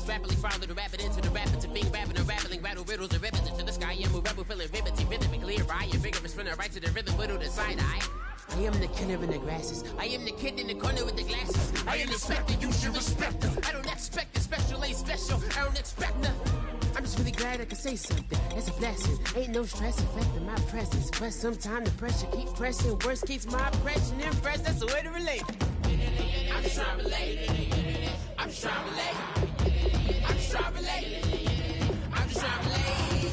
rapidly follow the rapid into the rapids of being rapping and rattling, rattle riddles and ribbons into the sky. I'm a rebel feeling riveting, rhythm clear, eye and vigorous, spinning right to the rhythm, whittle the side eye. I am the killer in the grasses. I am the kid in the corner with the glasses. I am the specter, you should respect them. I don't expect the special, ain't special. I don't expect nothing. I'm just really glad I can say something. It's a blessing. Ain't no stress affecting my presence. But sometime the pressure keep pressing. Worst keeps my impression impressed. That's the way to relate. I'm just trying to relate. I'm just trying to relate. I'm just trying to relate. I'm just trying to relate.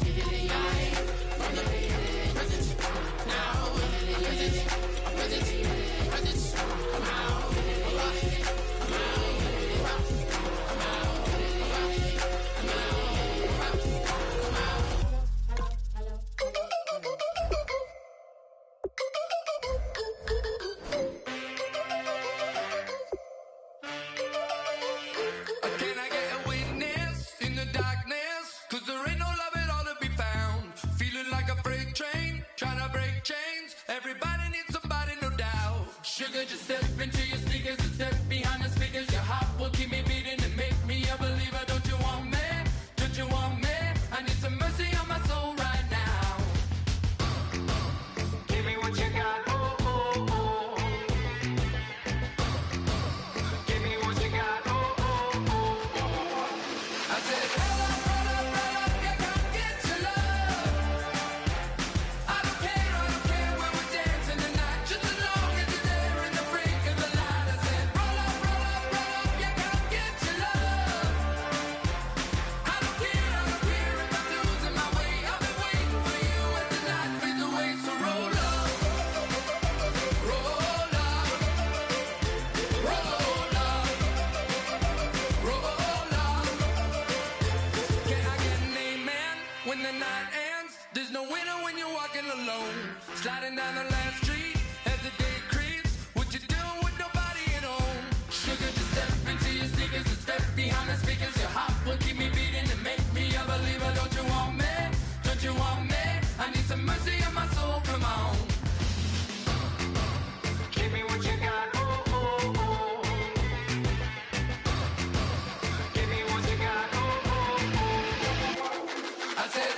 From the present now. Present, come out. Sugar, just step into your sneakers and step behind the speakers. Your heart will keep me beating and make me a believer. Don't you want me? Don't you want me? I need some mercy on my soul right now. Give me what you got, oh, oh, oh. Give me what you got, oh, oh, oh, oh. I said, roll up, yeah, come get your love. I don't care when we're dancing tonight, just as long as it's there. Sliding down the last street as the day creeps. What you doing with nobody at home? Sugar, just step into your sneakers and step behind the speakers. Your heart will keep me beating and make me a believer. Don't you want me? Don't you want me? I need some mercy on my soul. Come on. Give me what you got. Oh, oh, oh. Give me what you got. Oh, oh, oh. I said,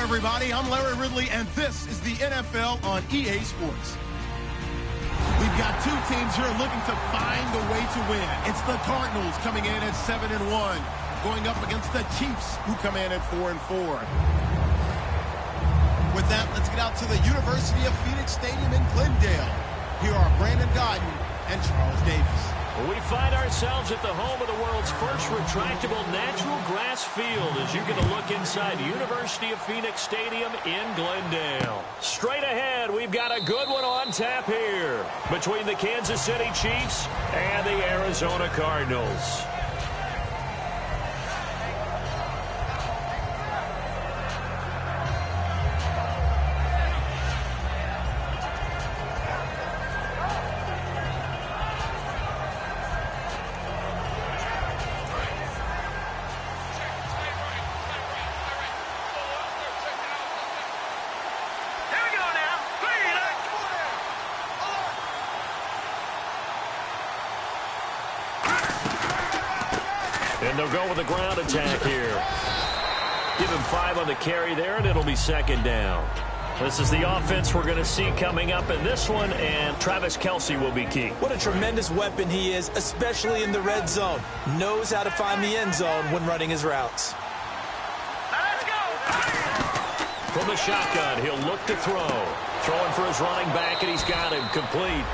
everybody. I'm Larry Ridley, and this is the NFL on EA Sports. We've got two teams here looking to find a way to win. It's the Cardinals coming in at 7-1. going up against the Chiefs, who come in at 4-4. With that, let's get out to the University of Phoenix Stadium in Glendale. Here are Brandon Godden and Charles Davis. We find ourselves at the home of the world's first retractable natural grass field as you get a look inside University of Phoenix Stadium in Glendale. Straight ahead, we've got a good one on tap here between the Kansas City Chiefs and the Arizona Cardinals. And they'll go with a ground attack here. Give him 5 on the carry there, and it'll be second down. This is the offense we're going to see coming up in this one, and Travis Kelce will be key. What a tremendous weapon he is, especially in the red zone. Knows how to find the end zone when running his routes. Let's go! From the shotgun, he'll look to throw. Throwing for his running back, and he's got him complete.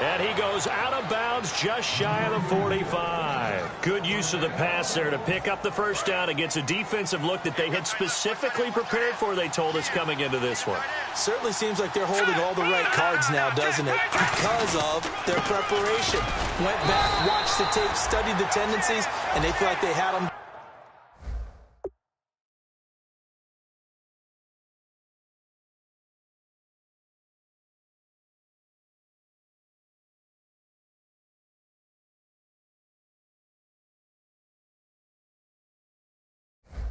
And he goes out of bounds just shy of the 45. Good use of the pass there to pick up the first down against a defensive look that they had specifically prepared for, they told us, coming into this one. Certainly seems like they're holding all the right cards now, doesn't it? Because of their preparation. Went back, watched the tape, studied the tendencies, and they feel like they had them.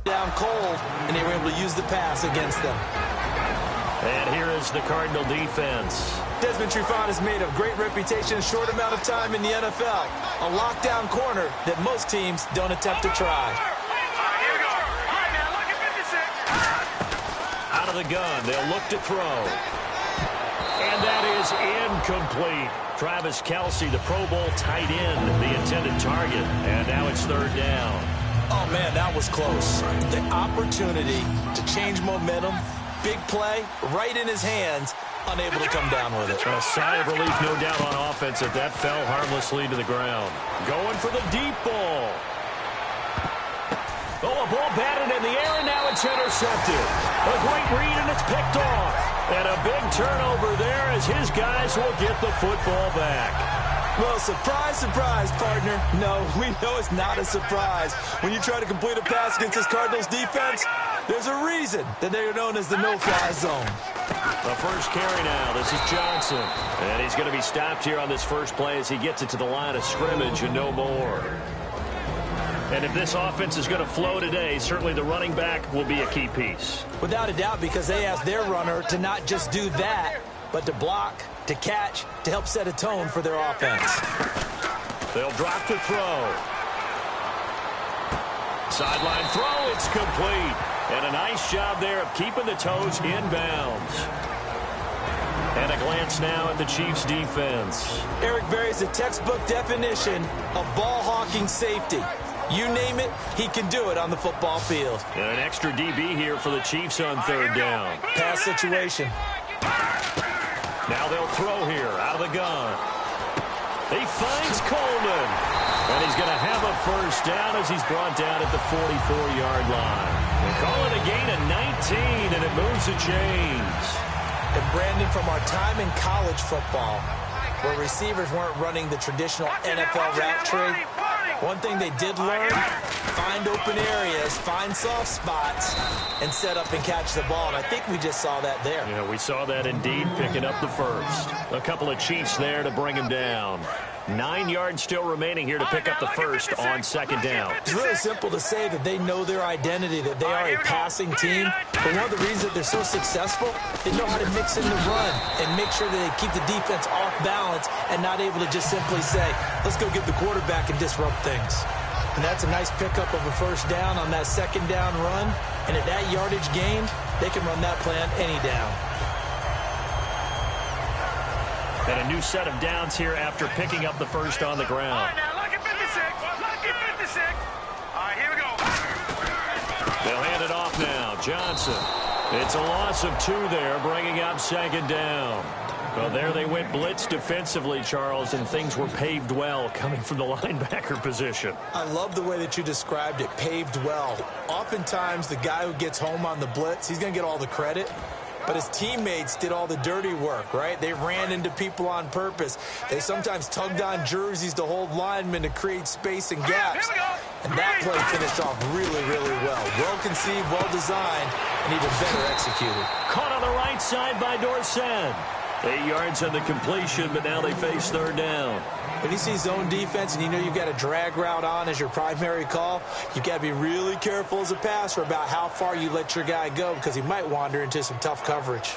Down cold, and they were able to use the pass against them. And here is the Cardinal defense. Desmond Trufant has made a great reputation in a short amount of time in the NFL. A lockdown corner that most teams don't attempt to try. Here we go. All right, now, look at 56. Out of the gun, they'll look to throw. And that is incomplete. Travis Kelce, the Pro Bowl tight end, the intended target. And now it's third down. Oh, man, that was close. The opportunity to change momentum, big play, right in his hands, unable to come down with it. A sigh of relief, no doubt, on offense if that fell harmlessly to the ground. Going for the deep ball. Oh, a ball batted in the air, and now it's intercepted. A great read, and it's picked off. And a big turnover there as his guys will get the football back. Well, surprise, surprise, partner. No, we know it's not a surprise. When you try to complete a pass against this Cardinals defense, there's a reason that they're known as the no-fly zone. The first carry now. This is Johnson. And he's going to be stopped here on this first play as he gets it to the line of scrimmage and no more. And if this offense is going to flow today, certainly the running back will be a key piece. Without a doubt, because they asked their runner to not just do that, but to block, to catch, to help set a tone for their offense. They'll drop to throw. Sideline throw, it's complete. And a nice job there of keeping the toes inbounds. And a glance now at the Chiefs' defense. Eric Berry is a textbook definition of ball-hawking safety. You name it, he can do it on the football field. And an extra DB here for the Chiefs on third down. Pass situation. Now they'll throw here out of the gun. He finds Coleman. And he's going to have a first down as he's brought down at the 44-yard line. They call it a gain of 19, and it moves the chains. And Brandon, from our time in college football, where receivers weren't running the traditional NFL route tree, one thing they did learn, find open areas, find soft spots, and set up and catch the ball. And I think we just saw that there. Yeah, we saw that indeed, picking up the first. A couple of Chiefs there to bring him down. 9 yards still remaining here to pick up the first on second down. It's really simple to say that they know their identity, that they are a passing team. But one of the reasons that they're so successful, they know how to mix in the run and make sure that they keep the defense off balance and not able to just simply say, let's go get the quarterback and disrupt things. And that's a nice pickup of a first down on that second down run. And at that yardage gained, they can run that play on any down. And a new set of downs here after picking up the first on the ground. All right, now look at 56. Look at 56. All right, here we go. Johnson. It's a loss of 2 there, bringing up 2nd down. Well, there they went blitz defensively, Charles, and things were paved well coming from the linebacker position. I love the way that you described it, paved well. Oftentimes, the guy who gets home on the blitz, he's going to get all the credit. But his teammates did all the dirty work, right? They ran into people on purpose. They sometimes tugged on jerseys to hold linemen to create space and gaps. And that play finished off really, really well. Well-conceived, well-designed, and even better executed. Caught on the right side by Dorsett. 8 yards on the completion, but now they face 3rd down. When you see zone defense and you know you've got a drag route on as your primary call, you've got to be really careful as a passer about how far you let your guy go because he might wander into some tough coverage.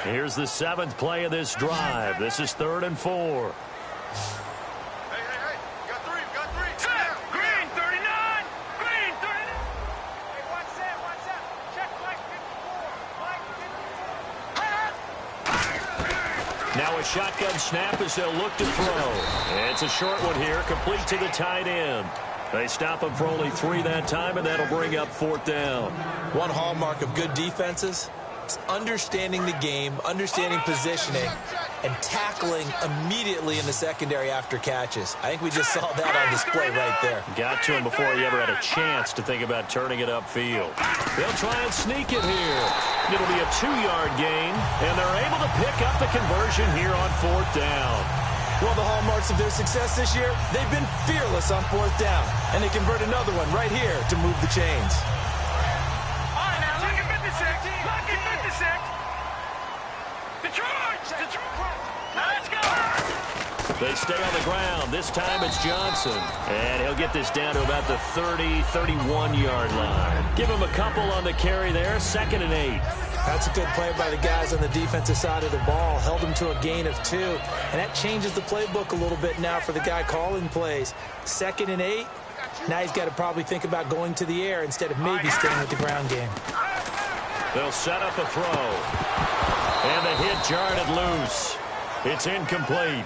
Here's the 7th play of this drive. This is 3rd and 4. Now a shotgun snap as they'll look to throw. It's a short one here, complete to the tight end. They stop him for only 3 that time, and that'll bring up 4th down. One hallmark of good defenses is understanding the game, understanding positioning, and tackling immediately in the secondary after catches. I think we just saw that on display right there. Got to him before he ever had a chance to think about turning it upfield. They'll try and sneak it here. It'll be a 2-yard gain, and they're able to pick up the conversion here on 4th down. One of the hallmarks of their success this year, they've been fearless on 4th down, and they convert another one right here to move the chains. All right, now look at 56. Look at 56. Detroit. Now let's go. They stay on the ground. This time it's Johnson. And he'll get this down to about the 30, 31-yard line. Give him a couple on the carry there. 2nd and 8. That's a good play by the guys on the defensive side of the ball. Held them to a gain of 2. And that changes the playbook a little bit now for the guy calling plays. 2nd and 8. Now he's got to probably think about going to the air instead of maybe staying with the ground game. They'll set up a throw. And the hit jarred it loose. It's incomplete.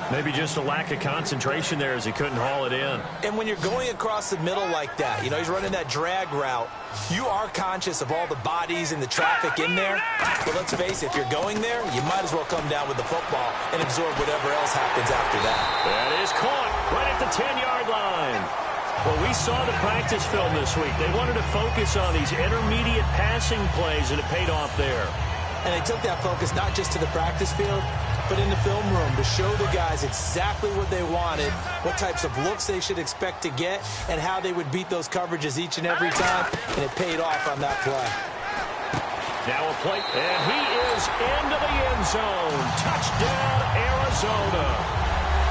Maybe just a lack of concentration there as he couldn't haul it in. And when you're going across the middle like that, you know, he's running that drag route, you are conscious of all the bodies and the traffic in there. But let's face it, if you're going there, you might as well come down with the football and absorb whatever else happens after that. That is caught right at the 10-yard line. Well, we saw the practice film this week. They wanted to focus on these intermediate passing plays, and it paid off there. And they took that focus not just to the practice field, but in the film room to show the guys exactly what they wanted, what types of looks they should expect to get, and how they would beat those coverages each and every time, and it paid off on that play. Now a play, and he is into the end zone. Touchdown, Arizona.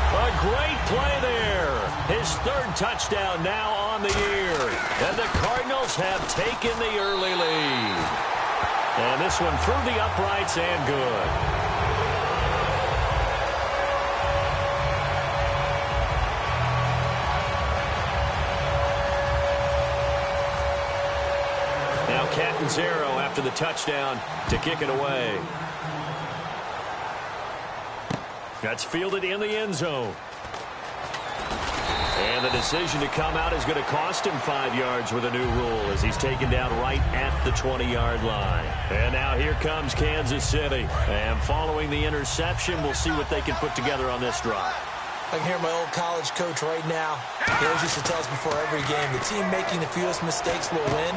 A great play there. His 3rd touchdown now on the year. And the Cardinals have taken the early lead. And this one through the uprights and good. Catanzaro after the touchdown to kick it away. That's fielded in the end zone. And the decision to come out is going to cost him 5 yards with a new rule as he's taken down right at the 20-yard line. And now here comes Kansas City. And following the interception, we'll see what they can put together on this drive. I can hear my old college coach right now. He always used to tell us before every game, the team making the fewest mistakes will win.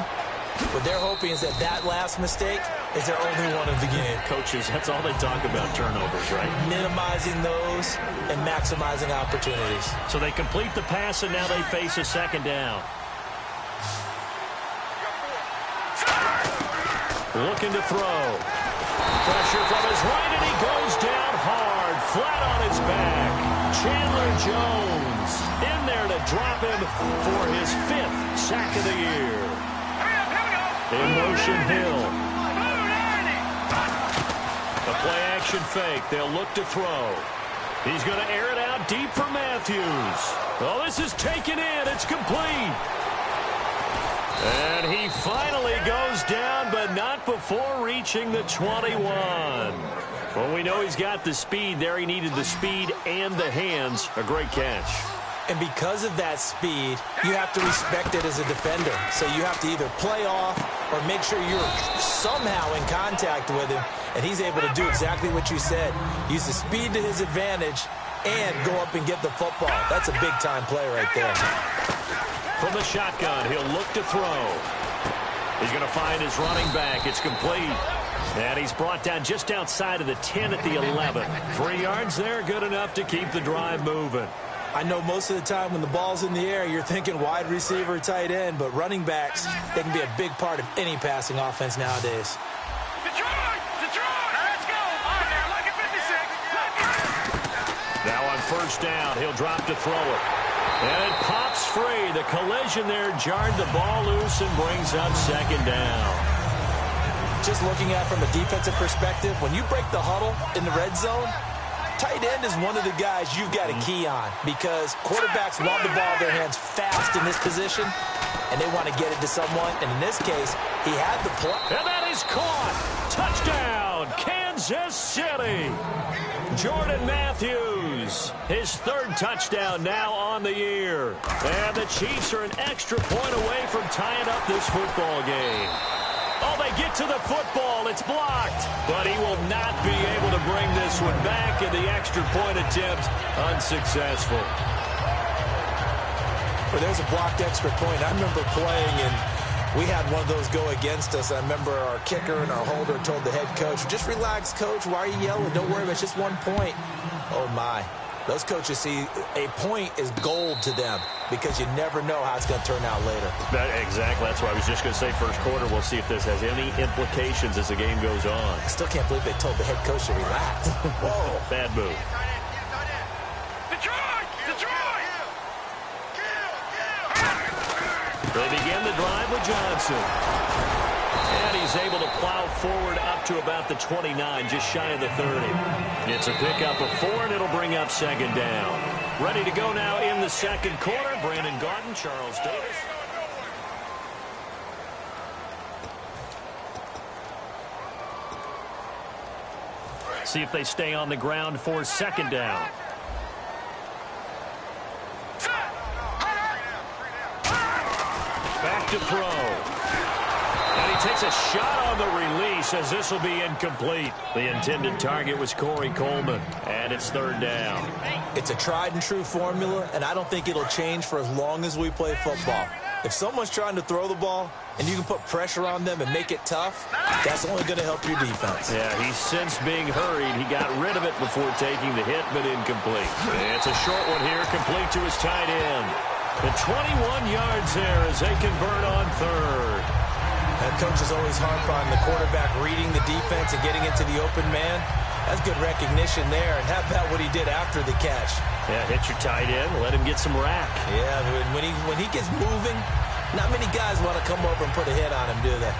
What they're hoping is that that last mistake is their only one of the game. Coaches, that's all they talk about, turnovers, right? Minimizing those and maximizing opportunities. So they complete the pass, and now they face a 2nd down. Looking to throw. Pressure from his right, and he goes down hard, flat on his back. Chandler Jones in there to drop him for his 5th sack of the year. In motion, Hill. A play-action fake. They'll look to throw. He's going to air it out deep for Matthews. Oh, this is taken in. It's complete. And he finally goes down, but not before reaching the 21. Well, we know he's got the speed there. He needed the speed and the hands. A great catch. And because of that speed, you have to respect it as a defender. So you have to either play off or make sure you're somehow in contact with him, and he's able to do exactly what you said. Use the speed to his advantage and go up and get the football. That's a big-time play right there. From the shotgun, he'll look to throw. He's going to find his running back. It's complete. And he's brought down just outside of the 10 at the 11. 3 yards there, good enough to keep the drive moving. I know most of the time when the ball's in the air, you're thinking wide receiver, tight end, but running backs, they can be a big part of any passing offense nowadays. Detroit! Let's go! On there, like a 56. Now on first down, he'll drop to throw it. And it pops free. The collision there jarred the ball loose and brings up second down. Just looking at it from a defensive perspective, when you break the huddle in the red zone, tight end is one of the guys you've got to key on because quarterbacks love the ball in their hands fast in this position, and they want to get it to someone. And in this case, he had the play. And that is caught. Touchdown, Kansas City. Jordan Matthews, his 3rd touchdown now on the year. And the Chiefs are an extra point away from tying up this football game. Oh, they get to the football. It's blocked. But he will not be able to bring this one back, and the extra point attempt unsuccessful. Well, there's a blocked extra point. I remember playing, and we had one of those go against us. I remember our kicker and our holder told the head coach, just relax, coach. Why are you yelling? Don't worry, it's just 1 point. Oh, my. Those coaches see a point is gold to them because you never know how it's going to turn out later. Exactly. That's why I was just going to say first quarter. We'll see if this has any implications as the game goes on. I still can't believe they told the head coach to relax. Whoa. Bad move. Detroit! They begin the drive with Johnson. And he's able to plow forward up to about the 29, just shy of the 30. It's a pickup of 4, and it'll bring up second down. Ready to go now in the second quarter. Brandon Garden, Charles Davis. See if they stay on the ground for second down. Back to throw. And he takes a shot on the release as this will be incomplete. The intended target was Corey Coleman, and it's 3rd down. It's a tried-and-true formula, and I don't think it'll change for as long as we play football. If someone's trying to throw the ball and you can put pressure on them and make it tough, that's only going to help your defense. Yeah, he's since being hurried. He got rid of it before taking the hit, but incomplete. It's a short one here, complete to his tight end. The 21 yards there as they convert on 3rd. That coach is always harp on the quarterback reading the defense and getting into the open man. That's good recognition there. And how about what he did after the catch? Yeah, hit your tight end, let him get some rack. Yeah, when he gets moving, not many guys want to come over and put a hit on him, do they?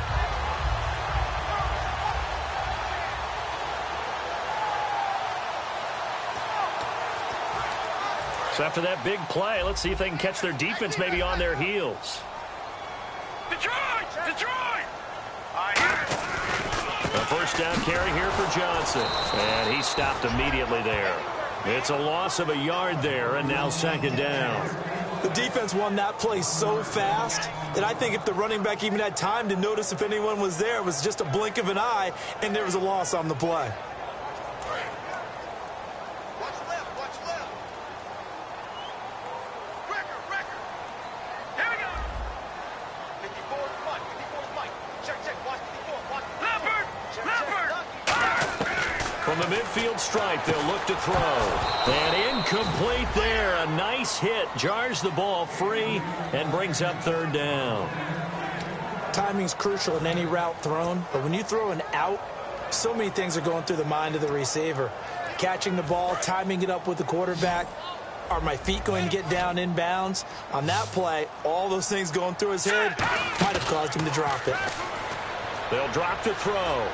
So after that big play, let's see if they can catch their defense maybe on their heels. Detroit! A first down carry here for Johnson. And he stopped immediately there. It's a loss of a yard there, and now second down. The defense won that play so fast that I think if the running back even had time to notice if anyone was there, it was just a blink of an eye, and there was a loss on the play. From the midfield stripe, they'll look to throw. And incomplete there. A nice hit. Jars the ball free and brings up 3rd down. Timing's crucial in any route thrown, but when you throw an out, so many things are going through the mind of the receiver. Catching the ball, timing it up with the quarterback. Are my feet going to get down inbounds? On that play, all those things going through his head might have caused him to drop it. They'll drop to throw.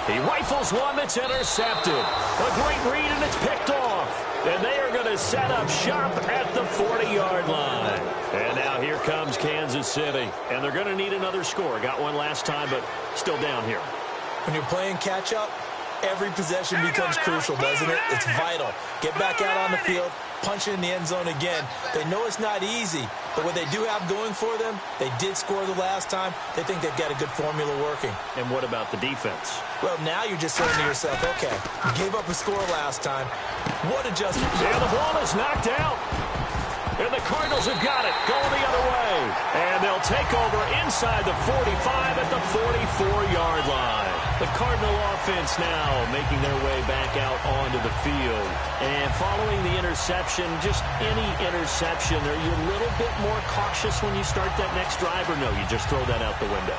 He rifles one that's intercepted. A great read, and it's picked off. And they are going to set up shop at the 40-yard line. And now here comes Kansas City. And they're going to need another score. Got one last time, but still down here. When you're playing catch-up, every possession becomes crucial, doesn't it? It's vital. Get back out on the field, punching in the end zone again. They know it's not easy, but what they do have going for them, they did score the last time. They think they've got a good formula working. And what about the defense? Well, now you're just saying to yourself, okay, you gave up a score last time. What adjustment? Yeah, the ball is knocked out. And the Cardinals have got it, going the other way. And they'll take over inside the 45 at the 44-yard line. The Cardinal offense now making their way back out onto the field. And following the interception, just any interception, are you a little bit more cautious when you start that next drive, or no, you just throw that out the window?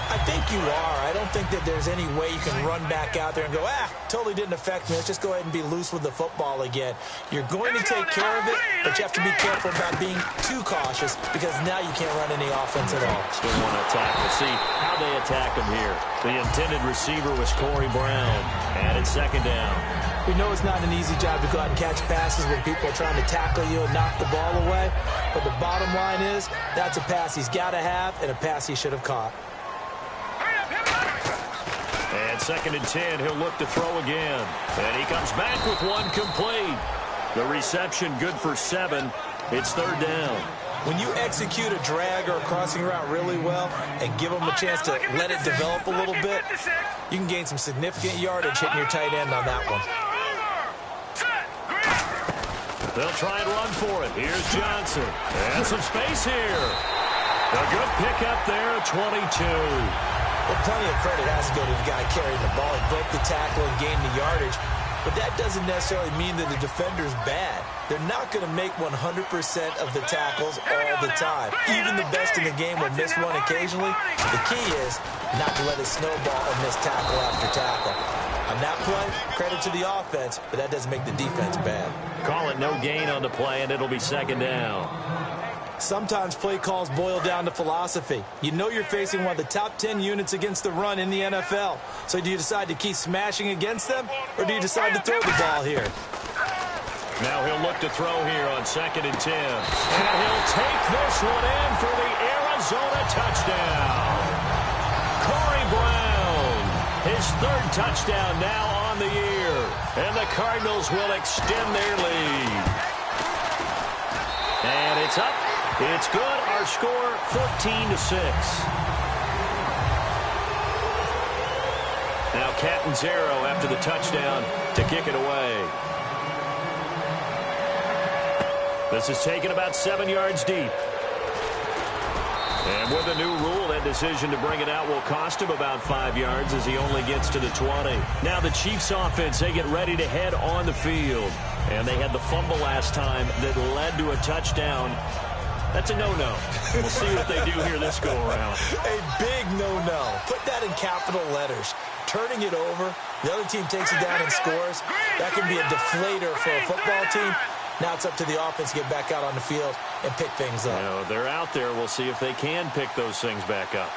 I think you are. I don't think that there's any way you can run back out there and go, totally didn't affect me. Let's just go ahead and be loose with the football again. You're going to take care of it, but you have to be careful about being too cautious because now you can't run any offense at all. Still want to attack. We'll see how they attack him here. The intended receiver was Corey Brown, and it's second down. We know it's not an easy job to go out and catch passes when people are trying to tackle you and knock the ball away, but the bottom line is that's a pass he's got to have and a pass he should have caught. And second and 10, he'll look to throw again. And he comes back with one complete. The reception good for 7. It's third down. When you execute a drag or a crossing route really well and give them a chance to let it develop a little bit, you can gain some significant yardage hitting your tight end on that one. They'll try and run for it. Here's Johnson. And some space here. A good pickup there at 22. Well, plenty of credit has to go to the guy carrying the ball. He broke the tackle and gained the yardage. But that doesn't necessarily mean that the defender's bad. They're not going to make 100% of the tackles all the time. Even the best in the game will miss one occasionally. The key is not to let it snowball and miss tackle after tackle. On that play, credit to the offense, but that doesn't make the defense bad. Call it no gain on the play, and it'll be second down. Sometimes play calls boil down to philosophy. You know you're facing one of the top 10 units against the run in the NFL. So do you decide to keep smashing against them, or do you decide to throw the ball here? Now he'll look to throw here on second and 10. And he'll take this one in for the Arizona touchdown. Corey Brown, his third touchdown now on the year. And the Cardinals will extend their lead. And it's up. It's good. Our score, 14-6. Now Catanzaro after the touchdown to kick it away. This is taken about 7 yards deep. And with a new rule, that decision to bring it out will cost him about 5 yards as he only gets to the 20. Now the Chiefs offense, they get ready to head on the field. And they had the fumble last time that led to a touchdown. That's a no-no. We'll see what they do here this go-around. A big no-no. Put that in capital letters. Turning it over, the other team takes it down and scores. That can be a deflator for a football team. Now it's up to the offense to get back out on the field and pick things up. You know, they're out there. We'll see if they can pick those things back up.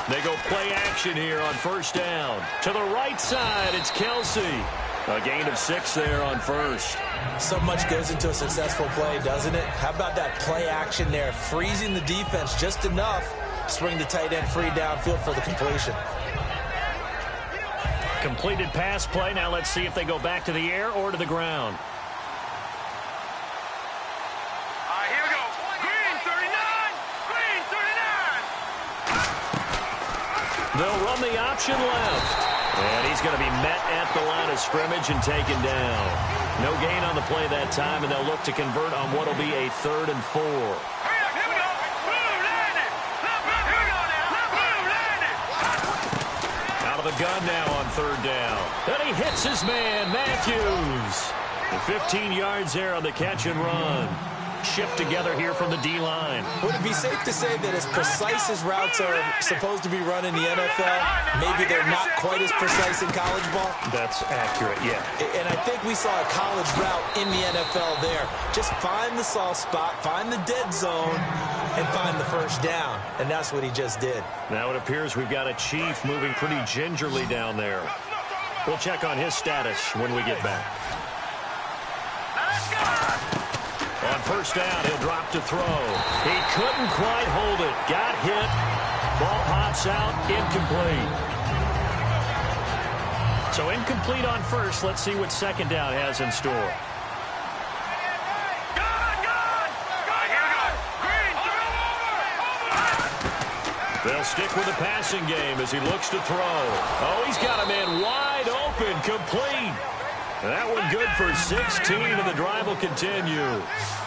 They go play action here on first down. To the right side, it's Kelsey. A gain of 6 there on first. So much goes into a successful play, doesn't it? How about that play action there? Freezing the defense just enough to swing the tight end free downfield for the completion. Completed pass play. Now let's see if they go back to the air or to the ground. Here we go. Green 39. Green 39. They'll run the option left. And he's going to be met at the line of scrimmage and taken down. No gain on the play that time, and they'll look to convert on what will be a 3rd and 4. Out of the gun now on 3rd down. And he hits his man, Matthews. And 15 yards there on the catch and run. Shift together here from the D-line. Would it be safe to say that as precise as routes are supposed to be run in the NFL, maybe they're not quite as precise in college ball? That's accurate, yeah. And I think we saw a college route in the NFL there. Just find the soft spot, find the dead zone, and find the first down. And that's what he just did. Now it appears we've got a Chief moving pretty gingerly down there. We'll check on his status when we get back. On first down, he'll drop to throw. He couldn't quite hold it. Got hit. Ball pops out, incomplete. So incomplete on first. Let's see what second down has in store. They'll stick with the passing game as he looks to throw. Oh, he's got a man wide open, complete. That one good for 16, and the drive will continue.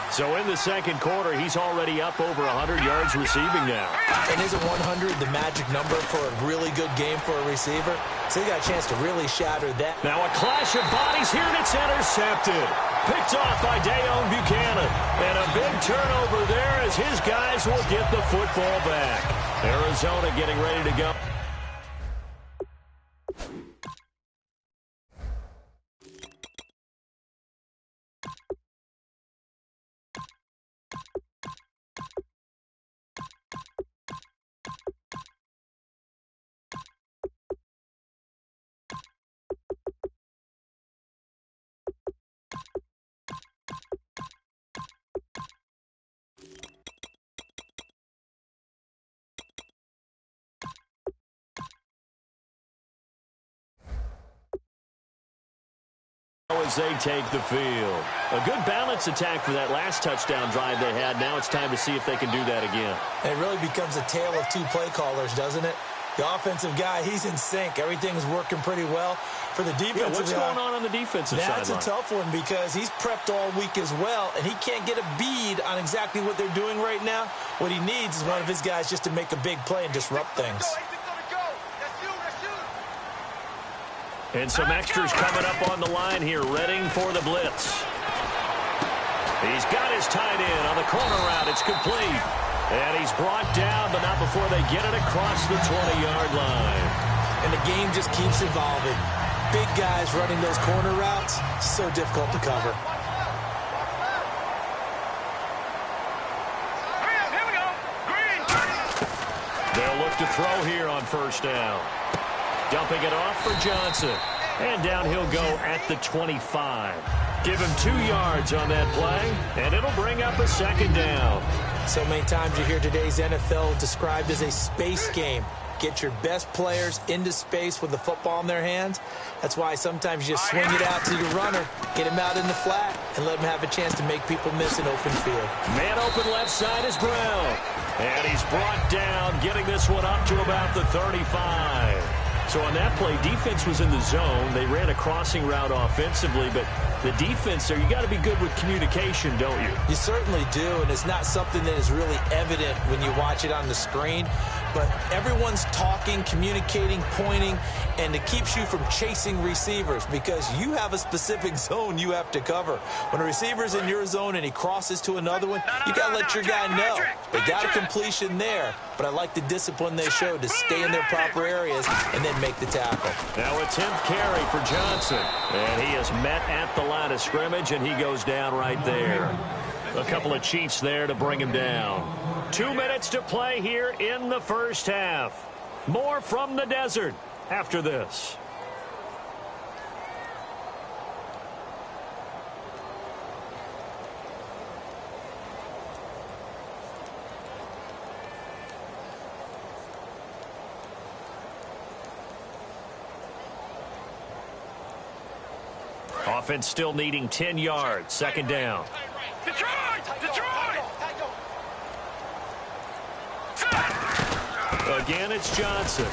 So in the second quarter, he's already up over 100 yards receiving now. And isn't 100 the magic number for a really good game for a receiver? So he got a chance to really shatter that. Now a clash of bodies here, and it's intercepted. Picked off by Dayon Buchanan. And a big turnover there as his guys will get the football back. Arizona getting ready to go. As they take the field. A good balance attack for that last touchdown drive they had. Now it's time to see if they can do that again. It really becomes a tale of two play callers, doesn't it? The offensive guy, he's in sync. Everything's working pretty well. For the defensive what's going on the defensive side? That's a tough one because he's prepped all week as well, and he can't get a bead on exactly what they're doing right now. What he needs is one of his guys just to make a big play and disrupt things. And some extras coming up on the line here, readying for the blitz. He's got his tight end on the corner route. It's complete. And he's brought down, but not before they get it across the 20-yard line. And the game just keeps evolving. Big guys running those corner routes, so difficult to cover. They'll look to throw here on first down. Dumping it off for Johnson. And down he'll go at the 25. Give him 2 yards on that play, and it'll bring up a second down. So many times you hear today's NFL described as a space game. Get your best players into space with the football in their hands. That's why sometimes you just swing it out to your runner, get him out in the flat, and let him have a chance to make people miss an open field. Man open left side is Brown. And he's brought down, getting this one up to about the 35. So on that play, defense was in the zone. They ran a crossing route offensively, but the defense there, you got to be good with communication, don't you? You certainly do, and it's not something that is really evident when you watch it on the screen. But everyone's talking, communicating, pointing, and it keeps you from chasing receivers because you have a specific zone you have to cover. When a receiver's in your zone and he crosses to another one, you got to let your guy know. They got a completion there, but I like the discipline they showed to stay in their proper areas and then make the tackle. Now a 10th carry for Johnson, and he is met at the line of scrimmage, and he goes down right there. A couple of cheats there to bring him down. 2 minutes to play here in the first half. More from the desert after this. Offense still needing 10 yards. Second down. Detroit! Again, it's Johnson.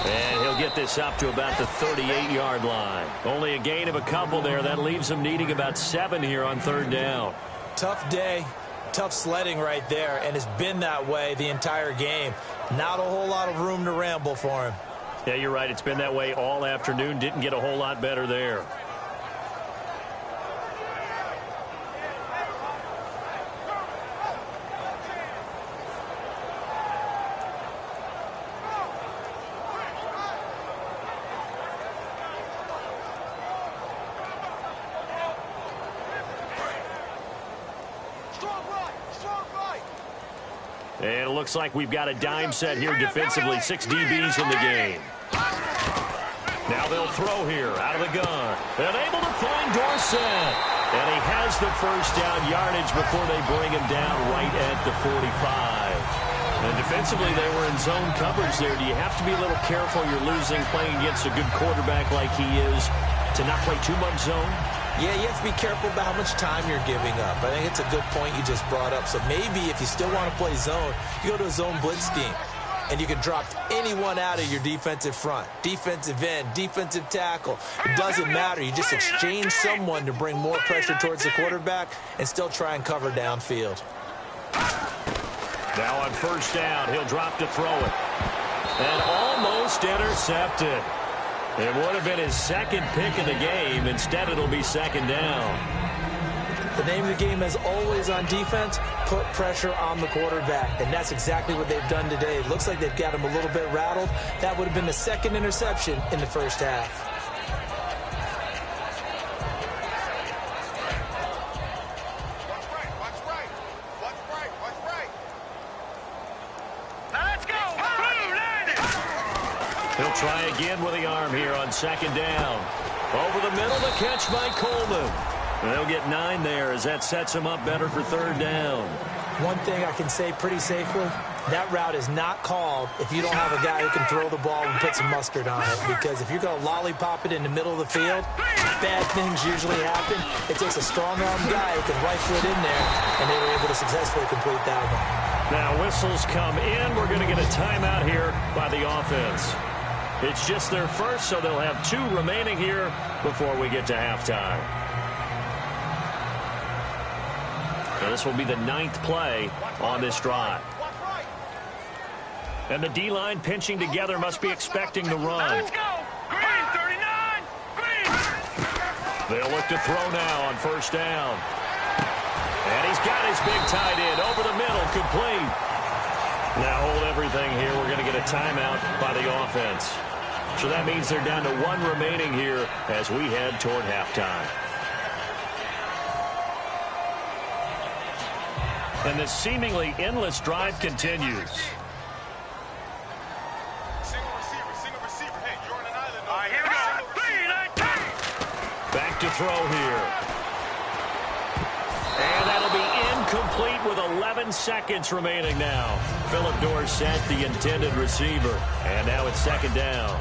And he'll get this up to about the 38-yard line. Only a gain of a couple there. That leaves him needing about 7 here on third down. Tough day, tough sledding right there, and it's been that way the entire game. Not a whole lot of room to ramble for him. Yeah, you're right. It's been that way all afternoon. Didn't get a whole lot better there. And it looks like we've got a dime set here defensively. 6 DBs in the game. Now they'll throw here out of the gun. And able to find Dorsett. And he has the first down yardage before they bring him down right at the 45. And defensively, they were in zone coverage there. Do you have to be a little careful? You're losing, playing against a good quarterback like he is, to not play too much zone? Yeah, you have to be careful about how much time you're giving up. I think it's a good point you just brought up. So maybe if you still want to play zone, you go to a zone blitz scheme. And you can drop anyone out of your defensive front. Defensive end, defensive tackle. It doesn't matter. You just exchange someone to bring more pressure towards the quarterback and still try and cover downfield. Now on first down, he'll drop to throw it. And almost intercepted. It would have been his second pick of the game. Instead, it'll be second down. The name of the game, as always on defense, put pressure on the quarterback. And that's exactly what they've done today. It looks like they've got him a little bit rattled. That would have been the second interception in the first half. He'll try again with the arm here on second down. Over the middle, the catch by Coleman. They'll get 9 there as that sets him up better for third down. One thing I can say pretty safely, that route is not called if you don't have a guy who can throw the ball and put some mustard on it. Because if you're going to lollipop it in the middle of the field, bad things usually happen. It takes a strong-arm guy who can right foot in there, and they were able to successfully complete that one. Now whistles come in. We're going to get a timeout here by the offense. It's just their first, so they'll have 2 remaining here before we get to halftime. Now this will be the 9th play on this drive. And the D-line pinching together must be expecting the run. Let's go! Green, 39! Green! They'll look to throw now on first down. And he's got his big tight end over the middle, complete. Now hold everything here. We're going to get a timeout by the offense. So that means they're down to 1 remaining here as we head toward halftime. And this seemingly endless drive continues. Single receiver. Hey, you're on an island. All right, here we go. Back to throw here. And that'll be incomplete with 11 seconds remaining now. Phillip Dorsett, the intended receiver. And now it's second down.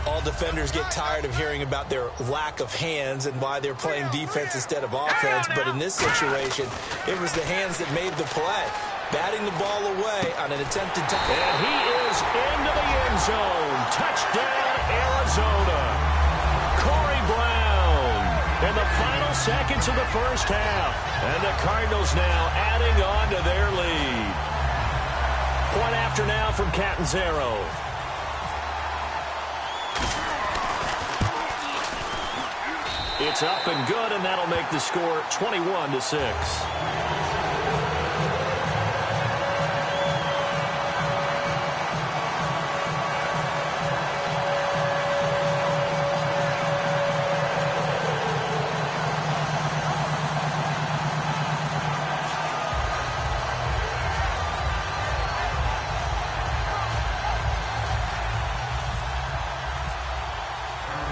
All defenders get tired of hearing about their lack of hands and why they're playing defense instead of offense. But in this situation, it was the hands that made the play. Batting the ball away on an attempted touchdown. And he is into the end zone. Touchdown, Arizona. Corey Brown in the final seconds of the first half. And the Cardinals now adding on to their lead. Point after now from Catanzaro. It's up and good, and that'll make the score 21-6.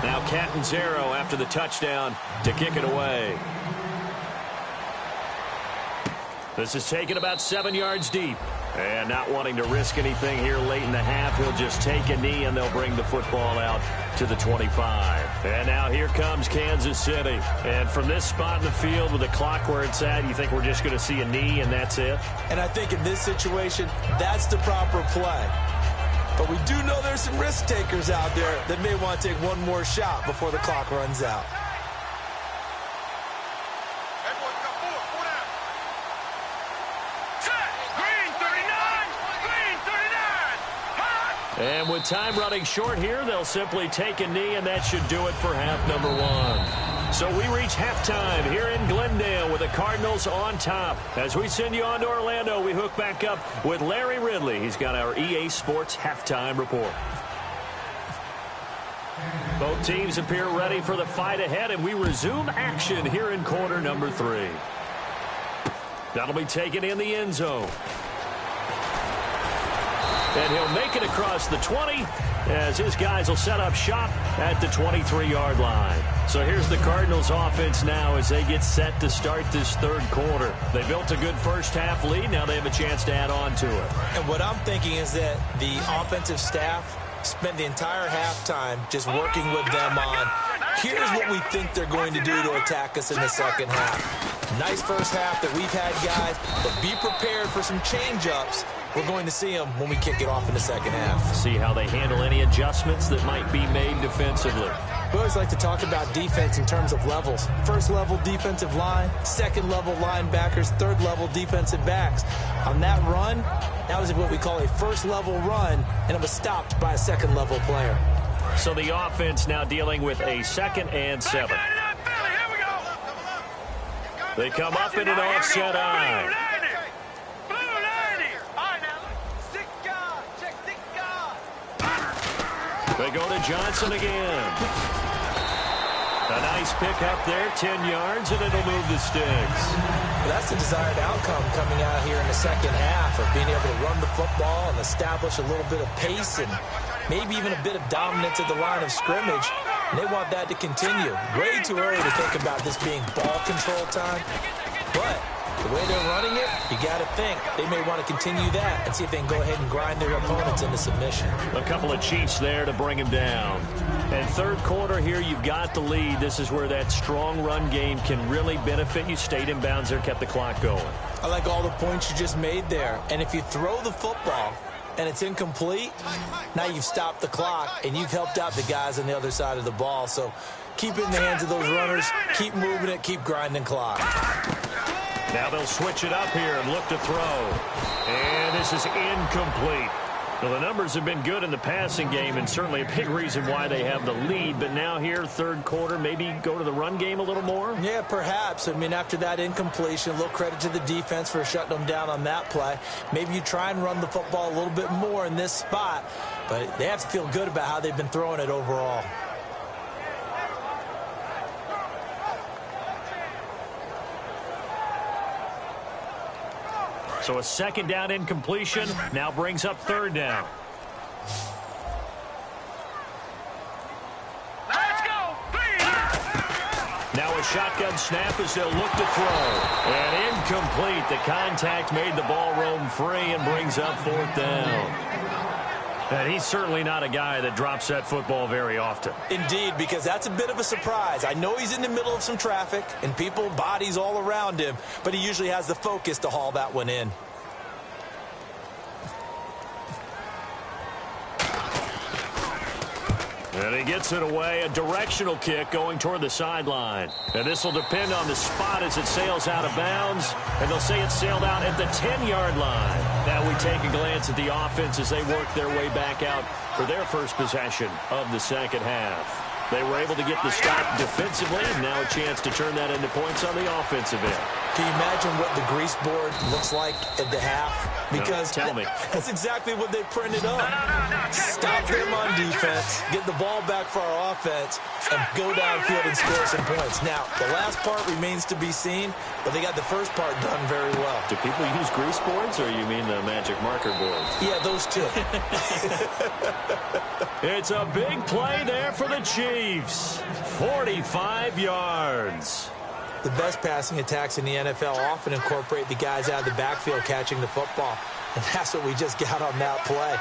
Now Catanzaro after the touchdown to kick it away. This is taken about 7 yards deep. And not wanting to risk anything here late in the half, he'll just take a knee and they'll bring the football out to the 25. And now here comes Kansas City. And from this spot in the field with the clock where it's at, you think we're just going to see a knee and that's it? And I think in this situation, that's the proper play. But we do know there's some risk takers out there that may want to take one more shot before the clock runs out. And with time running short here, they'll simply take a knee, and that should do it for half number 1. So we reach halftime here in Glendale with the Cardinals on top. As we send you on to Orlando, we hook back up with Larry Ridley. He's got our EA Sports halftime report. Both teams appear ready for the fight ahead, and we resume action here in quarter number 3. That'll be taken in the end zone. And he'll make it across the 20, as his guys will set up shop at the 23-yard line. So here's the Cardinals offense now as they get set to start this third quarter. They built a good first-half lead. Now they have a chance to add on to it. And what I'm thinking is that the offensive staff spent the entire halftime just working with them on, here's what we think they're going to do to attack us in the second half. Nice first half that we've had, guys, but be prepared for some change-ups. We're going to see them when we kick it off in the second half. See how they handle any adjustments that might be made defensively. We always like to talk about defense in terms of levels. First level defensive line, second level linebackers, third level defensive backs. On that run, that was what we call a first level run, and it was stopped by a second level player. So the offense now dealing with a 2nd and 7. They come up in an offset eye. They go to Johnson again. A nice pick up there, 10 yards, and it'll move the sticks. Well, that's the desired outcome coming out here in the second half of being able to run the football and establish a little bit of pace and maybe even a bit of dominance at the line of scrimmage. And they want that to continue. Way too early to think about this being ball control time. But the way they're running it, you got to think they may want to continue that and see if they can go ahead and grind their opponents into submission. A couple of Chiefs there to bring him down. And third quarter here, you've got the lead. This is where that strong run game can really benefit you. Stayed in bounds there, kept the clock going. I like all the points you just made there. And if you throw the football and it's incomplete, now you've stopped the clock and you've helped out the guys on the other side of the ball. So keep it in the hands of those runners. Keep moving it. Keep grinding clock. Now they'll switch it up here and look to throw. And this is incomplete. Well, the numbers have been good in the passing game and certainly a big reason why they have the lead. But now here, third quarter, maybe go to the run game a little more? Yeah, perhaps. I mean, after that incompletion, a little credit to the defense for shutting them down on that play. Maybe you try and run the football a little bit more in this spot. But they have to feel good about how they've been throwing it overall. So a second down incompletion now brings up third down. Let's go! Now a shotgun snap as they'll look to throw. And incomplete. The contact made the ball roam free and brings up fourth down. And he's certainly not a guy that drops that football very often. Indeed, because that's a bit of a surprise. I know he's in the middle of some traffic and people, bodies all around him, but he usually has the focus to haul that one in. And he gets it away, a directional kick going toward the sideline. And this will depend on the spot as it sails out of bounds. And they'll say it sailed out at the 10-yard line. Now we take a glance at the offense as they work their way back out for their first possession of the second half. They were able to get the stop defensively, and now a chance to turn that into points on the offensive end. Can you imagine what the grease board looks like at the half? Because no, tell me. That's exactly what they printed up. Stop them on defense, get the ball back for our offense, and go downfield and score some points. Now, the last part remains to be seen, but they got the first part done very well. Do people use grease boards, or you mean the magic marker boards? Yeah, those two. It's a big play there for the Chiefs. 45 yards. The best passing attacks in the NFL often incorporate the guys out of the backfield catching the football. And that's what we just got on that play.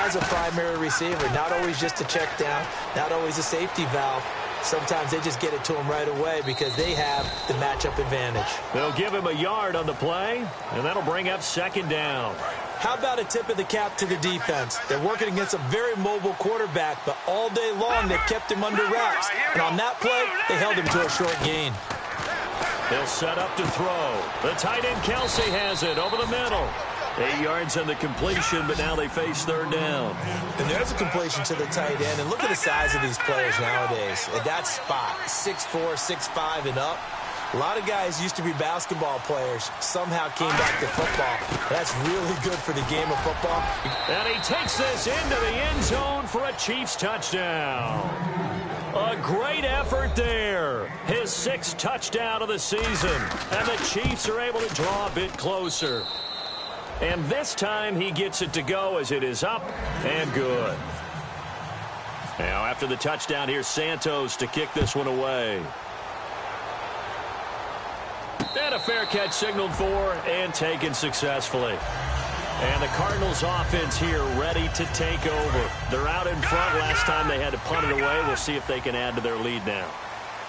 As a primary receiver, not always just a check down, not always a safety valve. Sometimes they just get it to him right away because they have the matchup advantage. They'll give him a yard on the play, and that'll bring up second down. How about a tip of the cap to the defense? They're working against a very mobile quarterback, but all day long they've kept him under wraps. And on that play, they held him to a short gain. They'll set up to throw. The tight end Kelsey has it over the middle. 8 yards on the completion, but now they face third down. And there's a completion to the tight end. And look at the size of these players nowadays. At that spot, 6'4", 6'5", and up. A lot of guys used to be basketball players, somehow came back to football. That's really good for the game of football. And he takes this into the end zone for a Chiefs touchdown. A great effort there. His 6th touchdown of the season. And the Chiefs are able to draw a bit closer. And this time he gets it to go as it is up and good. Now after the touchdown, here's Santos to kick this one away. And a fair catch signaled for and taken successfully. And the Cardinals offense here ready to take over. They're out in front. Last time they had to punt it away. We'll see if they can add to their lead now.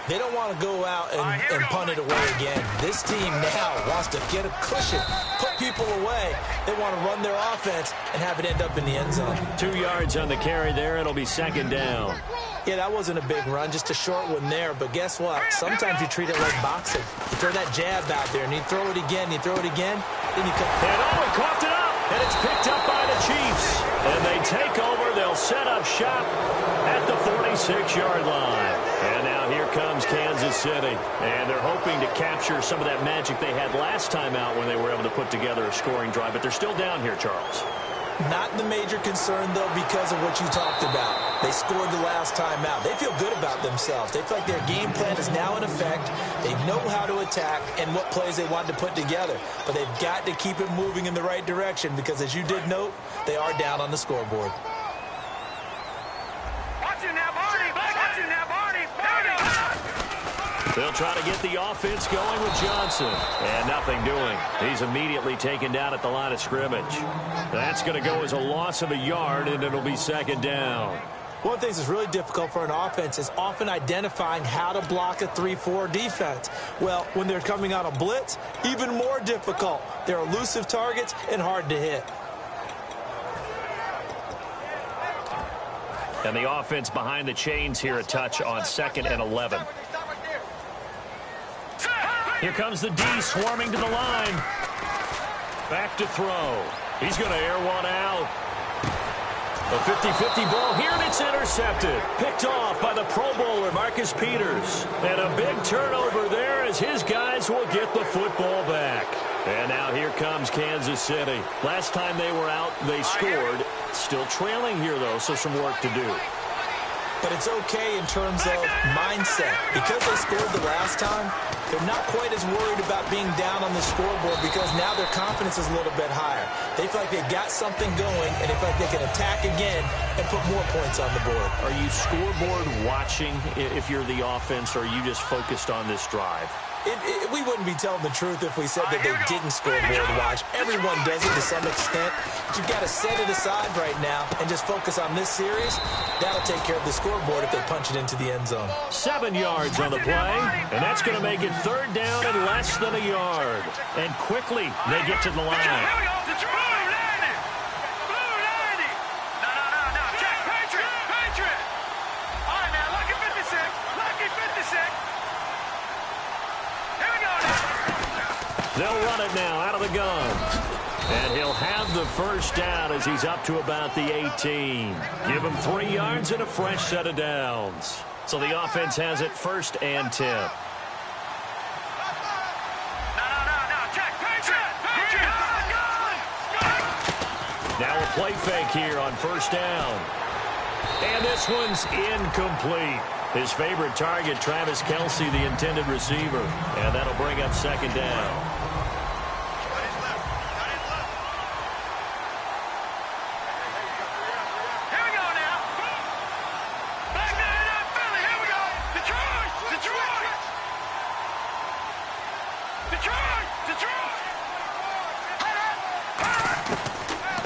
They don't want to go out and punt it away again. This team now wants to get a cushion, put people away. They want to run their offense and have it end up in the end zone. 2 yards on the carry there. It'll be second down. Yeah, that wasn't a big run, just a short one there. But guess what? Sometimes you treat it like boxing. You throw that jab out there, and you throw it again, then you come. And he coughed it up, and it's picked up by the Chiefs. And they take over. They'll set up shop at the 46-yard line. And now here comes Kansas City. And they're hoping to capture some of that magic they had last time out when they were able to put together a scoring drive. But they're still down here, Charles. Not the major concern, though, because of what you talked about. They scored the last time out. They feel good about themselves. They feel like their game plan is now in effect. They know how to attack and what plays they want to put together. But they've got to keep it moving in the right direction because, as you did note, they are down on the scoreboard. They'll try to get the offense going with Johnson. And nothing doing. He's immediately taken down at the line of scrimmage. That's going to go as a loss of a yard, and it'll be second down. One of the things that's really difficult for an offense is often identifying how to block a 3-4 defense. Well, when they're coming on a blitz, even more difficult. They're elusive targets and hard to hit. And the offense behind the chains here, a touch on 2nd and 11. Here comes the D swarming to the line. Back to throw. He's going to air one out. A 50-50 ball here, and it's intercepted. Picked off by the Pro Bowler, Marcus Peters. And a big turnover there as his guys will get the football back. And now here comes Kansas City. Last time they were out, they scored. Still trailing here, though, so some work to do. But it's okay in terms of mindset. Because they scored the last time, they're not quite as worried about being down on the scoreboard because now their confidence is a little bit higher. They feel like they've got something going, and they feel like they can attack again and put more points on the board. Are you scoreboard watching if you're the offense, or are you just focused on this drive? We wouldn't be telling the truth if we said that they didn't scoreboard watch. Everyone does it to some extent. But you've got to set it aside right now and just focus on this series. That'll take care of the scoreboard if they punch it into the end zone. 7 yards on the play, and that's going to make it third down and less than a yard. And quickly, they get to the line. They'll run it now out of the gun. And he'll have the first down as he's up to about the 18. Give him 3 yards and a fresh set of downs. So the offense has it 1st and 10. Now a play fake here on 1st down. And this one's incomplete. His favorite target, Travis Kelce, the intended receiver. And that'll bring up 2nd down.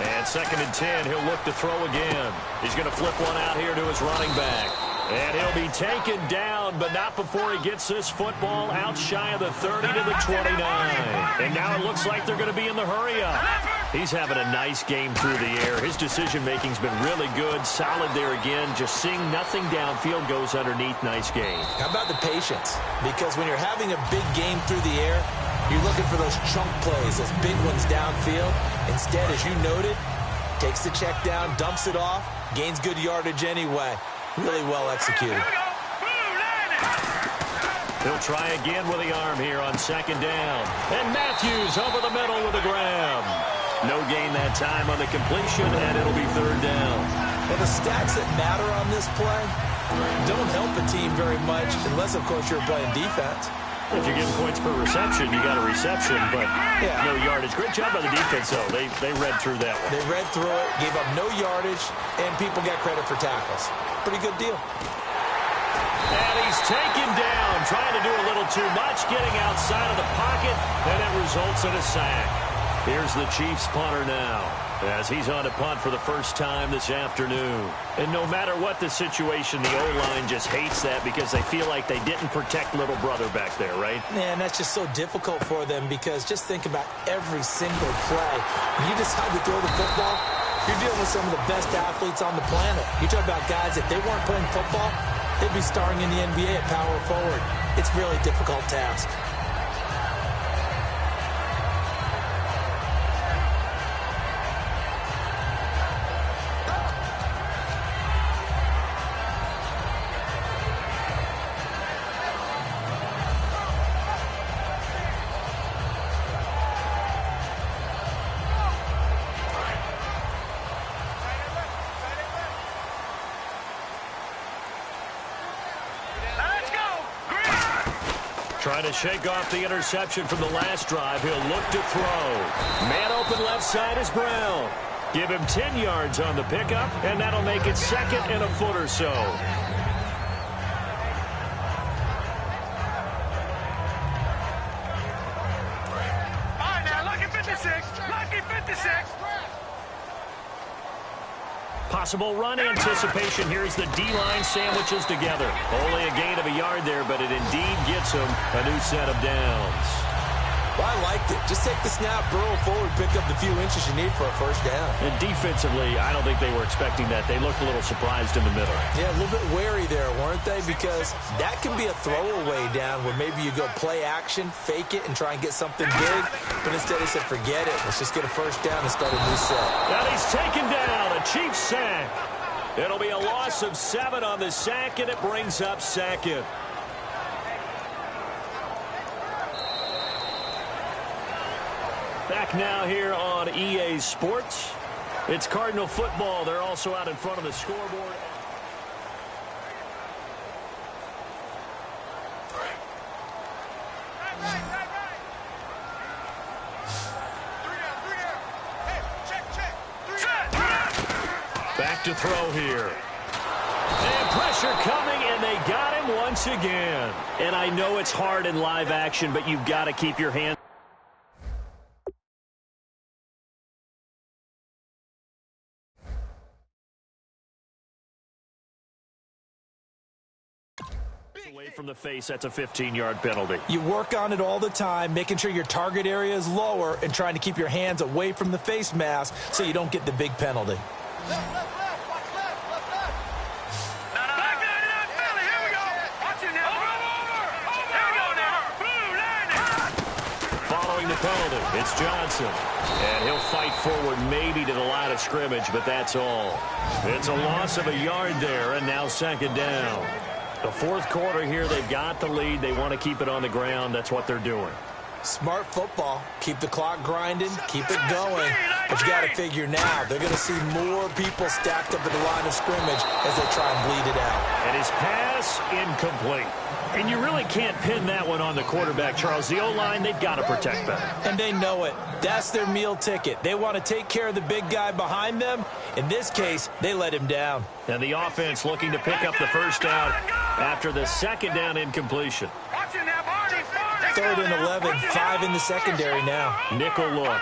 And 2nd and 10, he'll look to throw again. He's going to flip one out here to his running back. And he'll be taken down, but not before he gets this football out shy of the 30 to the 29. And now it looks like they're going to be in the hurry-up. He's having a nice game through the air. His decision-making's been really good, solid there again. Just seeing nothing downfield goes underneath. Nice game. How about the patience? Because when you're having a big game through the air, you're looking for those chunk plays, those big ones downfield. Instead, as you noted, takes the check down, dumps it off, gains good yardage anyway. Really well executed. He'll try again with the arm here on 2nd down. And Matthews over the middle with a grab. No gain that time on the completion, and it'll be 3rd down. Well, the stats that matter on this play don't help a team very much unless, of course, you're playing defense. If you're getting points per reception, you got a reception, but no yardage. Great job by the defense, though. They read through that one. They read through it, gave up no yardage, and people got credit for tackles. Pretty good deal. And he's taken down, trying to do a little too much, getting outside of the pocket, and it results in a sack. Here's the Chiefs punter now, as he's on to punt for the first time this afternoon. And no matter what the situation, the O-line just hates that because they feel like they didn't protect little brother back there, right? Man, that's just so difficult for them because just think about every single play. When you decide to throw the football, you're dealing with some of the best athletes on the planet. You talk about guys, if they weren't playing football, they'd be starring in the NBA at power forward. It's a really difficult task. Trying to shake off the interception from the last drive. He'll look to throw. Man open left side is Brown. Give him 10 yards on the pickup, and that'll make it second and a foot or so. All right, now, lucky 56. Lucky 56. Possible run anticipation. Here's the D-line sandwiches together. Only a gain of a yard there, but it indeed gets him a new set of downs. Well, I liked it. Just take the snap, burrow forward, pick up the few inches you need for a first down. And defensively, I don't think they were expecting that. They looked a little surprised in the middle. Yeah, a little bit wary there, weren't they? Because that can be a throwaway down where maybe you go play action, fake it, and try and get something big. But instead they said, forget it. Let's just get a first down and start a new set. And he's taken down. A Chiefs sack. It'll be a loss of 7 on the sack, and it brings up second. Back now here on EA Sports. It's Cardinal football. They're also out in front of the scoreboard. Back to throw here. And pressure coming, and they got him once again. And I know it's hard in live action, but you've got to keep your hands. Away from the face, that's a 15-yard penalty. You work on it all the time, making sure your target area is lower and trying to keep your hands away from the face mask so you don't get the big penalty. Following the penalty, it's Johnson. And he'll fight forward maybe to the line of scrimmage, but that's all. It's a loss of a yard there, and now second down. The fourth quarter here, they've got the lead. They want to keep it on the ground. That's what they're doing. Smart football. Keep the clock grinding. Keep it going. But you got to figure now, they're going to see more people stacked up at the line of scrimmage as they try and bleed it out. And his pass incomplete. And you really can't pin that one on the quarterback, Charles. The O-line, they've got to protect that. And they know it. That's their meal ticket. They want to take care of the big guy behind them. In this case, they let him down. And the offense looking to pick up the first down after the second down incompletion. 3rd and 11, 5 in the secondary now. Nickel look.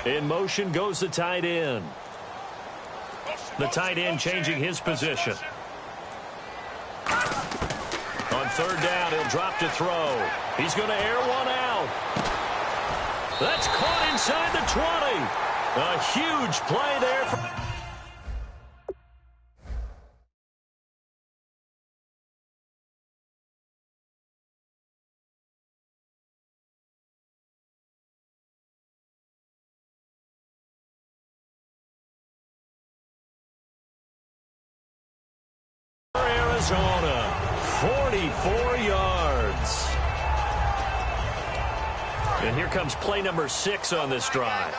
In motion goes the tight end. The tight end changing his position. On third down, he'll drop to throw. He's going to air one out. That's caught inside the 20. A huge play there. Arizona, 44 yards. And here comes play number 6 on this drive.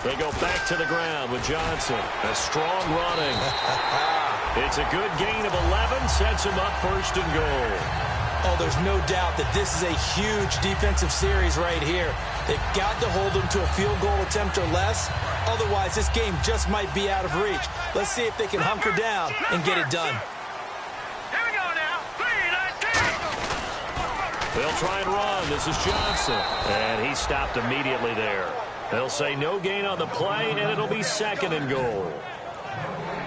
They go back to the ground with Johnson. A strong running. It's a good gain of 11, sets him up 1st and goal. Oh, there's no doubt that this is a huge defensive series right here. They've got to hold them to a field goal attempt or less. Otherwise, this game just might be out of reach. Let's see if they can hunker down and get it done. Here we go now. 3, 19. They'll try and run. This is Johnson. And he stopped immediately there. They'll say no gain on the play, and it'll be 2nd and goal.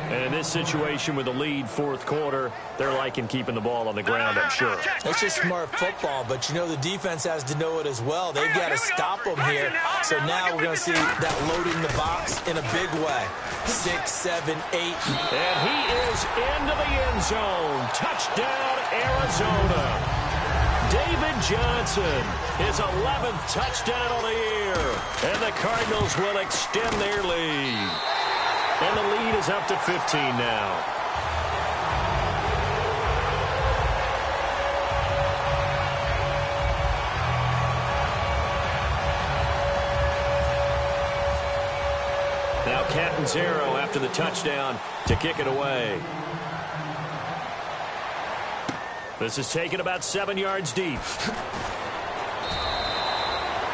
And in this situation with the lead, 4th quarter, they're liking keeping the ball on the ground, I'm sure. It's just smart football, but, you know, the defense has to know it as well. They've got to stop them here. So now we're going to see that loading the box in a big way. 6, 7, 8. And he is into the end zone. Touchdown, Arizona. David Johnson, his 11th touchdown on the year. And the Cardinals will extend their lead. And the lead is up to 15 now. Now Catanzaro after the touchdown to kick it away. This is taken about 7 yards deep.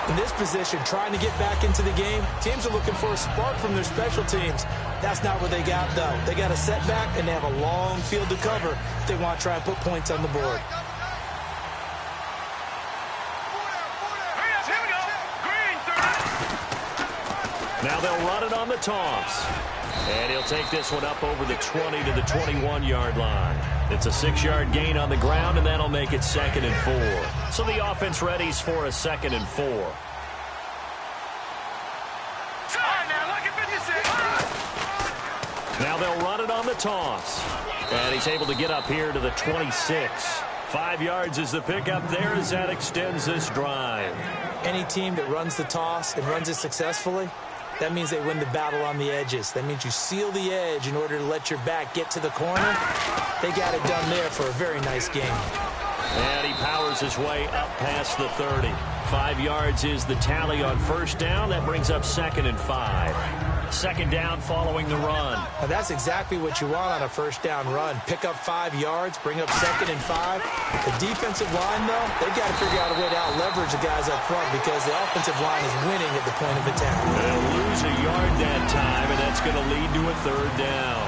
In this position, trying to get back into the game, teams are looking for a spark from their special teams. That's not what they got, though. They got a setback, and they have a long field to cover if they want to try and put points on the board. Here we go. Green, 30. Now they'll run it on the toss. And he'll take this one up over the 20 to the 21-yard line. It's a 6-yard gain on the ground, and that'll make it 2nd and 4. So the offense readies for a 2nd and 4. All right, now look at 56. Now they'll run it on the toss. And he's able to get up here to the 26. 5 yards is the pickup there as that extends this drive. Any team that runs the toss and runs it successfully, that means they win the battle on the edges. That means you seal the edge in order to let your back get to the corner. They got it done there for a very nice game. And he powers his way up past the 30. 5 yards is the tally on 1st down. That brings up 2nd and 5. 2nd down following the run. Now that's exactly what you want on a 1st down run. Pick up 5 yards, bring up 2nd and 5. The defensive line, though, they've got to figure out a way to out-leverage the guys up front because the offensive line is winning at the point of attack. They'll lose a yard that time, and that's going to lead to a 3rd down.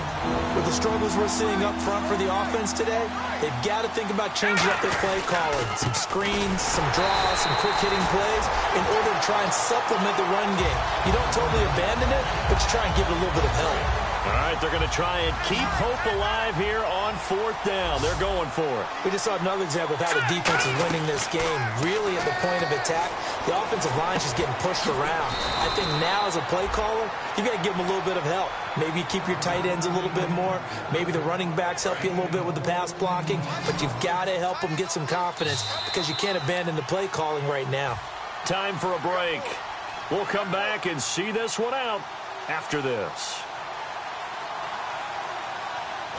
With the struggles we're seeing up front for the offense today, they've got to think about changing up their play calling. Some screens, some draws, some quick-hitting plays in order to try and supplement the run game. You don't totally abandon it, but you try and give it a little bit of help. All right, they're going to try and keep hope alive here on 4th down. They're going for it. We just saw another example of how the defense is winning this game. Really at the point of attack, the offensive line is just getting pushed around. I think now as a play caller, you got to give them a little bit of help. Maybe you keep your tight ends a little bit more. Maybe the running backs help you a little bit with the pass blocking. But you've got to help them get some confidence because you can't abandon the play calling right now. Time for a break. We'll come back and see this one out after this.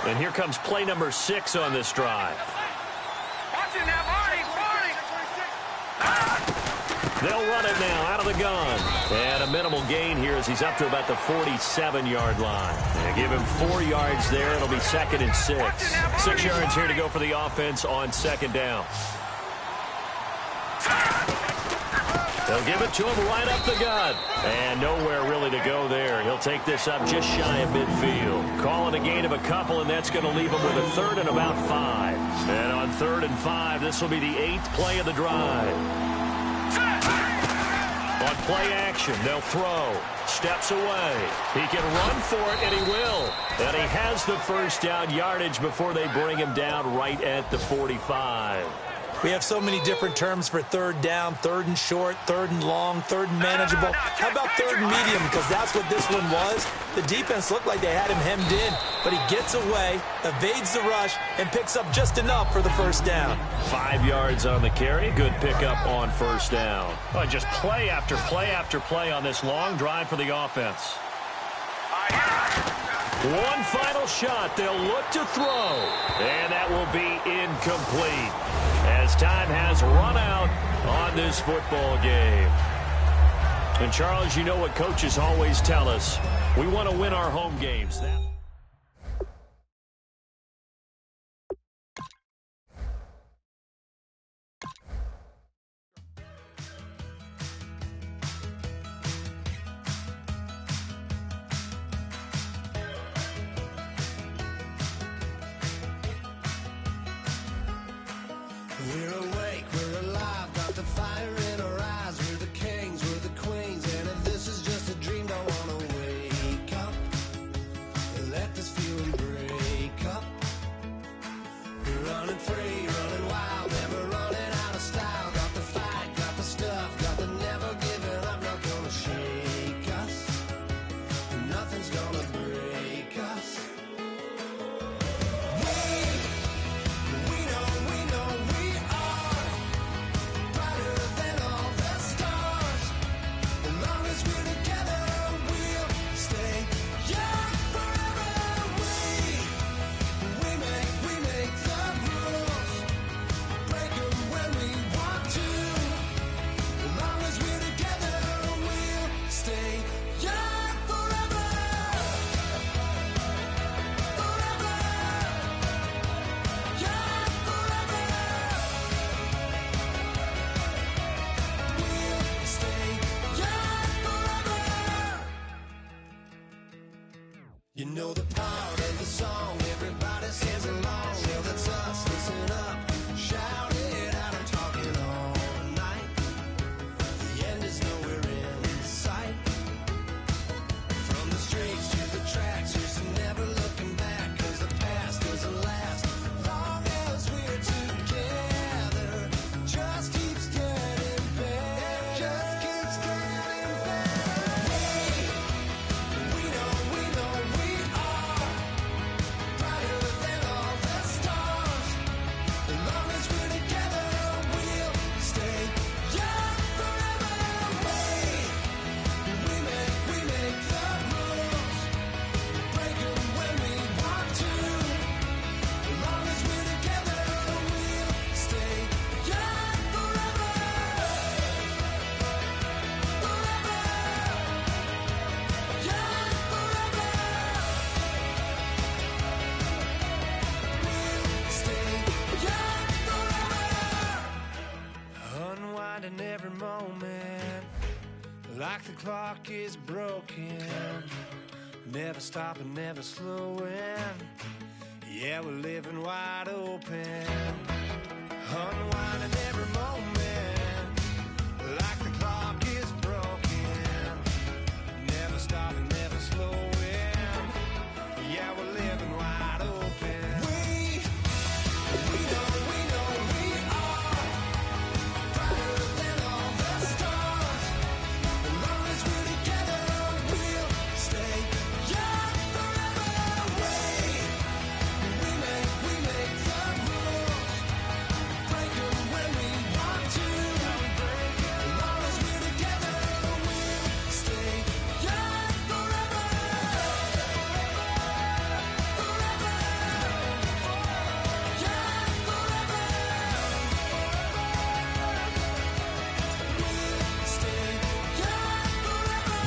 And here comes play number 6 on this drive. Watch it now, Marty. They'll run it now out of the gun. And a minimal gain here as he's up to about the 47-yard line. They give him 4 yards there. It'll be 2nd and 6. 6 yards here to go for the offense on 2nd down. They'll give it to him right up the gut. And nowhere really to go there. He'll take this up just shy of midfield. Calling a gain of a couple, and that's going to leave him with a 3rd and about 5. And on 3rd and 5, this will be the 8th play of the drive. On play action, they'll throw. Steps away. He can run for it, and he will. And he has the 1st down yardage before they bring him down right at the 45. We have so many different terms for 3rd down, 3rd and short, 3rd and long, 3rd and manageable. How about 3rd and medium? Because that's what this one was. The defense looked like they had him hemmed in, but he gets away, evades the rush, and picks up just enough for the 1st down. 5 yards on the carry. Good pickup on 1st down. Oh, just play after play after play on this long drive for the offense. One final shot. They'll look to throw. And that will be incomplete as time has run out on this football game. And, Charles, you know what coaches always tell us. We want to win our home games. We're awake, we're alive, got the fire in our eyes. We're the kings, we're the queens, and if this is just a dream, don't wanna wake up. Let this feeling break up. We're running free, running wild, never running out of style. Got the fight, got the stuff, got the never giving up. Not gonna shake us, nothing's gonna break us. We know we are brighter than all the stars. As long as we're together, we'll stay young forever. We make the rules, break 'em when we want to. As long as we're together, we'll stay young forever. Forever. Young forever. We'll stay young forever. You know the part of the song, everybody sings along. Well, that's us, listen up, shout it out. I'm talking all night. The end is nowhere in sight. From the streets to the tracks, here's to never looking back. 'Cause the past doesn't last long as we're together. Just keeps getting better. Just keeps getting better. We know we are brighter than all the stars. As long as we're together, we'll stay young forever. We make the rules, break 'em when we want to. As long as we're together, we'll stay young forever. Forever. Young forever. We'll stay young forever. Unwinding every moment, like the clock is broken. Never stopping, never slowing. Yeah, we're living wide open. Unwinding every moment, like the clock is broken. Never stopping, never slowing. Yeah, we're living wide open. We know we are brighter than all the stars. As long as we're together, we'll stay young forever. We make the rules, break 'em when we want to. As long as we're together, we'll stay young forever. Forever. Young forever. We'll stay young forever.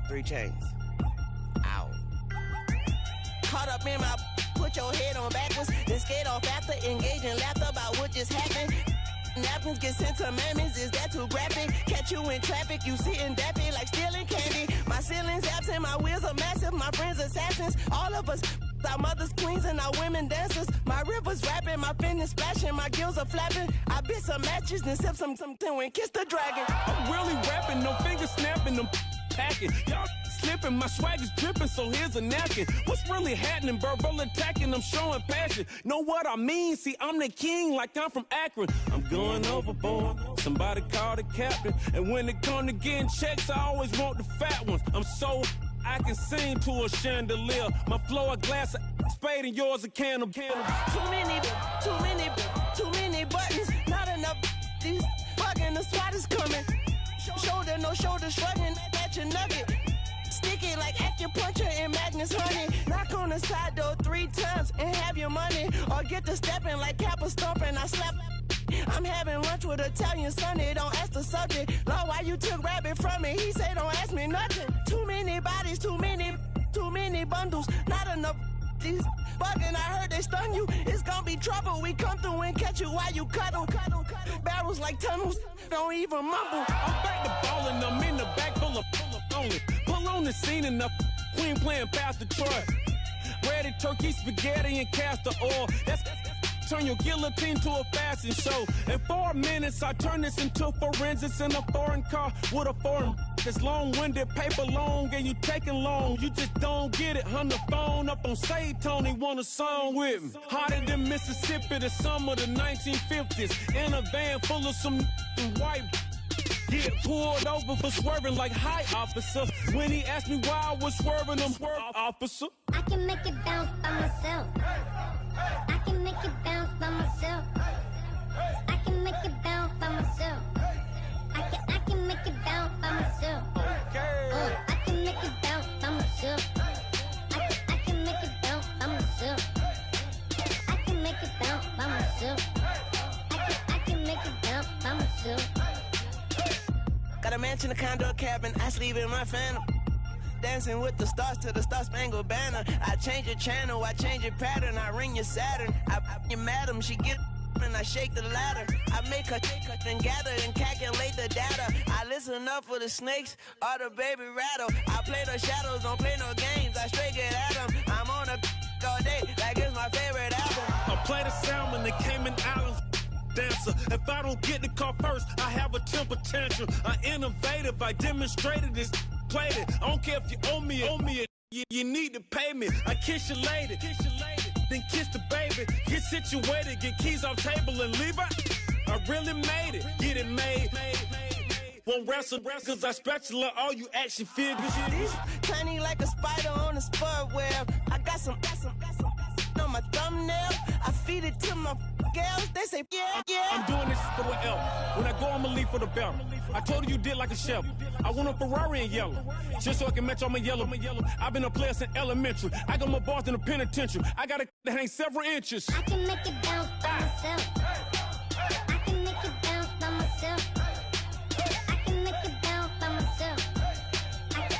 3 chains. Ow. Caught up in my put your head on backwards, then skate off after engaging laughter about what just happened. Napkins get sent to mammies, is that too graphic? Catch you in traffic, you sitting dappy like stealing candy. My ceiling's absent, my wheels are massive, my friends assassins. All of us, our mothers queens and our women dancers. My rivers rapping, my fingers splashing, my gills are flapping. I bit some matches, then sip some and kiss the dragon. I'm really rapping, no fingers snapping, them packing. Y'all slipping, my swag is dripping, so here's a napkin. What's really happening? Verbal attacking, I'm showing passion. Know what I mean? See, I'm the king like I'm from Akron. I'm going overboard, somebody call the captain. And when it come to getting checks, I always want the fat ones. I'm so I can sing to a chandelier. My flow a glass of spade and yours a can of Too many buttons, not enough. These bugging, the SWAT is coming. Shoulder, no shoulder, shrugging at your nugget. Sticky like acupuncture and Magnus honey. Knock on the side door 3 times and have your money. Or get to stepping like Kappa stomping. I slap. I'm having lunch with Italian Sonny. Don't ask the subject. Lord, why you took rabbit from me? He say don't ask me nothing. Too many bodies, too many bundles. Not enough. These bugging, I heard they stun you. It's gonna be trouble. We come through and catch you while you cuddle. Barrels like tunnels. Don't even mumble. I'm back to ballin', I'm in the back full of only. Pull still on the scene enough. Queen playing Pastor Troy. Ready turkey, spaghetti, and castor oil. That's turn your guillotine to a fashion show. In 4 minutes, I turn this into forensics in a foreign car with a foreign. It's long-winded, paper long, and you taking long. You just don't get it. On the phone up on Say Tony, want a song with me. Hotter than Mississippi, the summer of the 1950s. In a van full of some white. Get pulled over for swerving like hi, officer. When he asked me why I was swerving, I'm swerve, officer. I can make it bounce by myself. I can make it bounce by myself. I can make it bounce by myself. I can make it bounce by myself. I can make it bounce by myself. I can make it bounce by myself. I can make it bounce by myself. I can make it bounce by myself. Got a mansion, a condo, a cabin. I sleep in my phantom. Dancing with the stars to the Star-Spangled Banner. I change your channel, I change your pattern. I ring your Saturn. I your madam, she get and I shake the ladder. I make her and gather and calculate the data. I listen up for the snakes or the baby rattle. I play the shadows, don't play no games. I straight get at them. I'm on a all day like it's my favorite album. I play the salmon, the Cayman Islands. Dancer. If I don't get the car first, I have a temper tantrum. I innovative, I demonstrated this, played it. I don't care if you owe me it. You need to pay me. I kiss your lady, then kiss the baby. Get situated, get keys off table and leave out. I really made it, get it made. Won't wrestle, cause I spatula all you action figures. Tiny like a spider on a spud web. I got some on my thumbnail. I feed it to my girls. They say, yeah. I'm doing this for the L. When I go, I'ma leave for the belt. I told you did like a chef. I want a Ferrari in yellow, just so I can match all my yellow. I've been a player since elementary. I got more bars than a penitentiary. I got to hang several inches. I can make it bounce by myself. I can make it bounce by myself. I can make it bounce by myself.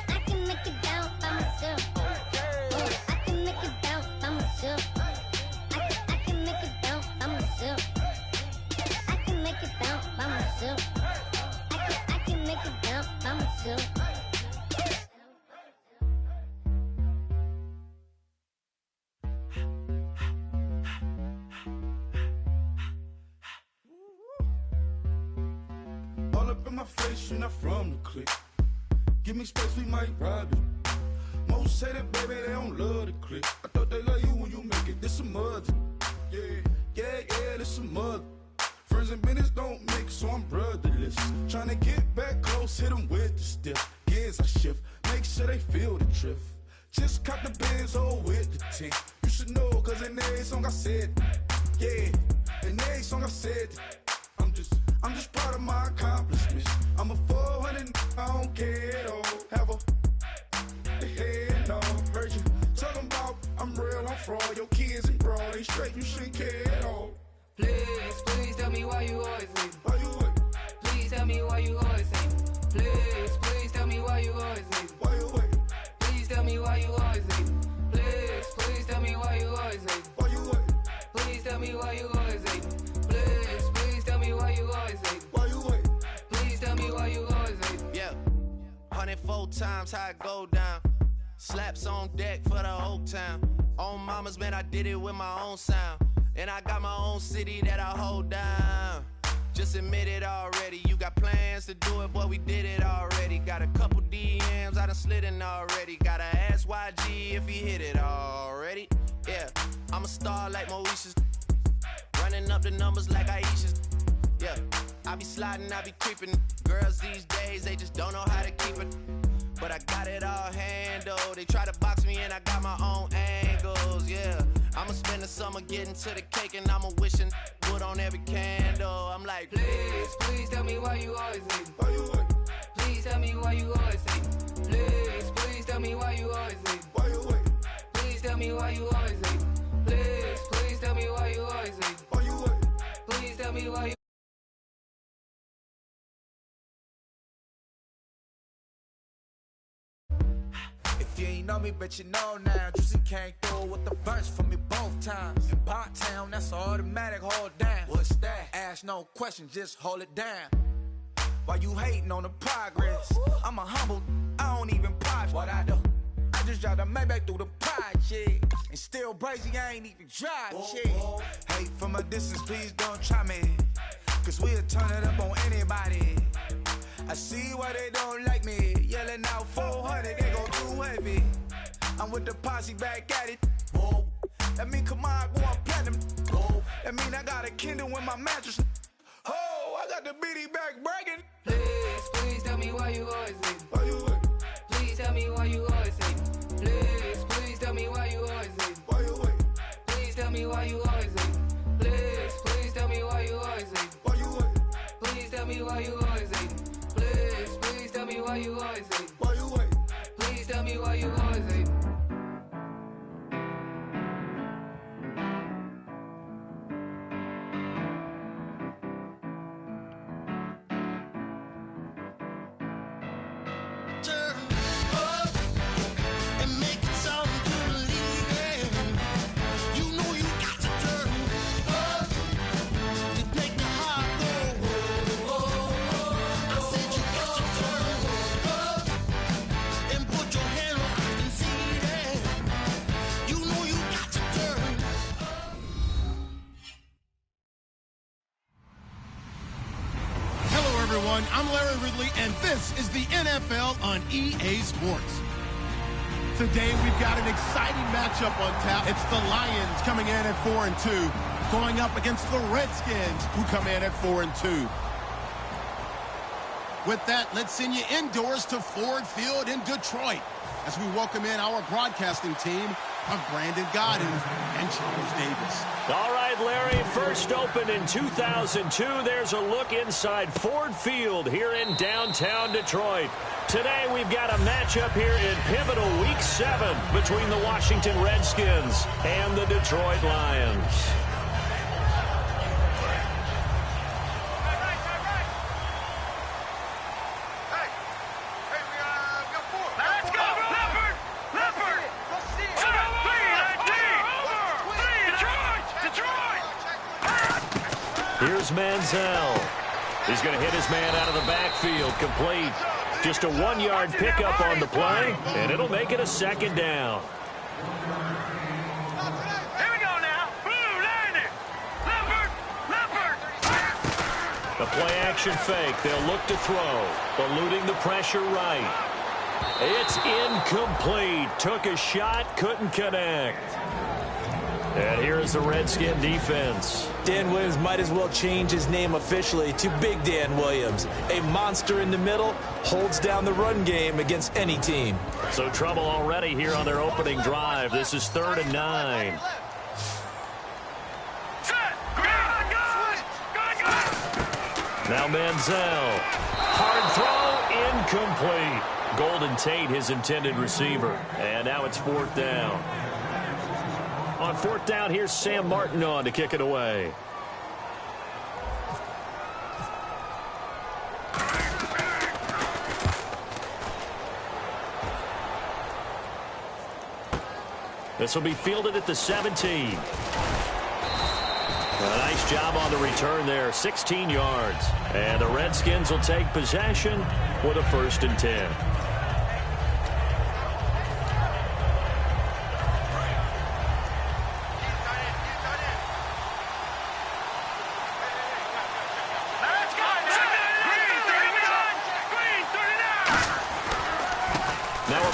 I can make it bounce by myself. I can make it bounce by myself. I can make it bounce by myself. I can make it bounce by myself. I can make it bounce by myself. All up in my face, you're not from the clique. Give me space, we might rob it. Most say that, baby, they don't love the clique. I thought they love you when you make it. This some mother. Yeah, this some mother. Friends and business don't mix, so I'm brotherless. Tryna get back close, hit them with the stiff. Gears I shift, make sure they feel the drift. Just caught the Benz, with the tint. You should know, cause in every song I said, yeah. In every song I said, I'm just proud of my accomplishments. I'm a 400, I don't care at all. Have a head on. Heard you talking about I'm real, I'm fraud. Your kids and broad ain't straight, you shouldn't care at all. Please tell me why you always leave. Why you what? Please tell me why you always leave. Please tell me why you always leave. Why you what? Please tell me why you always leave. Please tell me why you always leave. Why you what? Please tell me why you always leave. Please tell me why you always leave. Why you what? Please tell me why you always leave. Yeah, 104 times how it go down. Slaps on deck for the whole town. On mamas, man, I did it with my own sound. And I got my own city that I hold down. Just admit it already. You got plans to do it, boy, we did it already. Got a couple DMs, I done slid in already. Gotta ask YG if he hit it already. Yeah, I'm a star like Moesha's. Running up the numbers like Aisha's. Yeah, I be sliding, I be creeping. Girls these days, they just don't know how to keep it. But I got it all handled. They try to box me and I got my own angles, yeah. I'ma spend the summer getting to the cake and I'ma wishing wood on every candle. I'm like, please tell me why you always leave. Why you what? Please tell me why you always leave. Please tell me why you always leave. Why you what? Please tell me why you always leave. Please tell me why you always leave. Why you what? Please tell me why you. If you ain't know me, bet you know now. Juicy came through with the verse for me both times. In Pot Town, that's automatic, hold down. What's that? Ask no question, just hold it down. While you hating on the progress, I'm a humble, I don't even pop. What I do? I just drive the Maybach through the project. And still crazy, I ain't even drive shit. Hey, from a distance, please don't try me. Cause we'll turn it up on anybody. I see why they don't like me. Yelling out 400, they go too heavy. I'm with the posse back at it. Whoa. That mean come on, go on platinum. Whoa. That mean I got a Kindle in my mattress. Oh, I got the BD back bragging. Please, please tell me why you always leave. Why you wait? Please tell me why you always leave. Please, please tell me why you always leave. Why you wait? Please tell me why you always leave. Please, please tell me why you always leave. Why you wait? Please tell me why you always leave. Please, please tell me why you always leave. Why you wait? Please tell me why you always leave. I'm Larry Ridley, and this is the NFL on EA Sports. Today, we've got an exciting matchup on tap. It's the Lions coming in at 4-2, going up against the Redskins, who come in at 4-2. With that, let's send you indoors to Ford Field in Detroit as we welcome in our broadcasting team of Brandon Godden and Charles Davis. All right, Larry, first opened in 2002. There's a look inside Ford Field here in downtown Detroit. Today, we've got a matchup here in pivotal Week 7 between the Washington Redskins and the Detroit Lions. Here's Manziel. He's going to hit his man out of the backfield, complete. Just a 1-yard pickup on the play, and it'll make it a second down. Here we go now. Blue, landing. Leopard. The play-action fake. They'll look to throw. Eluding the pressure right. It's incomplete. Took a shot, couldn't connect. And here's the Redskin defense. Dan Williams might as well change his name officially to Big Dan Williams. A monster in the middle, holds down the run game against any team. So trouble already here on their opening drive. This is 3rd and 9. Now Manziel. Hard throw, incomplete. Golden Tate, his intended receiver. And now it's 4th down. On 4th down, here's Sam Martin on to kick it away. This will be fielded at the 17. A nice job on the return there, 16 yards. And the Redskins will take possession with a 1st and 10.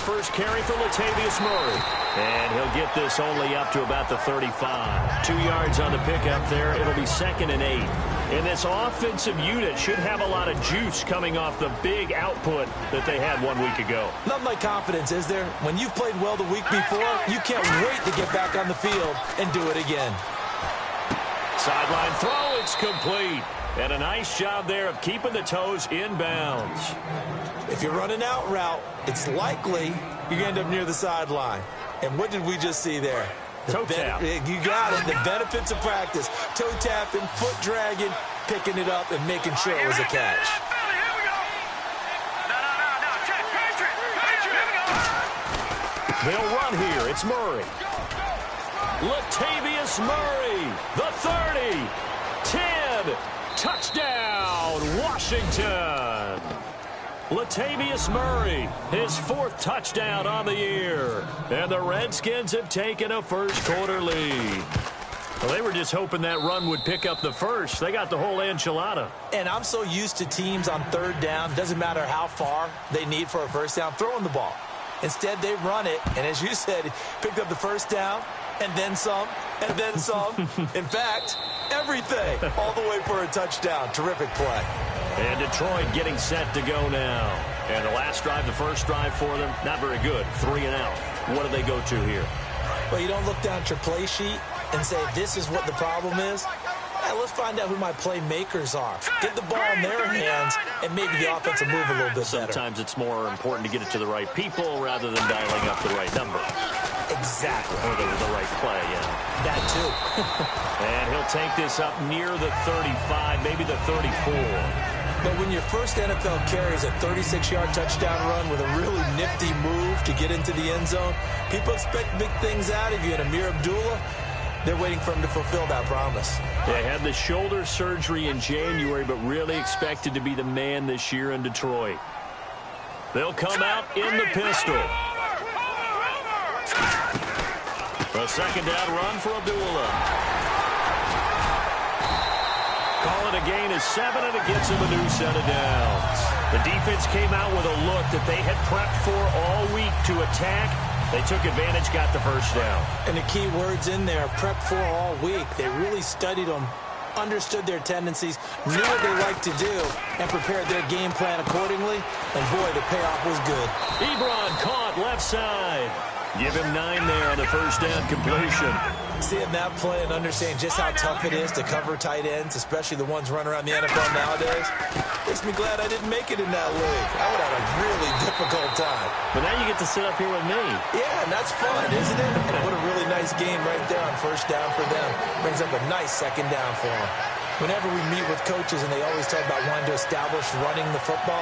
First carry for Latavius Murray. And he'll get this only up to about the 35. 2 yards on the pickup there. It'll be 2nd and 8. And this offensive unit should have a lot of juice coming off the big output that they had 1 week ago. Nothing like confidence, is there? When you've played well the week before, you can't wait to get back on the field and do it again. Sideline throw, it's complete. And a nice job there of keeping the toes inbounds. If you're running out route, it's likely you end up near the sideline. And what did we just see there? Toe tap. You got it. The benefits of practice. Toe tapping, foot dragging, picking it up, and making sure it was a catch. They'll run here. It's Murray. Latavius Murray, the 30, 10, touchdown, Washington. Latavius Murray, his 4th touchdown on the year. And the Redskins have taken a first-quarter lead. Well, they were just hoping that run would pick up the first. They got the whole enchilada. And I'm so used to teams on 3rd down, doesn't matter how far they need for a first down, throwing the ball. Instead, they run it, and as you said, picked up the first down, and then some, and then some. In fact, everything, all the way for a touchdown. Terrific play. And Detroit getting set to go now. And the last drive, the first drive for them, not very good. 3 and out. What do they go to here? Well, you don't look down at your play sheet and say, this is what the problem is. Let's find out who my playmakers are. Get the ball in their hands, and maybe the offense will move a little bit better. Sometimes it's more important to get it to the right people rather than dialing up the right number. Exactly. Or the right play, yeah. That too. And he'll take this up near the 35, maybe the 34. But when your first NFL carry is a 36-yard touchdown run with a really nifty move to get into the end zone, people expect big things out of you. And Amir Abdullah, they're waiting for him to fulfill that promise. They had the shoulder surgery in January, but really expected to be the man this year in Detroit. They'll come out in the pistol. A second down run for Abdullah. Call it a gain of 7, and it gets him a new set of downs. The defense came out with a look that they had prepped for all week to attack. They took advantage, got the first down. And the key words in there, prep for all week. They really studied them, understood their tendencies, knew what they like to do, and prepared their game plan accordingly. And boy, the payoff was good. Ebron caught left side. Give him 9 there on the first down completion. Seeing that play and understanding just how tough it is to cover tight ends, especially the ones running around the NFL nowadays, makes me glad I didn't make it in that league. I would have a really difficult time. But now you get to sit up here with me. Yeah, and that's fun, isn't it? And what a really nice game right there on first down for them. Brings up a nice second down for them. Whenever we meet with coaches and they always talk about wanting to establish running the football,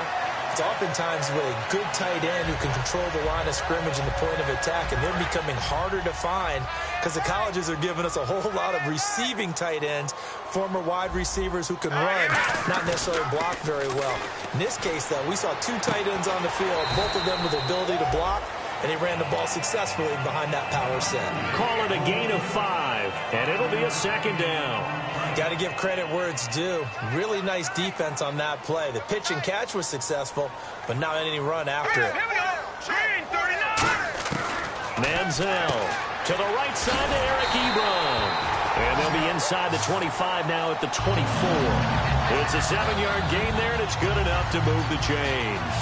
it's oftentimes with a good tight end who can control the line of scrimmage and the point of attack, and they're becoming harder to find because the colleges are giving us a whole lot of receiving tight ends, former wide receivers who can run, not necessarily block very well. In this case, though, we saw 2 tight ends on the field, both of them with the ability to block, and he ran the ball successfully behind that power set. Call it a gain of 5, and it'll be a second down. Got to give credit where it's due. Really nice defense on that play. The pitch and catch was successful, but not any run after it. Manziel to the right side to Eric Ebron. And they'll be inside the 25 now at the 24. It's a 7-yard gain there, and it's good enough to move the chains.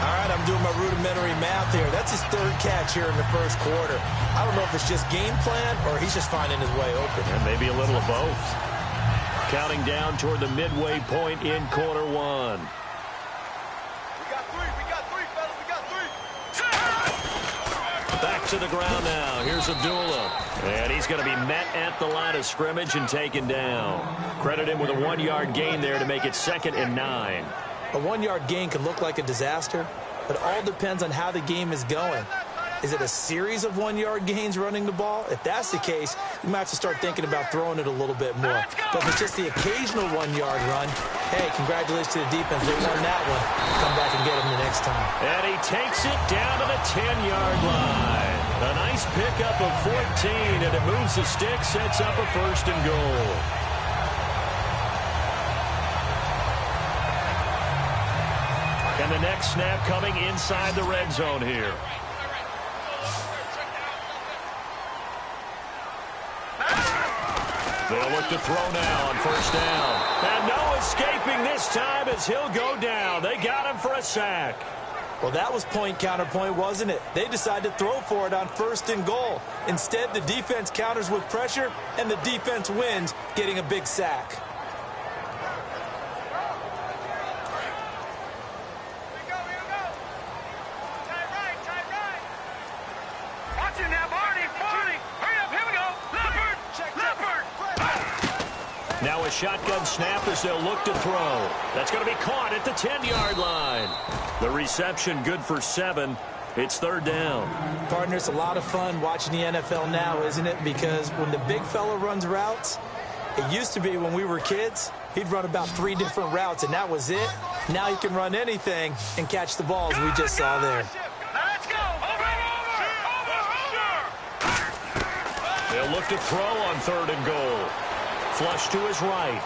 All right, I'm doing my rudimentary math here. That's his 3rd catch here in the first quarter. I don't know if it's just game plan or he's just finding his way open. And maybe a little of both. Counting down toward the midway point in quarter 1. We got 3, fellas, we got 3. Back to the ground now. Here's Abdullah. And he's going to be met at the line of scrimmage and taken down. Credit him with a 1-yard gain there to make it 2nd and 9. A 1-yard gain could look like a disaster, but it all depends on how the game is going. Is it a series of 1-yard gains running the ball? If that's the case, you might have to start thinking about throwing it a little bit more. But if it's just the occasional 1-yard run, hey, congratulations to the defense. They won that one. Come back and get them the next time. And he takes it down to the 10-yard line. A nice pickup of 14, and it moves the stick, sets up a 1st and goal. And the next snap coming inside the red zone here. They'll look to throw now on first down. And no escaping this time as he'll go down. They got him for a sack. Well, that was point counterpoint, wasn't it? They decided to throw for it on 1st and goal. Instead, the defense counters with pressure, and the defense wins, getting a big sack. Now a shotgun snap as they'll look to throw. That's going to be caught at the 10-yard line. The reception good for 7. It's 3rd down. Partner, it's a lot of fun watching the NFL now, isn't it? Because when the big fella runs routes, it used to be when we were kids, He'd run about 3 different routes, and that was it. Now he can run anything and catch the ball, as we just saw there. Let's go. They'll look to throw on 3rd and goal. Flush to his right.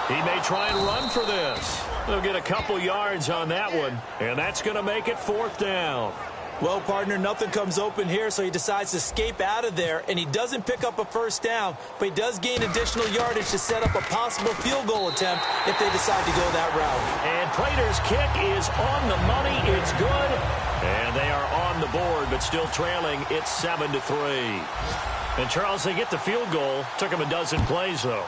He may try and run for this. They'll get a couple yards on that one, and that's going to make it 4th down. Well, partner, nothing comes open here, so he decides to escape out of there, and he doesn't pick up a 1st down, but he does gain additional yardage to set up a possible field goal attempt if they decide to go that route. And Prater's kick is on the money. It's good, and they are on the board, but still trailing. It's 7-3. And, Charles, they get the field goal. Took them a dozen plays, though.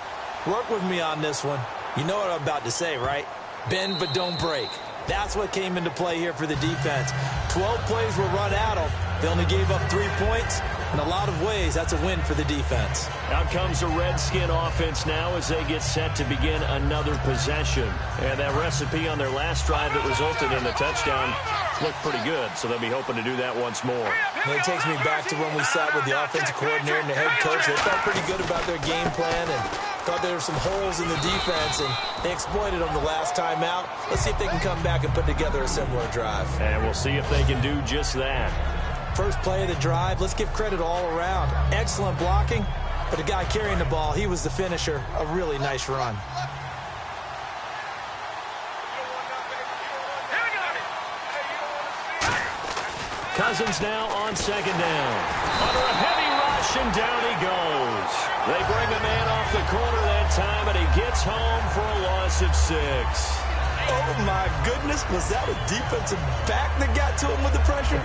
Work with me on this one. You know what I'm about to say, right? Bend but don't break. That's what came into play here for the defense. 12 plays were run at them. They only gave up 3 points. In a lot of ways, that's a win for the defense. Out comes the Redskin offense now as they get set to begin another possession. And that recipe on their last drive that resulted in a touchdown looked pretty good, so they'll be hoping to do that once more. And it takes me back to when we sat with the offensive coordinator and the head coach. They felt pretty good about their game plan and thought there were some holes in the defense, and they exploited them the last time out. Let's see if they can come back and put together a similar drive. And we'll see if they can do just that. First play of the drive, let's give credit all around. Excellent blocking, but the guy carrying the ball, he was the finisher. A really nice run. Cousins now on 2nd down. Under a heavy rush, and down he goes. They bring a man off the corner that time, and he gets home for a loss of 6. Oh, my goodness. Was that a defensive back that got to him with the pressure?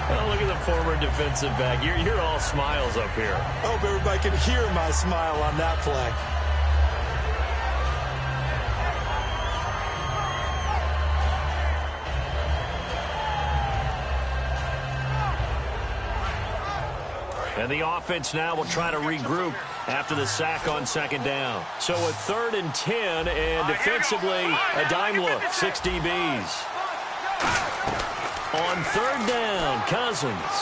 Oh, look at the former defensive back. You're all smiles up here. I hope everybody can hear my smile on that play. And the offense now will try to regroup after the sack on 2nd down. So a 3rd and 10, and defensively, a dime look, 6 DBs. On 3rd down, Cousins.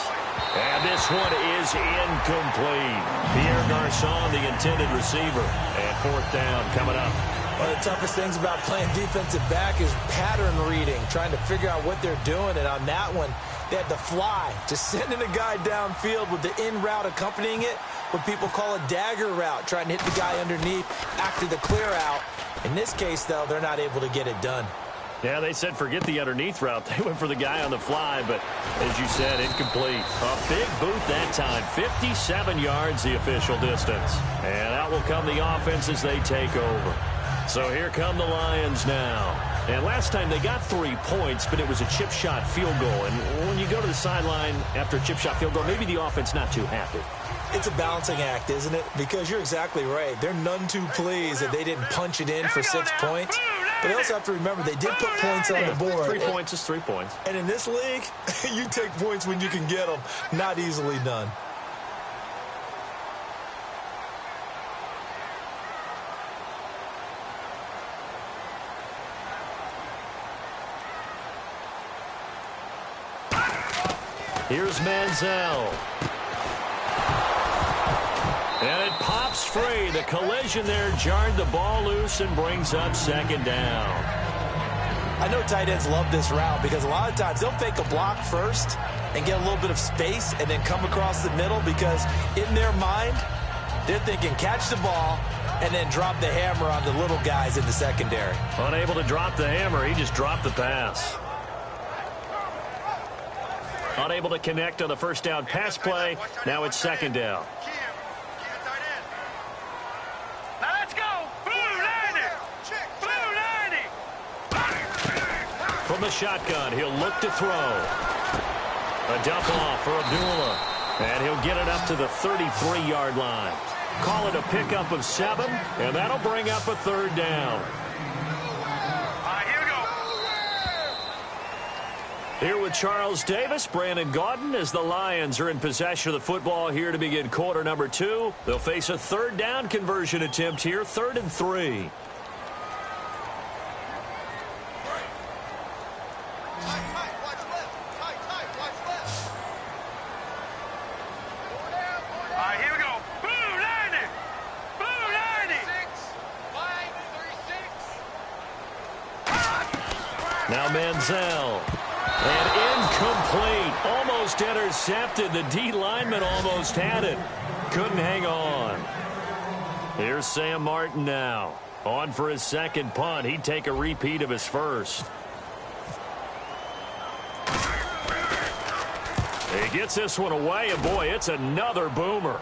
And this one is incomplete. Pierre Garçon, the intended receiver. And 4th down coming up. One of the toughest things about playing defensive back is pattern reading, trying to figure out what they're doing. And on that one, they had the fly, just sending a guy downfield with the in route accompanying it, what people call a dagger route, trying to hit the guy underneath after the clear out. In this case, though, they're not able to get it done. Yeah, they said forget the underneath route. They went for the guy on the fly, but as you said, incomplete. A big boot that time. 57 yards, the official distance. And out will come the offense as they take over. So here come the Lions now. And last time they got 3 points, but it was a chip shot field goal. And when you go to the sideline after a chip shot field goal, maybe the offense not too happy. It's a balancing act, isn't it? Because you're exactly right. They're none too pleased that they didn't punch it in for 6 points. But they also have to remember they did put points on the board. 3 points is 3 points. And in this league, you take points when you can get them. Not easily done. Here's Manziel. And it pops free. The collision there jarred the ball loose and brings up 2nd down. I know tight ends love this route because a lot of times they'll fake a block first and get a little bit of space and then come across the middle because in their mind, they're thinking catch the ball and then drop the hammer on the little guys in the secondary. Unable to drop the hammer, he just dropped the pass. Unable to connect on the 1st down pass play. Now it's 2nd down. Now let's go. Blue lining. Blue lining. From the shotgun, he'll look to throw. A dump off for Abdullah. And he'll get it up to the 33-yard line. Call it a pickup of 7, and that'll bring up a 3rd down. Here with Charles Davis, Brandon Gaudin, as the Lions are in possession of the football here to begin quarter number 2. They'll face a 3rd down conversion attempt here, 3rd and 3. Now Manziel. And incomplete. Almost intercepted. The D lineman almost had it. Couldn't hang on. Here's Sam Martin now. On for his second punt. He'd take a repeat of his first. He gets this one away, and boy, it's another boomer.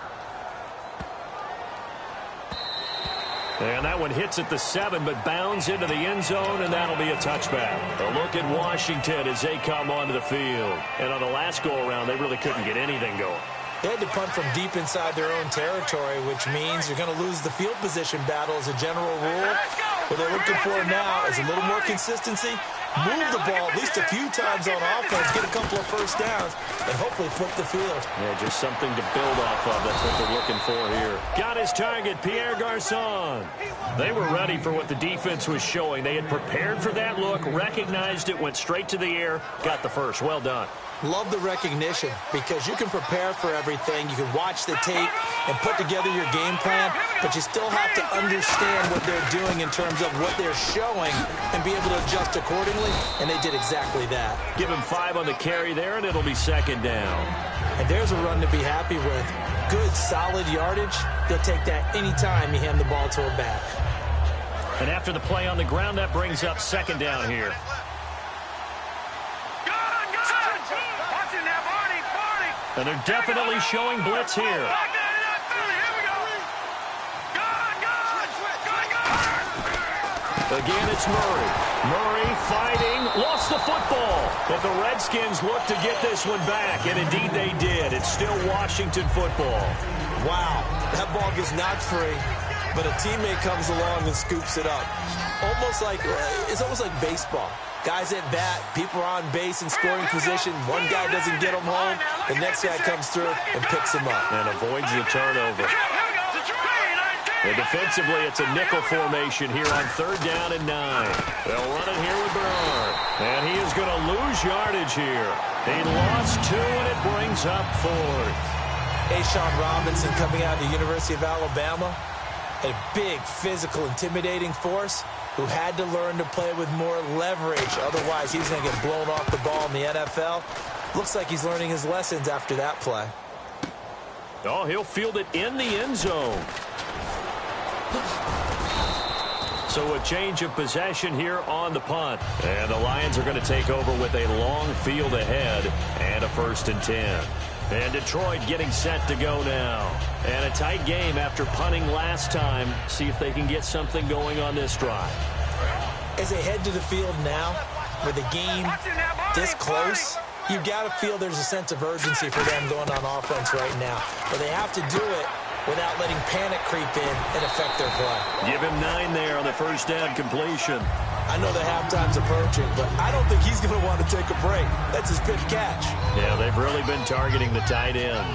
And that one hits at the 7, but bounds into the end zone, and that'll be a touchback. A look at Washington as they come onto the field. And on the last go-around, they really couldn't get anything going. They had to punt from deep inside their own territory, which means you're going to lose the field position battle as a general rule. What they're looking for now is a little more consistency, move the ball at least a few times on offense, get a couple of first downs, and hopefully flip the field. Yeah, just something to build off of. That's what they're looking for here. Got his target, Pierre Garçon. They were ready for what the defense was showing. They had prepared for that look, recognized it, went straight to the air, got the first. Well done. Love the recognition because you can prepare for everything. You can watch the tape and put together your game plan, but you still have to understand what they're doing in terms of what they're showing and be able to adjust accordingly, and they did exactly that. Give him 5 on the carry there, and it'll be second down. And there's a run to be happy with. Good, solid yardage. They'll take that anytime you hand the ball to a back. And after the play on the ground, that brings up second down here. And they're definitely showing blitz here. Again, it's Murray. Murray fighting, lost the football. But the Redskins look to get this one back, and indeed they did. It's still Washington football. Wow, that ball gets knocked free, but a teammate comes along and scoops it up. It's almost like baseball. Guys at bat, people are on base in scoring position. One guy doesn't get him home. The next guy comes through and picks him up. And avoids the turnover. And defensively, it's a nickel formation here on 3rd down and 9. They'll run it here with Bernard. And he is going to lose yardage here. He lost 2, and it brings up 4th. Ashawn Robinson coming out of the University of Alabama. A big, physical, intimidating force who had to learn to play with more leverage. Otherwise, he's going to get blown off the ball in the NFL. Looks like he's learning his lessons after that play. Oh, he'll field it in the end zone. So a change of possession here on the punt. And the Lions are going to take over with a long field ahead and a 1st and 10. And Detroit getting set to go now. And a tight game after punting last time. See if they can get something going on this drive. As they head to the field now, with the game this close, you got to feel there's a sense of urgency for them going on offense right now. But they have to do it without letting panic creep in and affect their play. Give him 9 there on the 1st down completion. I know the halftime's approaching, but I don't think he's going to want to take a break. That's his pitch catch. Yeah, they've really been targeting the tight end.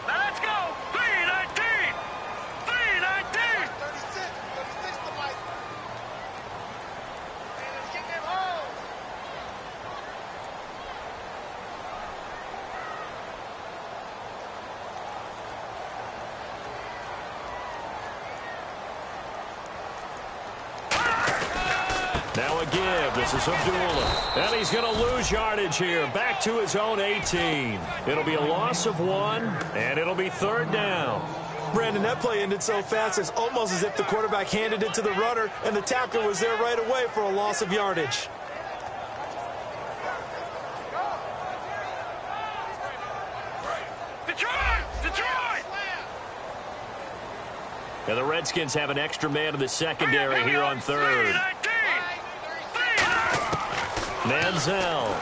Let's go! 319! 319! Now a give. This is Abdullah. And he's going to lose yardage here. Back to his own 18. It'll be a loss of 1, and it'll be 3rd down. Brandon, that play ended so fast, it's almost as if the quarterback handed it to the runner, and the tackler was there right away for a loss of yardage. Detroit! And the Redskins have an extra man in the secondary here on 3rd. Manziel.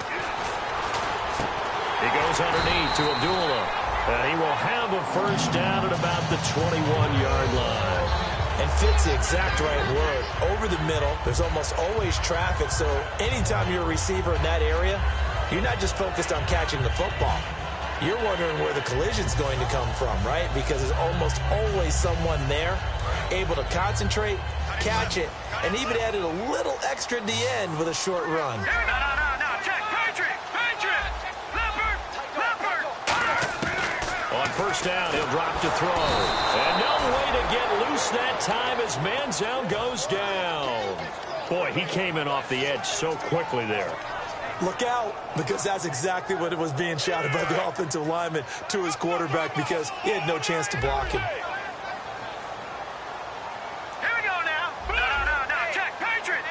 He goes underneath to Abdullah. And he will have a 1st down at about the 21-yard line. And fits the exact right word. Over the middle, there's almost always traffic, so anytime you're a receiver in that area, you're not just focused on catching the football. You're wondering where the collision's going to come from, right? Because there's almost always someone there able to concentrate, catch it, and even added a little extra at the end with a short run. No, check, Patriot! Leopard! On first down, he'll drop to throw. And no way to get loose that time as Manziel goes down. Boy, he came in off the edge so quickly there. Look out, because that's exactly what it was being shouted by the offensive lineman to his quarterback, because he had no chance to block him. Here we go now. No. Check. Patriot.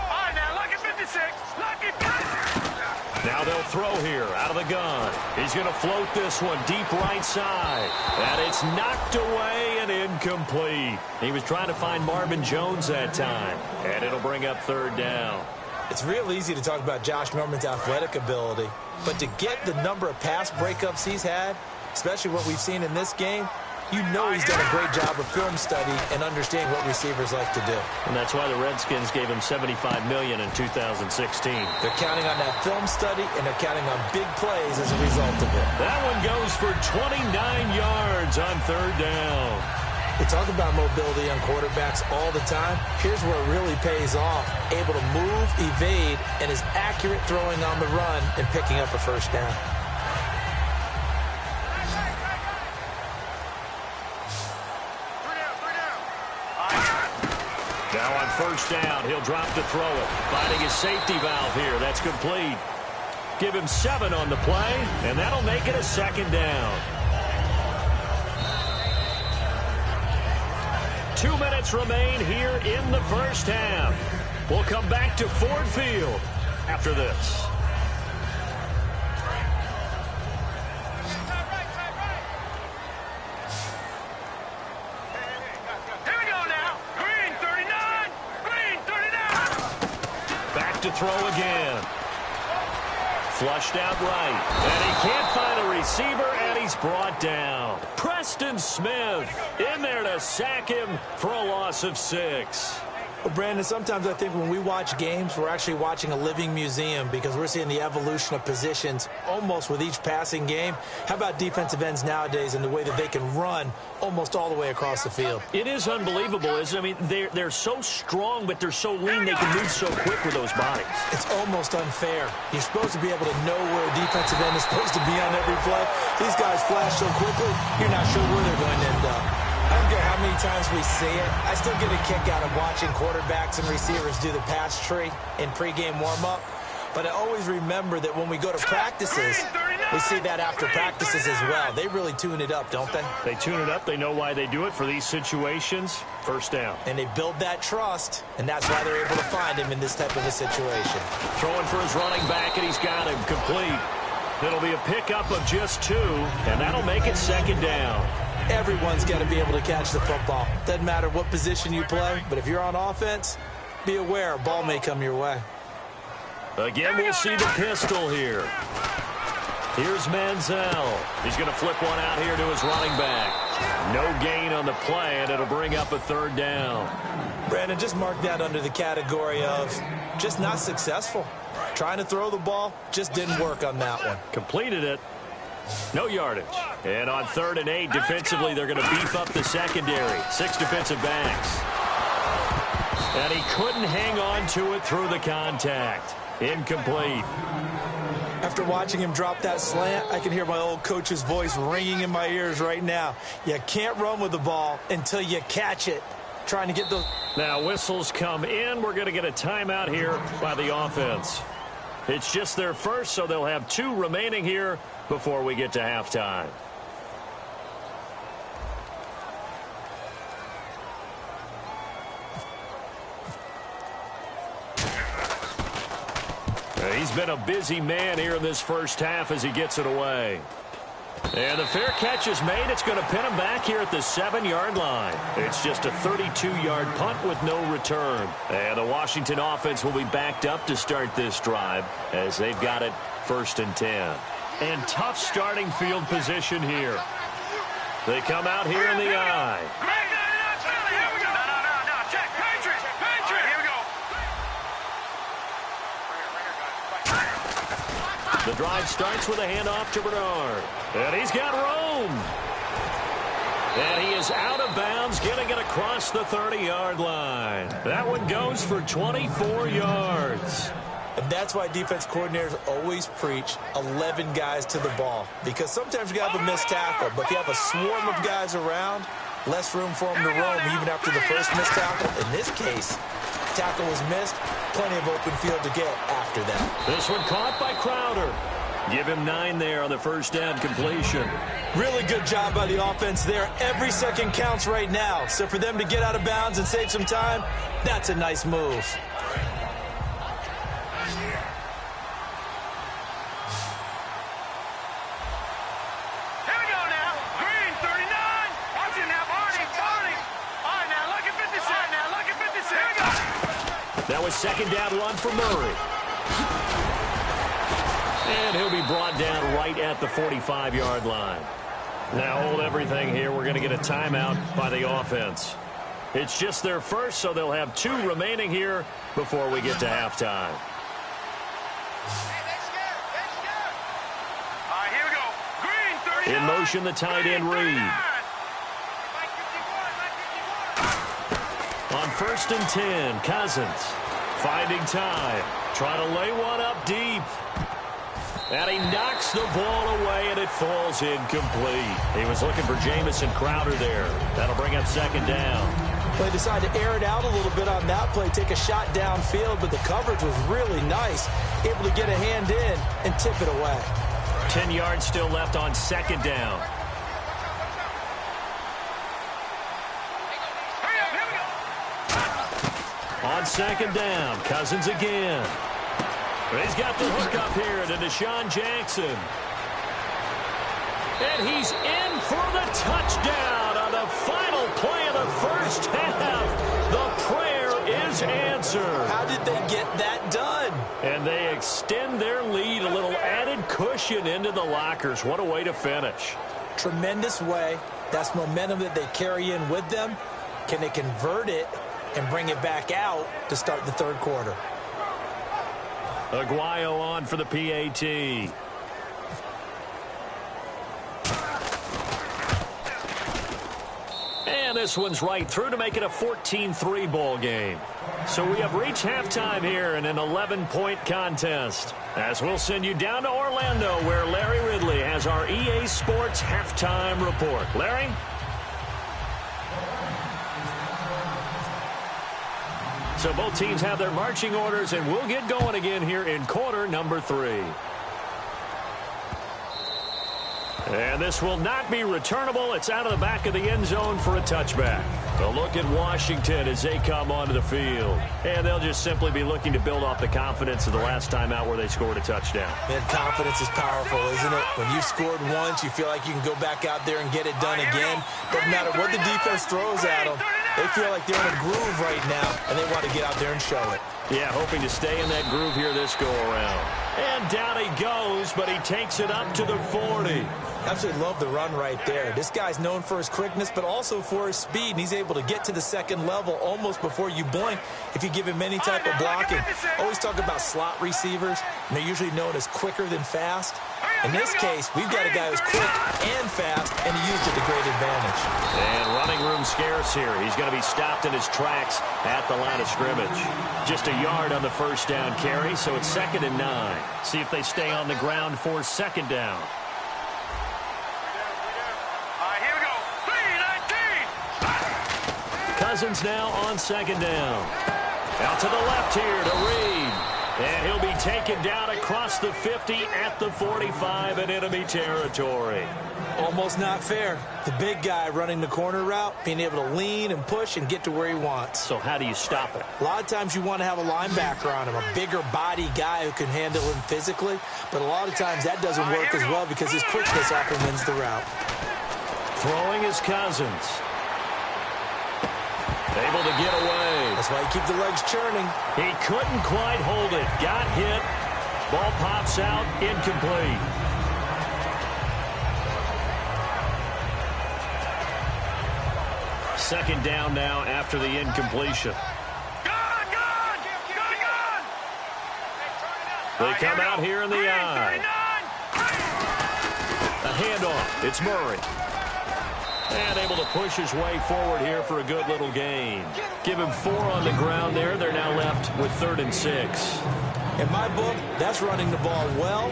All right, now, lucky 56. Lucky 56. Now they'll throw here out of the gun. He's going to float this one deep right side. And it's knocked away and incomplete. He was trying to find Marvin Jones that time. And it'll bring up third down. It's real easy to talk about Josh Norman's athletic ability, but to get the number of pass breakups he's had, especially what we've seen in this game, you know he's done a great job of film study and understanding what receivers like to do. And that's why the Redskins gave him $75 million in 2016. They're counting on that film study, and they're counting on big plays as a result of it. That one goes for 29 yards on third down. We talk about mobility on quarterbacks all the time. Here's where it really pays off. Able to move, evade, and is accurate throwing on the run and picking up a first down. Now on first down, he'll drop to throw it. Finding his safety valve here. That's complete. Give him 7 on the play, and that'll make it a second down. 2 minutes remain here in the first half. We'll come back to Ford Field after this. Here we go now. Green 39. Back to throw again. Flushed out right. And he can't find a receiver, and he's brought down. Preston Smith in there to sack him for a loss of 6. Well, Brandon, sometimes I think when we watch games, we're actually watching a living museum because we're seeing the evolution of positions almost with each passing game. How about defensive ends nowadays and the way that they can run almost all the way across the field? It is unbelievable, isn't it? I mean, they're so strong, but they're so lean, they can move so quick with those bodies. It's almost unfair. You're supposed to be able to know where a defensive end is supposed to be on every play. These guys flash so quickly, you're not sure where they're going to end up. I don't care how many times we see it. I still get a kick out of watching quarterbacks and receivers do the pass tree in pregame warm-up. But I always remember that when we go to practices, we see that after practices as well. They really tune it up, don't they? They tune it up. They know why they do it for these situations. First down. And they build that trust, and that's why they're able to find him in this type of a situation. Throwing for his running back, and he's got him complete. It'll be a pickup of just 2, and that'll make it second down. Everyone's got to be able to catch the football. Doesn't matter what position you play, but if you're on offense, be aware a ball may come your way. Again, we'll see the pistol here. Here's Manziel. He's going to flip one out here to his running back. No gain on the play, and it'll bring up a third down. Brandon, just mark that under the category of just not successful. Trying to throw the ball, just didn't work on that one. Completed it. No yardage. And on 3rd and 8, defensively, they're going to beef up the secondary. 6 defensive backs. And he couldn't hang on to it through the contact. Incomplete. After watching him drop that slant, I can hear my old coach's voice ringing in my ears right now. You can't run with the ball until you catch it. Trying to get those. Now whistles come in. We're going to get a timeout here by the offense. It's just their first, so they'll have 2 remaining here before we get to halftime. He's been a busy man here in this first half as he gets it away. And the fair catch is made. It's going to pin him back here at the 7-yard line. It's just a 32-yard punt with no return. And the Washington offense will be backed up to start this drive as they've got it 1st and 10. And tough starting field position here. They come out here in the eye. Check. Patriot. Here we go. The drive starts with a handoff to Bernard. And he's got room. And he is out of bounds, getting it across the 30-yard line. That one goes for 24 yards. And that's why defense coordinators always preach 11 guys to the ball. Because sometimes you have a missed tackle, but if you have a swarm of guys around, less room for them to roam even after the first missed tackle. In this case, tackle was missed, plenty of open field to get after that. This one caught by Crowder. Give him 9 there on the first down completion. Really good job by the offense there. Every second counts right now. So for them to get out of bounds and save some time, that's a nice move. That was second down run for Murray. And he'll be brought down right at the 45-yard line. Now hold everything here. We're going to get a timeout by the offense. It's just their first, so they'll have 2 remaining here before we get to halftime. Here we go. Green, 39. In motion, the tight end Reed. On 1st and 10, Cousins finding time. Trying to lay one up deep. And he knocks the ball away, and it falls incomplete. He was looking for Jamison Crowder there. That'll bring up second down. They decided to air it out a little bit on that play, take a shot downfield, but the coverage was really nice. Able to get a hand in and tip it away. 10 yards still left on second down. On second down, Cousins again. He's got the hook up here to Deshaun Jackson. And he's in for the touchdown on the final play of the first half. The prayer is answered. How did they get that done? And they extend their lead, a little added cushion into the lockers. What a way to finish. Tremendous way. That's momentum that they carry in with them. Can they convert it and bring it back out to start the third quarter? Aguayo on for the PAT. And this one's right through to make it a 14-3 ball game. So we have reached halftime here in an 11-point contest. As we'll send you down to Orlando, where Larry Ridley has our EA Sports halftime report. Larry? So both teams have their marching orders, and we'll get going again here in quarter number 3. And this will not be returnable. It's out of the back of the end zone for a touchback. A look at Washington as they come onto the field. And they'll just simply be looking to build off the confidence of the last time out where they scored a touchdown. Man, confidence is powerful, isn't it? When you've scored once, you feel like you can go back out there and get it done again. Doesn't matter what the defense throws at them. They feel like they're in a groove right now, and they want to get out there and show it. Yeah, hoping to stay in that groove here this go-around. And down he goes, but he takes it up to the 40. Absolutely love the run right there. This guy's known for his quickness, but also for his speed. And he's able to get to the second level almost before you blink if you give him any type of blocking. Always talk about slot receivers, and they're usually known as quicker than fast. In this case, we've got a guy who's quick and fast, and he used it to great advantage. And running room scarce here. He's going to be stopped in his tracks at the line of scrimmage. Just a yard on the first down carry, so it's 2nd and 9. See if they stay on the ground for second down. Here we go. 3-19. Cousins now on second down. Out to the left here to Reed. And he'll be taken down across the 50 at the 45 in enemy territory. Almost not fair. The big guy running the corner route, being able to lean and push and get to where he wants. So how do you stop it? A lot of times you want to have a linebacker on him, a bigger body guy who can handle him physically. But a lot of times that doesn't work as well because his quickness often wins the route. Throwing is Cousins. Able to get away. That's why you keep the legs churning. He couldn't quite hold it. Got hit. Ball pops out. Incomplete. Second down now after the incompletion. They come out here in the eye. A handoff. It's Murray. And able to push his way forward here for a good little gain. Give him 4 on the ground there. They're now left with 3rd and 6. In my book, that's running the ball well,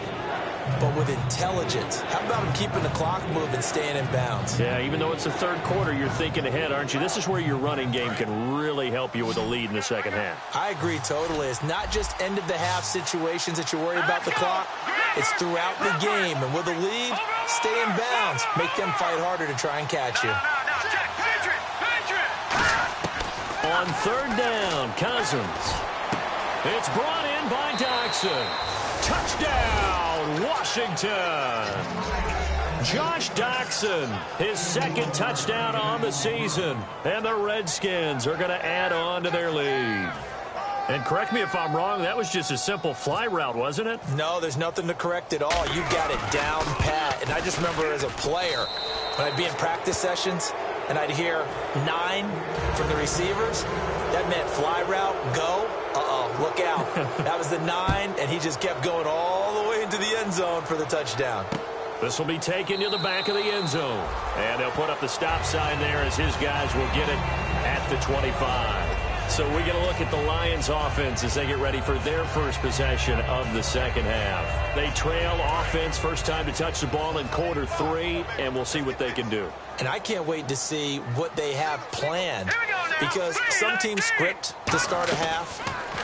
but with intelligence. How about him keeping the clock moving, staying in bounds? Yeah, even though it's the third quarter, you're thinking ahead, aren't you? This is where your running game can really help you with a lead in the second half. I agree totally. It's not just end-of-the-half situations that you worry about the clock. It's throughout the game. And with a lead, stay in bounds. Make them fight harder to try and catch you. On third down, Cousins. It's brought in by Doxson. Touchdown, Washington. Josh Doxson, his second touchdown on the season. And the Redskins are going to add on to their lead. And correct me if I'm wrong, that was just a simple fly route, wasn't it? No, there's nothing to correct at all. You got it down pat. And I just remember as a player, when I'd be in practice sessions and I'd hear 9 from the receivers, that meant fly route, go. Look out. That was the 9, and he just kept going all the way into the end zone for the touchdown. This will be taken to the back of the end zone. And they'll put up the stop sign there as his guys will get it at the 25. So we get a look at the Lions offense as they get ready for their first possession of the second half. They trail offense, first time to touch the ball in quarter 3, and we'll see what they can do. And I can't wait to see what they have planned, because some teams script to start a half.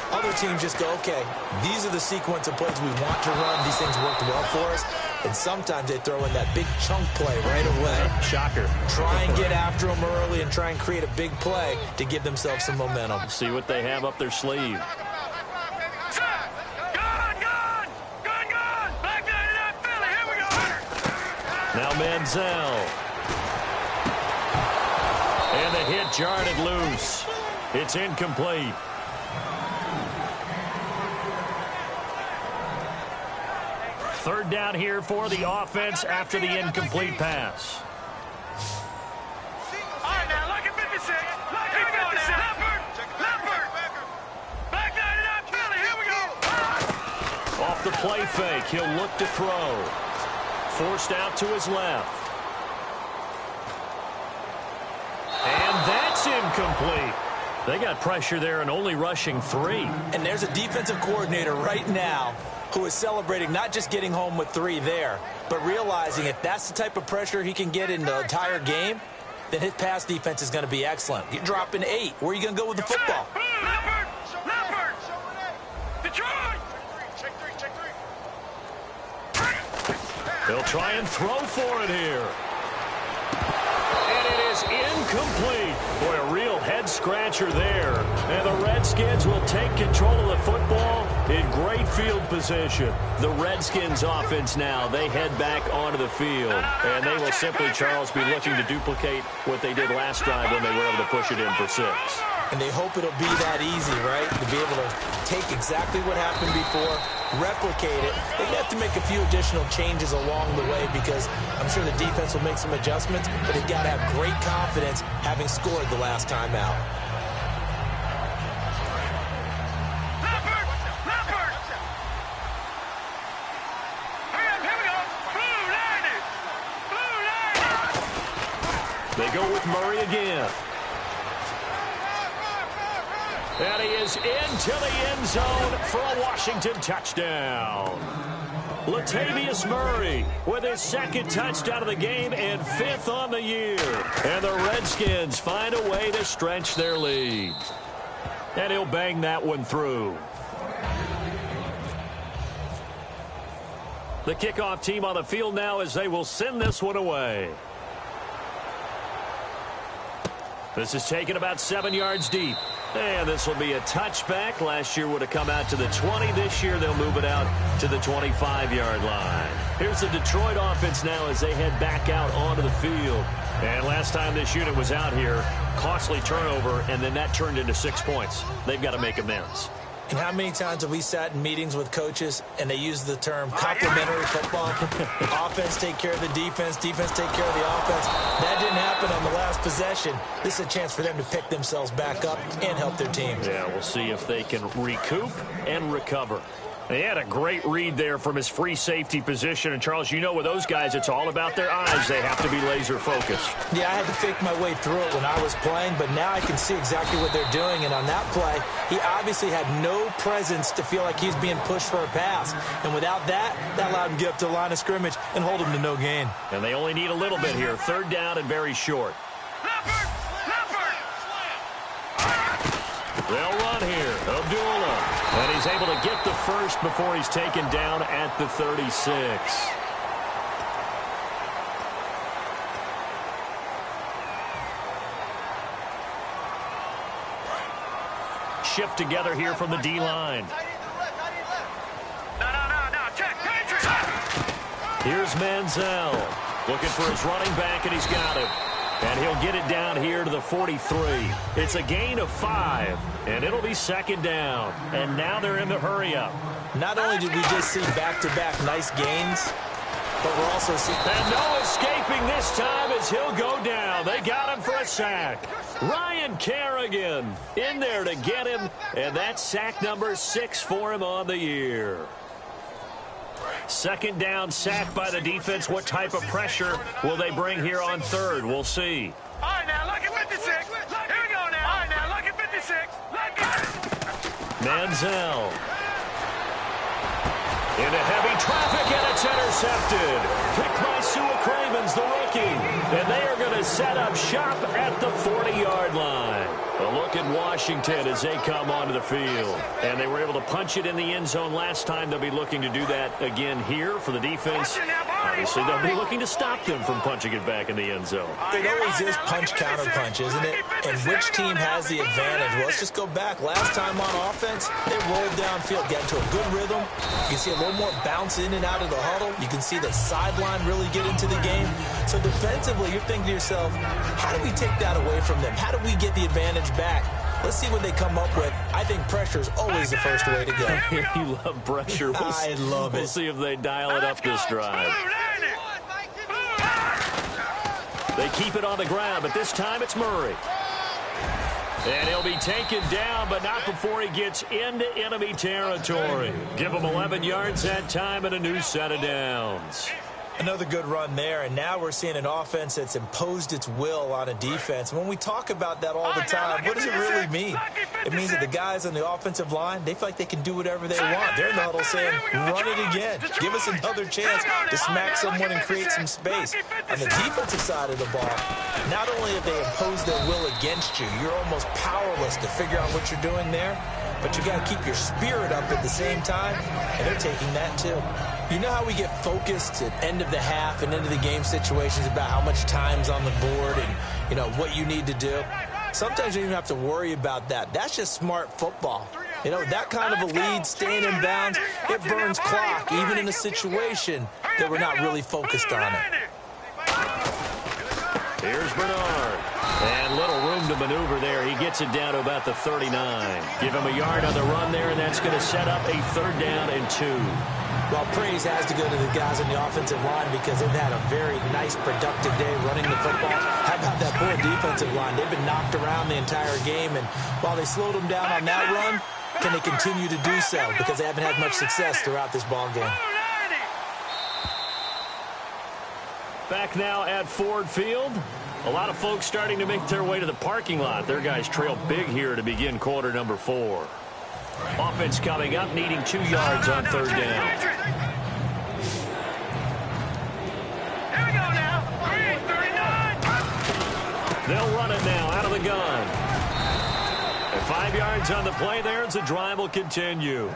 Other teams just go, okay, these are the sequence of plays we want to run. These things worked well for us. And sometimes they throw in that big chunk play right away. Shocker. Try and get after them early and try and create a big play to give themselves some momentum. See what they have up their sleeve. Now Manziel. And the hit jarred it loose. It's incomplete. Third down here for the offense after the incomplete pass. All right, now, look at 56. Look at 56. Leopard. Back 99, Philly. Here we go. Off the play fake, he'll look to throw. Forced out to his left. And that's incomplete. They got pressure there and only rushing 3. And there's a defensive coordinator right now who is celebrating not just getting home with 3 there, but realizing if that's the type of pressure he can get in the entire game, then his pass defense is going to be excellent. You're dropping 8. Where are you going to go with the football? Leopard. Detroit. They'll try and throw for it here. And it is incomplete. Boy, a real head-scratcher there. And the Redskins will take control of the football in great field position. The Redskins offense now, they head back onto the field. And they will simply, Charles, be looking to duplicate what they did last drive when they were able to push it in for 6. And they hope it'll be that easy, right? To be able to take exactly what happened before, replicate it. They have to make a few additional changes along the way because I'm sure the defense will make some adjustments, but they've got to have great confidence having scored the last time out. Leopard. Here we go. Blue 90. They go with Murray again. And he is into the end zone for a Washington touchdown. Latavius Murray with his second touchdown of the game and 5th on the year. And the Redskins find a way to stretch their lead. And he'll bang that one through. The kickoff team on the field now as they will send this one away. This is taken about 7 yards deep. And this will be a touchback. Last year would have come out to the 20. This year they'll move it out to the 25-yard line. Here's the Detroit offense now as they head back out onto the field. And last time this unit was out here, costly turnover, and then that turned into 6 points. They've got to make amends. And how many times have we sat in meetings with coaches and they use the term complementary football? Offense take care of the defense, defense take care of the offense. That didn't happen on the last possession. This is a chance for them to pick themselves back up and help their team. Yeah, we'll see if they can recoup and recover. He had a great read there from his free safety position. And, Charles, you know with those guys, it's all about their eyes. They have to be laser-focused. Yeah, I had to fake my way through it when I was playing, but now I can see exactly what they're doing. And on that play, he obviously had no presence to feel like he's being pushed for a pass. And without that, that allowed him to get up to the line of scrimmage and hold him to no gain. And they only need a little bit here. 3rd down and very short. They'll run here. Abdullah. And he's able to get the first before he's taken down at the 36. Shift together here from the D-line. No. Check. Patriot. Here's Manziel. Looking for his running back, and he's got him. And he'll get it down here to the 43. It's a gain of 5, and it'll be 2nd down. And now they're in the hurry-up. Not only did we just see back-to-back nice gains, but we're also seeing... And no escaping this time as he'll go down. They got him for a sack. Ryan Kerrigan in there to get him, and that's sack number 6 for him on the year. 2nd down, sack by the defense. What type of pressure will they bring here on 3rd? We'll see. All right, now, look at 56. Here we go now. All right, now, look at 56. Look at Manziel. Into heavy traffic, and it's intercepted. Picked by Sua Cravens, the rookie. And they are going to set up shop at the 40-yard line. A look at Washington as they come onto the field. And they were able to punch it in the end zone last time. They'll be looking to do that again here for the defense. Obviously, they'll be looking to stop them from punching it back in the end zone. It always is punch-counter-punch, isn't it? And which team has the advantage? Well, let's just go back. Last time on offense, they rolled downfield, get into a good rhythm. You can see a little more bounce in and out of the huddle. You can see the sideline really get into the game. So defensively, you're thinking to yourself, how do we take that away from them? How do we get the advantage back? Let's see what they come up with. I think pressure is always the first way to go. You love pressure. I love it. We'll see if they dial it up this drive. They keep it on the ground, but this time it's Murray. And he'll be taken down, but not before he gets into enemy territory. Give him 11 yards that time and a new set of downs. Another good run there, and now we're seeing an offense that's imposed its will on a defense. When we talk about that all the time, what does it really mean? It means that the guys on the offensive line, they feel like they can do whatever they want. They're in the huddle saying, run it again. Give us another chance to smack someone and create some space. On the defensive side of the ball, not only have they imposed their will against you, you're almost powerless to figure out what you're doing there, but you got to keep your spirit up at the same time, and they're taking that too. You know how we get focused at end of the half and into the game situations about how much time's on the board and, you know, what you need to do? Sometimes you don't even have to worry about that. That's just smart football. You know, that kind of a lead, staying in bounds, it burns clock, even in a situation that we're not really focused on it. Here's Bernard. And little room to maneuver there. He gets it down to about the 39. Give him a yard on the run there, and that's going to set up a 3rd down and 2. Well, praise has to go to the guys on the offensive line because they've had a very nice, productive day running the football. How about that poor defensive line? They've been knocked around the entire game, and while they slowed them down on that run, can they continue to do so? Because they haven't had much success throughout this ball game. Back now at Ford Field. A lot of folks starting to make their way to the parking lot. Their guys trail big here to begin quarter number 4. Offense coming up, needing 2 yards on 3rd down. Here we go now. 39. They'll run it now out of the gun. And 5 yards on the play there as the drive will continue.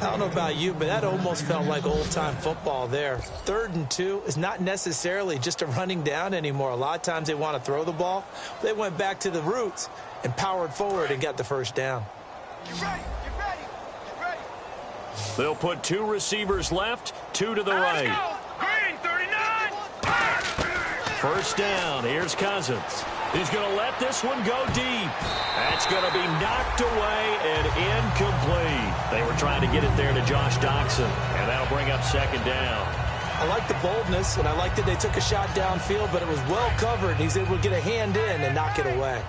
I don't know about you, but that almost felt like old-time football there. 3rd and 2 is not necessarily just a running down anymore. A lot of times they want to throw the ball. They went back to the roots and powered forward and got the first down. Get ready. They'll put 2 receivers left, 2 to the right. Green, 39. 1st down. Here's Cousins. He's going to let this one go deep. That's going to be knocked away and incomplete. They were trying to get it there to Josh Doxson, and that'll bring up 2nd down. I like the boldness, and I like that they took a shot downfield, but it was well covered. He's able to get a hand in and knock it away.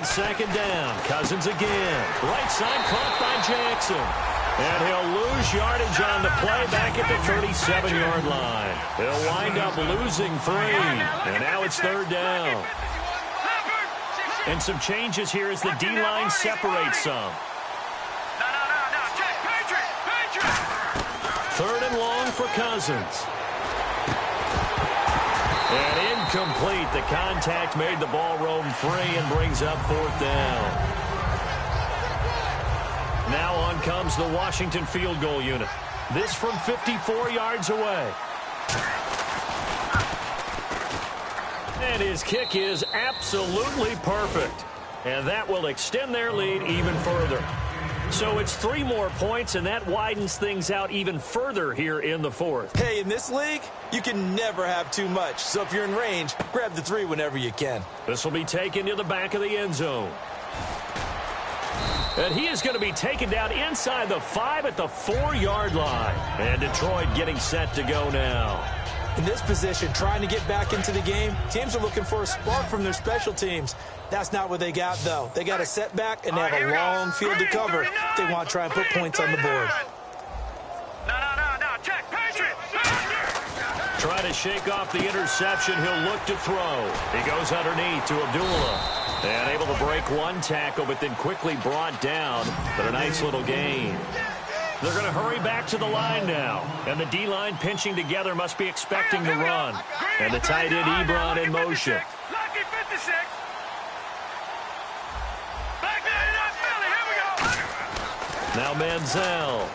on second down. Cousins again. Right side caught by Jackson. And he'll lose yardage on the play back at the 37-yard line. He'll wind up losing 3. And now it's third down. And some changes here as the D-line separates some. Third and long for Cousins. And incomplete. The contact made the ball roam free and brings up fourth down. Now on comes the Washington field goal unit. This from 54 yards away. And his kick is absolutely perfect. And that will extend their lead even further. So it's 3 more points, and that widens things out even further here in the fourth. Hey, in this league, you can never have too much. So if you're in range, grab the 3 whenever you can. This will be taken to the back of the end zone. And he is going to be taken down inside the 5 at the 4-yard line. And Detroit getting set to go now. In this position, trying to get back into the game, teams are looking for a spark from their special teams. That's not what they got, though. They got a setback, and they have a long field to cover if they want to try and put points on the board. Try to shake off the interception. He'll look to throw. He goes underneath to Abdullah. And able to break one tackle, but then quickly brought down. But a nice little gain. They're going to hurry back to the line now. And the D-line pinching together must be expecting the run. And the tight end Ebron in motion. Now Manziel.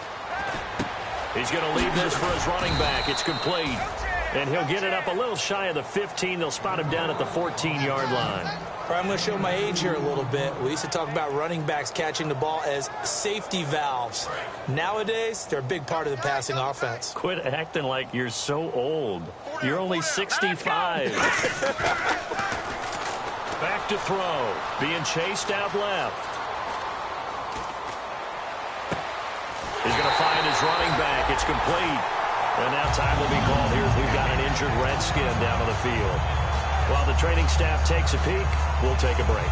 He's going to leave this for his running back. It's complete. And he'll get it up a little shy of the 15. They'll spot him down at the 14-yard line. I'm going to show my age here a little bit. We used to talk about running backs catching the ball as safety valves. Nowadays, they're a big part of the passing offense. Quit acting like you're so old. You're only 65. Back to throw. Being chased out left. He's going to find his running back. It's complete. And now time will be called here as we've got an injured Redskin down on the field. While the training staff takes a peek, we'll take a break.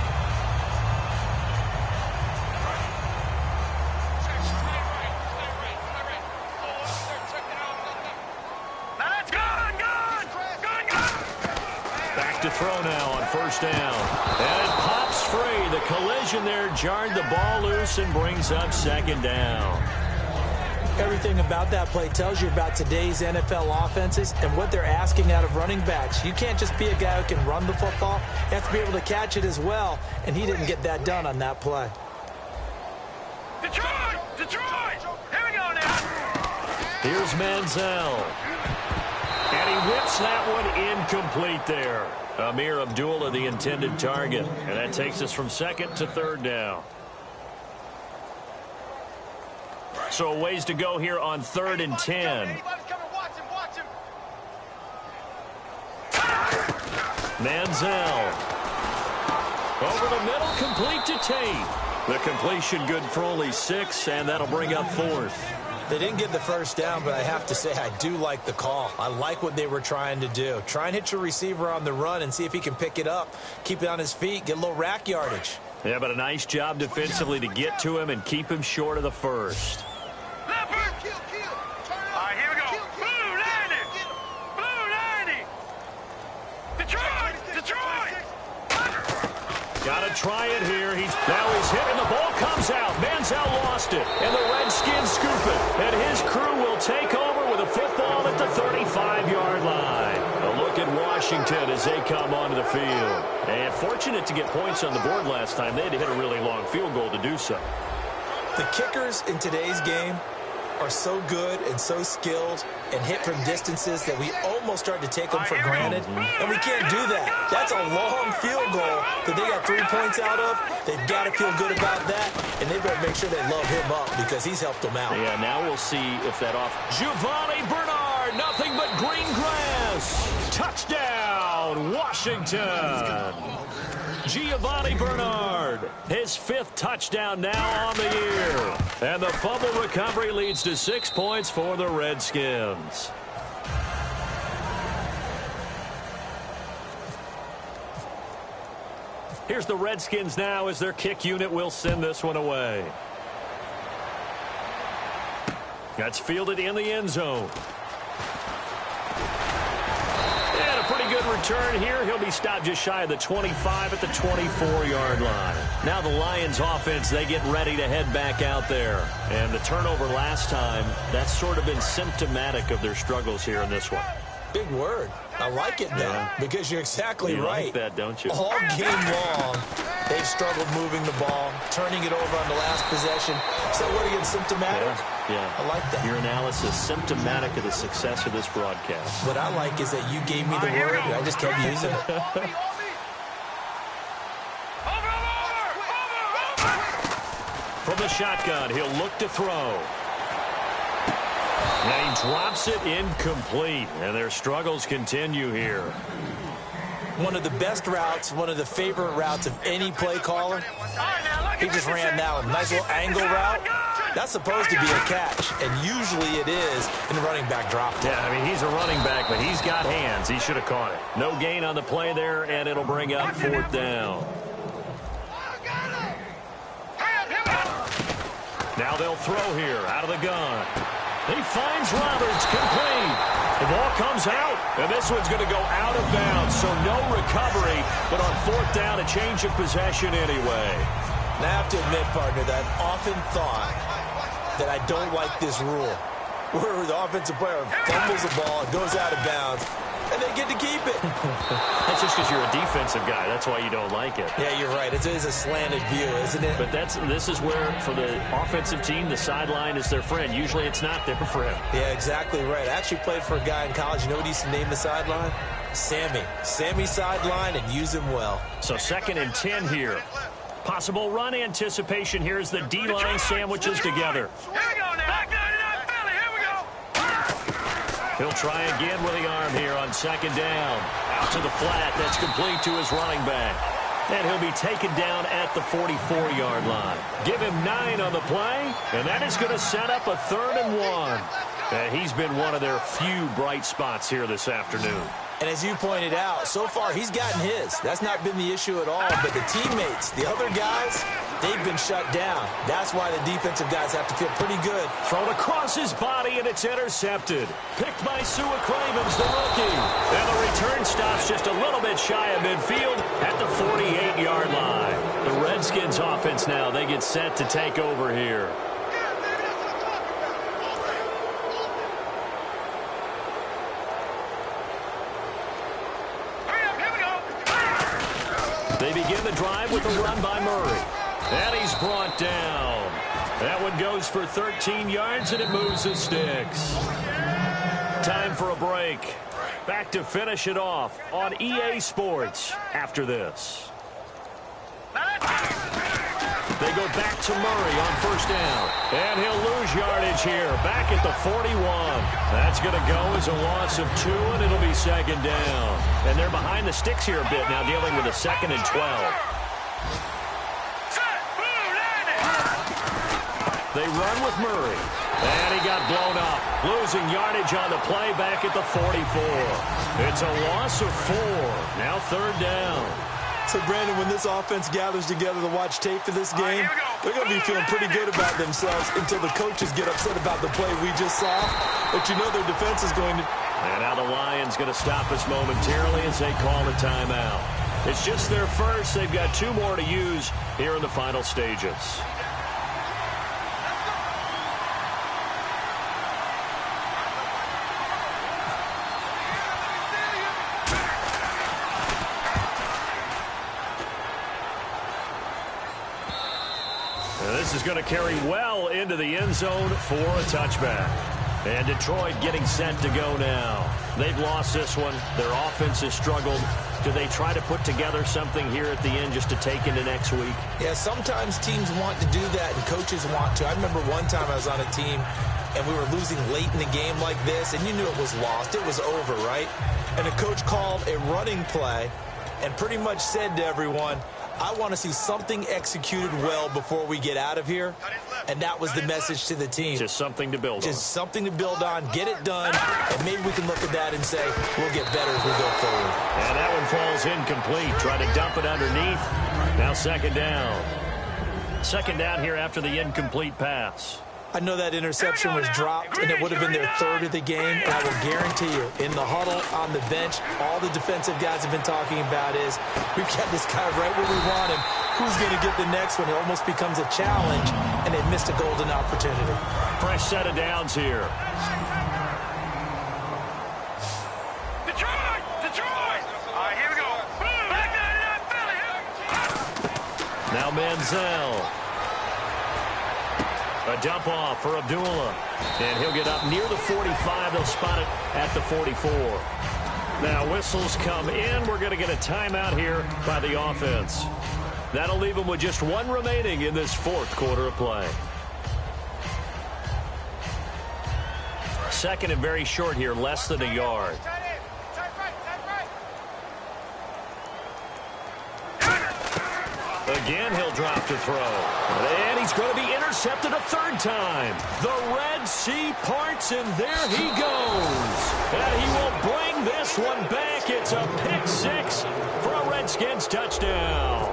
Back to throw now on first down. And it pops free. The collision there jarred the ball loose and brings up second down. Everything about that play tells you about today's NFL offenses and what they're asking out of running backs. You can't just be a guy who can run the football. You have to be able to catch it as well, and he didn't get that done on that play. Detroit! Detroit! Here we go now! Here's Manziel. And he whips that one incomplete there. Amir Abdullah, the intended target. And that takes us from second to third down. So a ways to go here on 3rd and 10. Manziel. Over the middle, complete to Tate. The completion good for only 6, and that'll bring up 4th. They didn't get the first down, but I have to say I do like the call. I like what they were trying to do. Try and hit your receiver on the run and see if he can pick it up. Keep it on his feet, get a little rack yardage. Yeah, but a nice job defensively to get to him and keep him short of the first. Got to try it here. Now he's hit, and the ball comes out. Manziel lost it, and the Redskins scoop it. And his crew will take over with a football at the 35-yard line. A look at Washington as they come onto the field. And fortunate to get points on the board last time. They had to hit a really long field goal to do so. The kickers in today's game are so good and so skilled and hit from distances that we almost start to take them for granted. And we can't do that. That's a long field goal that they got 3 points out of. They've got to feel good about that, and they better make sure they love him up because he's helped them out. Yeah, now we'll see if that off. Giovanni Bernard, nothing but green grass. Touchdown, Washington. Giovanni Bernard, his 5th touchdown now on the year. And the fumble recovery leads to 6 points for the Redskins. Here's the Redskins now as their kick unit will send this one away. That's fielded in the end zone. And a pretty good return here. He'll be stopped just shy of the 25 at the 24-yard line. Now the Lions offense, they get ready to head back out there. And the turnover last time, that's sort of been symptomatic of their struggles here in this one. Big word. I like it, though, because you're exactly you right. Like that, don't you? All game long, they've struggled moving the ball, turning it over on the last possession. So what again, symptomatic? Yeah. I like that. Your analysis, symptomatic of the success of this broadcast. What I like is that you gave me the word, and I just kept using it. From the shotgun, he'll look to throw. And he drops it incomplete, and their struggles continue here. One of the best routes, one of the favorite routes of any play caller. He just ran that one. Nice little angle route. That's supposed to be a catch, and usually it is in the running back drop. Yeah, I mean, he's a running back, but he's got hands. He should have caught it. No gain on the play there, and it'll bring up 4th down. Now they'll throw here out of the gun. He finds Roberts, complete. The ball comes out, and this one's going to go out of bounds, so no recovery, but on 4th down, a change of possession anyway. And I have to admit, partner, that I've often thought that I don't like this rule, where the offensive player fumbles the ball, it goes out of bounds, and they get to keep it. That's just because you're a defensive guy. That's why you don't like it. Yeah, you're right. It is a slanted view, isn't it? But this is where, for the offensive team, the sideline is their friend. Usually it's not their friend. Yeah, exactly right. I actually played for a guy in college. You know what he used to name the sideline? Sammy. Sammy sideline, and use him well. So 2nd and 10 here. Possible run anticipation here as the D-line sandwiches together. Here we go now. Philly, here we go. He'll try again with the arm here on 2nd down. Out to the flat. That's complete to his running back. And he'll be taken down at the 44-yard line. Give him 9 on the play, and that is going to set up a 3rd and 1. And he's been one of their few bright spots here this afternoon. And as you pointed out, so far he's gotten his. That's not been the issue at all. But the teammates, the other guys, they've been shut down. That's why the defensive guys have to feel pretty good. Thrown across his body, and it's intercepted. Picked by Sua Cravens, the rookie. And the return stops just a little bit shy of midfield at the 48-yard line. The Redskins offense now, they get set to take over here. They begin the drive with a run by Murray. And he's brought down. That one goes for 13 yards, and it moves the sticks. Time for a break. Back to finish it off on EA Sports after this. They go back to Murray on 1st down. And he'll lose yardage here. Back at the 41. That's going to go as a loss of 2, and it'll be 2nd down. And they're behind the sticks here a bit now, dealing with a 2nd and 12. They run with Murray. And he got blown up. Losing yardage on the play back at the 44. It's a loss of 4. Now 3rd down. So, Brandon, when this offense gathers together to watch tape for this game, they're going to be feeling pretty good about themselves until the coaches get upset about the play we just saw. But you know their defense is going to... And now the Lions going to stop us momentarily as they call the timeout. It's just their first. They've got 2 more to use here in the final stages. This is going to carry well into the end zone for a touchback. And Detroit getting set to go now. They've lost this one. Their offense has struggled. Do they try to put together something here at the end just to take into next week? Yeah, sometimes teams want to do that and coaches want to. I remember one time I was on a team and we were losing late in the game like this, and you knew it was lost. It was over, right? And a coach called a running play and pretty much said to everyone, I want to see something executed well before we get out of here. And that was the message to the team. Just something to build on. Just something to build on, get it done, and maybe we can look at that and say, we'll get better as we go forward. And that one falls incomplete. Try to dump it underneath. Now second down. Second down here after the incomplete pass. I know that interception was dropped, and it would have been their third of the game, and I will guarantee you, in the huddle, on the bench, all the defensive guys have been talking about is, we've got this guy right where we want him. Who's going to get the next one? It almost becomes a challenge, and they missed a golden opportunity. Fresh set of downs here. Detroit! Detroit! All right, here we go. Back 99 Philly. Now Manziel. A dump off for Abdullah. And he'll get up near the 45. They'll spot it at the 44. Now whistles come in. We're going to get a timeout here by the offense. That'll leave them with just one remaining in this fourth quarter of play. Second and very short here, less than a yard. Again, he'll drop to throw. And he's going to be intercepted a third time. The Red Sea parts, and there he goes. And he will bring this one back. It's a pick six for a Redskins touchdown.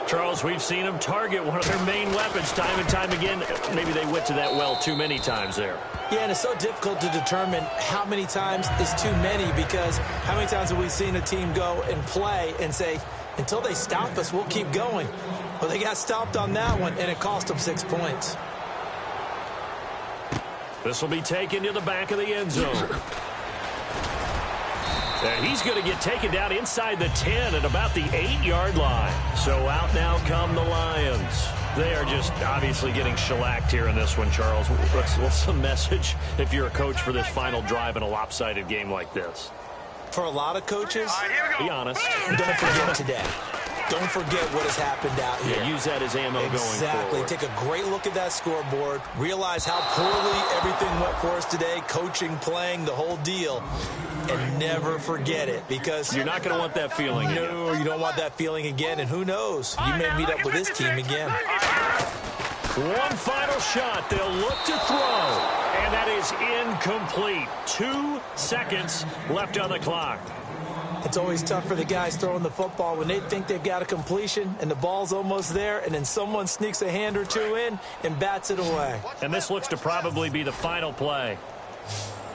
Charles, we've seen him target one of their main weapons time and time again. Maybe they went to that well too many times there. Yeah, and it's so difficult to determine how many times is too many, because how many times have we seen a team go and play and say, until they stop us, we'll keep going. Well, they got stopped on that one, and it cost them 6 points. This will be taken to the back of the end zone. And he's going to get taken down inside the 10 at about the 8-yard line. So out now come the Lions. They are just obviously getting shellacked here in this one, Charles. What's the message if you're a coach for this final drive in a lopsided game like this? For a lot of coaches, be honest. Don't forget today. Don't forget what has happened out here. Yeah, use that as ammo going forward. Exactly. Take a great look at that scoreboard. Realize how poorly everything went for us today. Coaching, playing, the whole deal. And never forget it, because you're not going to want that feeling again. No, you don't want that feeling again. And who knows? You may meet up with this team again. One final shot. They'll look to throw. And that is incomplete. 2 seconds left on the clock. It's always tough for the guys throwing the football when they think they've got a completion and the ball's almost there, and then someone sneaks a hand or two in and bats it away. And this looks to probably be the final play.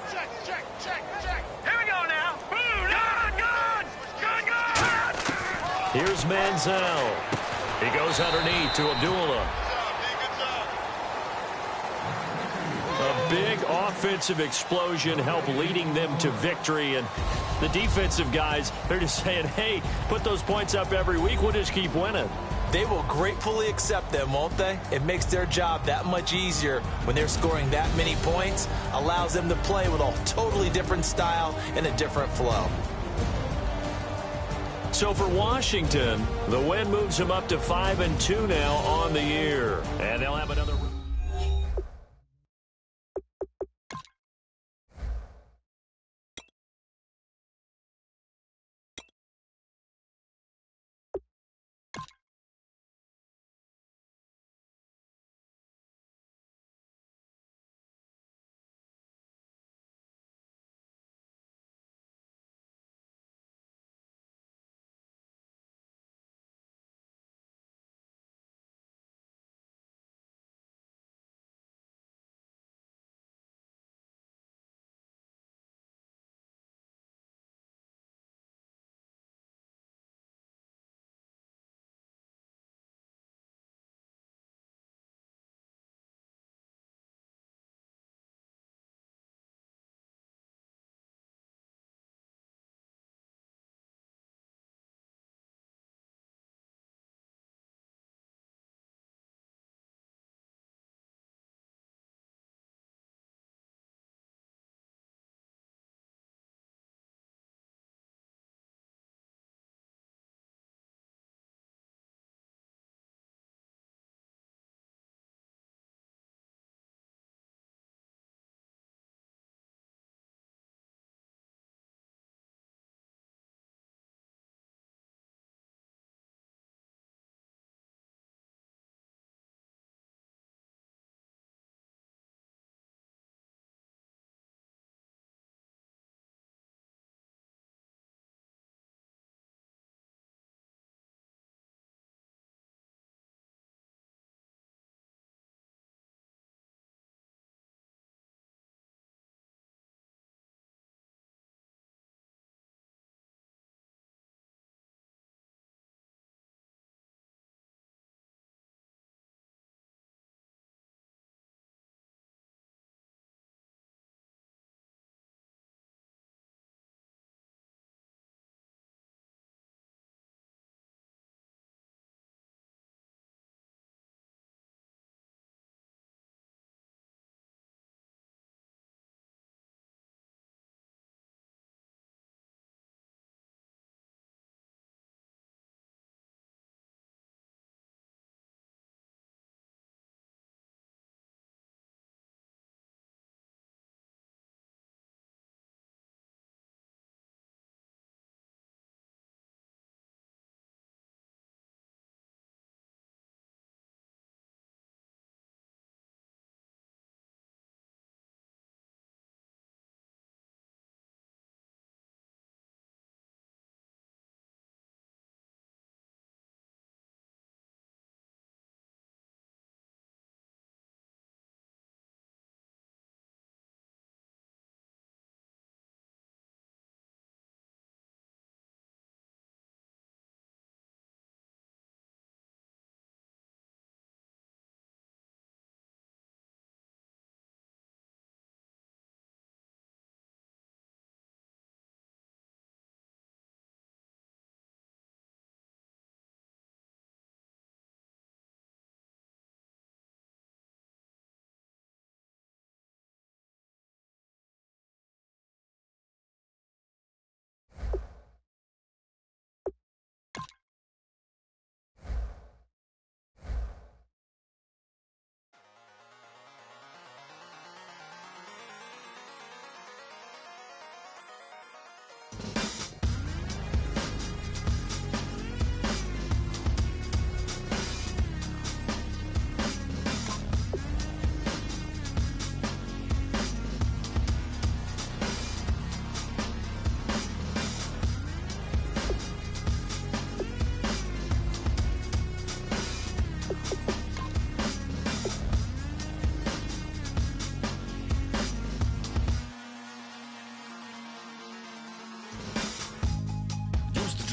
Check. Here we go now. Good. Here's Manziel. He goes underneath to Abdullah. A big offensive explosion helped leading them to victory, and the defensive guys, they're just saying, hey, put those points up every week, we'll just keep winning. They will gratefully accept them, won't they? It makes their job that much easier when they're scoring that many points, allows them to play with a totally different style and a different flow. So for Washington, the win moves them up to 5-2 now on the year, and they'll have another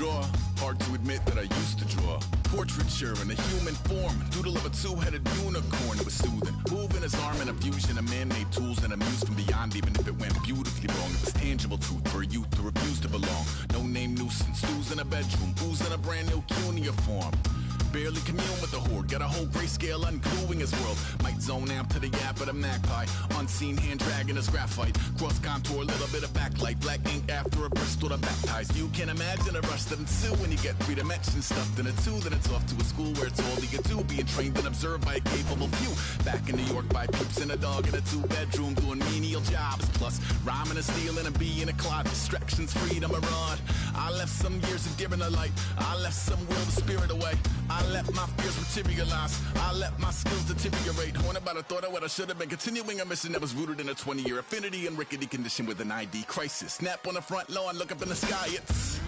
draw. Hard to admit that I used to draw. Portraiture in a human form. Doodle of a two-headed unicorn. It was soothing. Moving his arm in a fusion of man-made tools and amused from beyond, even if it went beautifully wrong. It was tangible truth for a youth to refuse to belong. No name nuisance. Stews in a bedroom. Oozing a brand new cuneiform. Barely commune with the horde. Got a whole grayscale ungluing his world. Might zone amp to the yap of the magpie. Unseen hand dragging his graphite. Cross contour, little bit of backlight. Black ink after a Bristol to baptize. You can imagine a rush that ensue when you get 3 dimensions stuffed in a 2. Then it's off to a school where it's all you can do. Being trained and observed by a capable few. Back in New York by peeps and a dog in a 2-bedroom doing menial jobs. Plus rhyming and stealing and being a clod. Distractions, freedom, a rod. I left some years of giving a light. I left some will the spirit away. I let my fears materialize. I let my skills deteriorate. Haunted by the thought of what I should have been. Continuing a mission that was rooted in a 20-year affinity and rickety condition with an ID crisis. Snap on the front lawn, look up in the sky. It's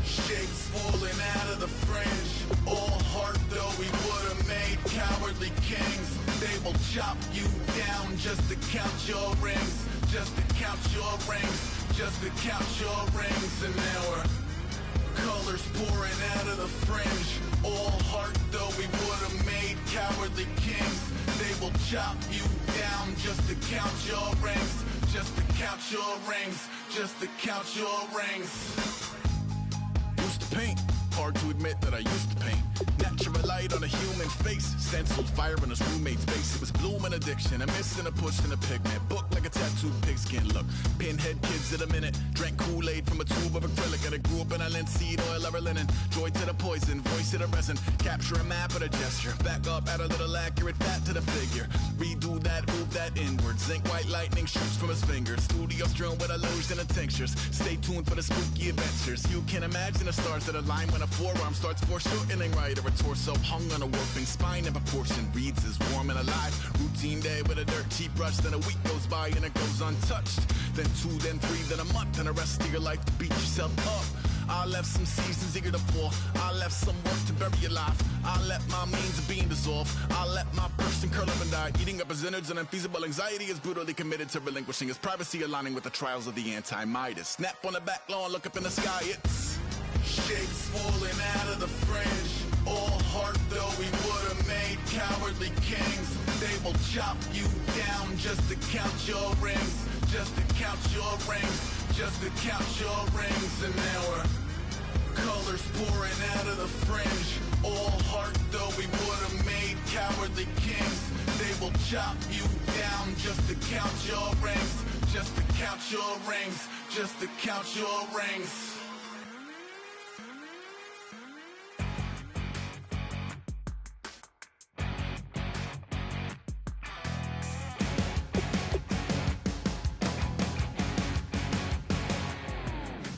shapes falling out of the fringe. All heart though we would have made cowardly kings. They will chop you down just to count your rings. Just to count your rings. Just to count your rings. And now we're colors pouring out of the fringe. All heart though we would have made cowardly kings. They will chop you down just to count your rings. Just to count your rings. Just to count your rings. Used to paint. Hard to admit that I used to paint. Natural light on a human face. Stenciled fire in his roommate's face. It was blooming addiction. A miss and a push and a pigment. Book like a tattooed pigskin look. Pinhead kids in a minute. Drank Kool-Aid from a tube of acrylic. And I grew up in a linseed oil or a linen. Joy to the poison. Voice to the resin. Capture a map of a gesture. Back up, add a little accurate fat to the figure. Redo that, move that inward. Zinc white lightning shoots from his fingers. Studio strewn with illusion and tinctures. Stay tuned for the spooky adventures. You can imagine the stars that align when a forearm starts foreshortening right, or a torso hung on a warping spine in proportion reads as warm and alive. Routine day with a dirt cheap brush, then a week goes by and it goes untouched. Then 2, then 3, then a month, and the rest of your life to beat yourself up. I left some seasons eager to fall. I left some work to bury your life. I let my means of being dissolve. I let my person curl up and die. Eating up his innards and unfeasible anxiety is brutally committed to relinquishing his privacy, aligning with the trials of the anti-Midas. Snap on the back lawn, look up in the sky, it's shapes falling out of the fringe. All heart though we would have made cowardly kings. They will chop you down just to count your rings. Just to count your rings. Just to count your rings. And now we're colors pouring out of the fringe. All heart though we would have made cowardly kings. They will chop you down just to count your rings. Just to count your rings. Just to count your rings.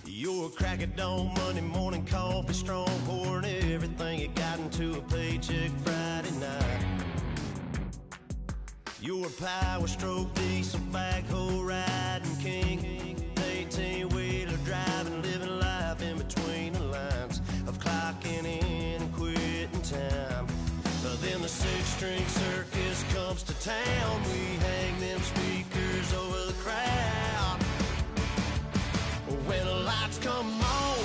Your crack at dawn, Monday morning coffee, strong, pouring everything you got into a paycheck Friday night. You're a power stroke, diesel backhoe riding king, 18-wheeler driving, living life in between the lines of clocking in and quitting time. Then the 6-string circus comes to town. We hang them speakers over the crowd. When the lights come on,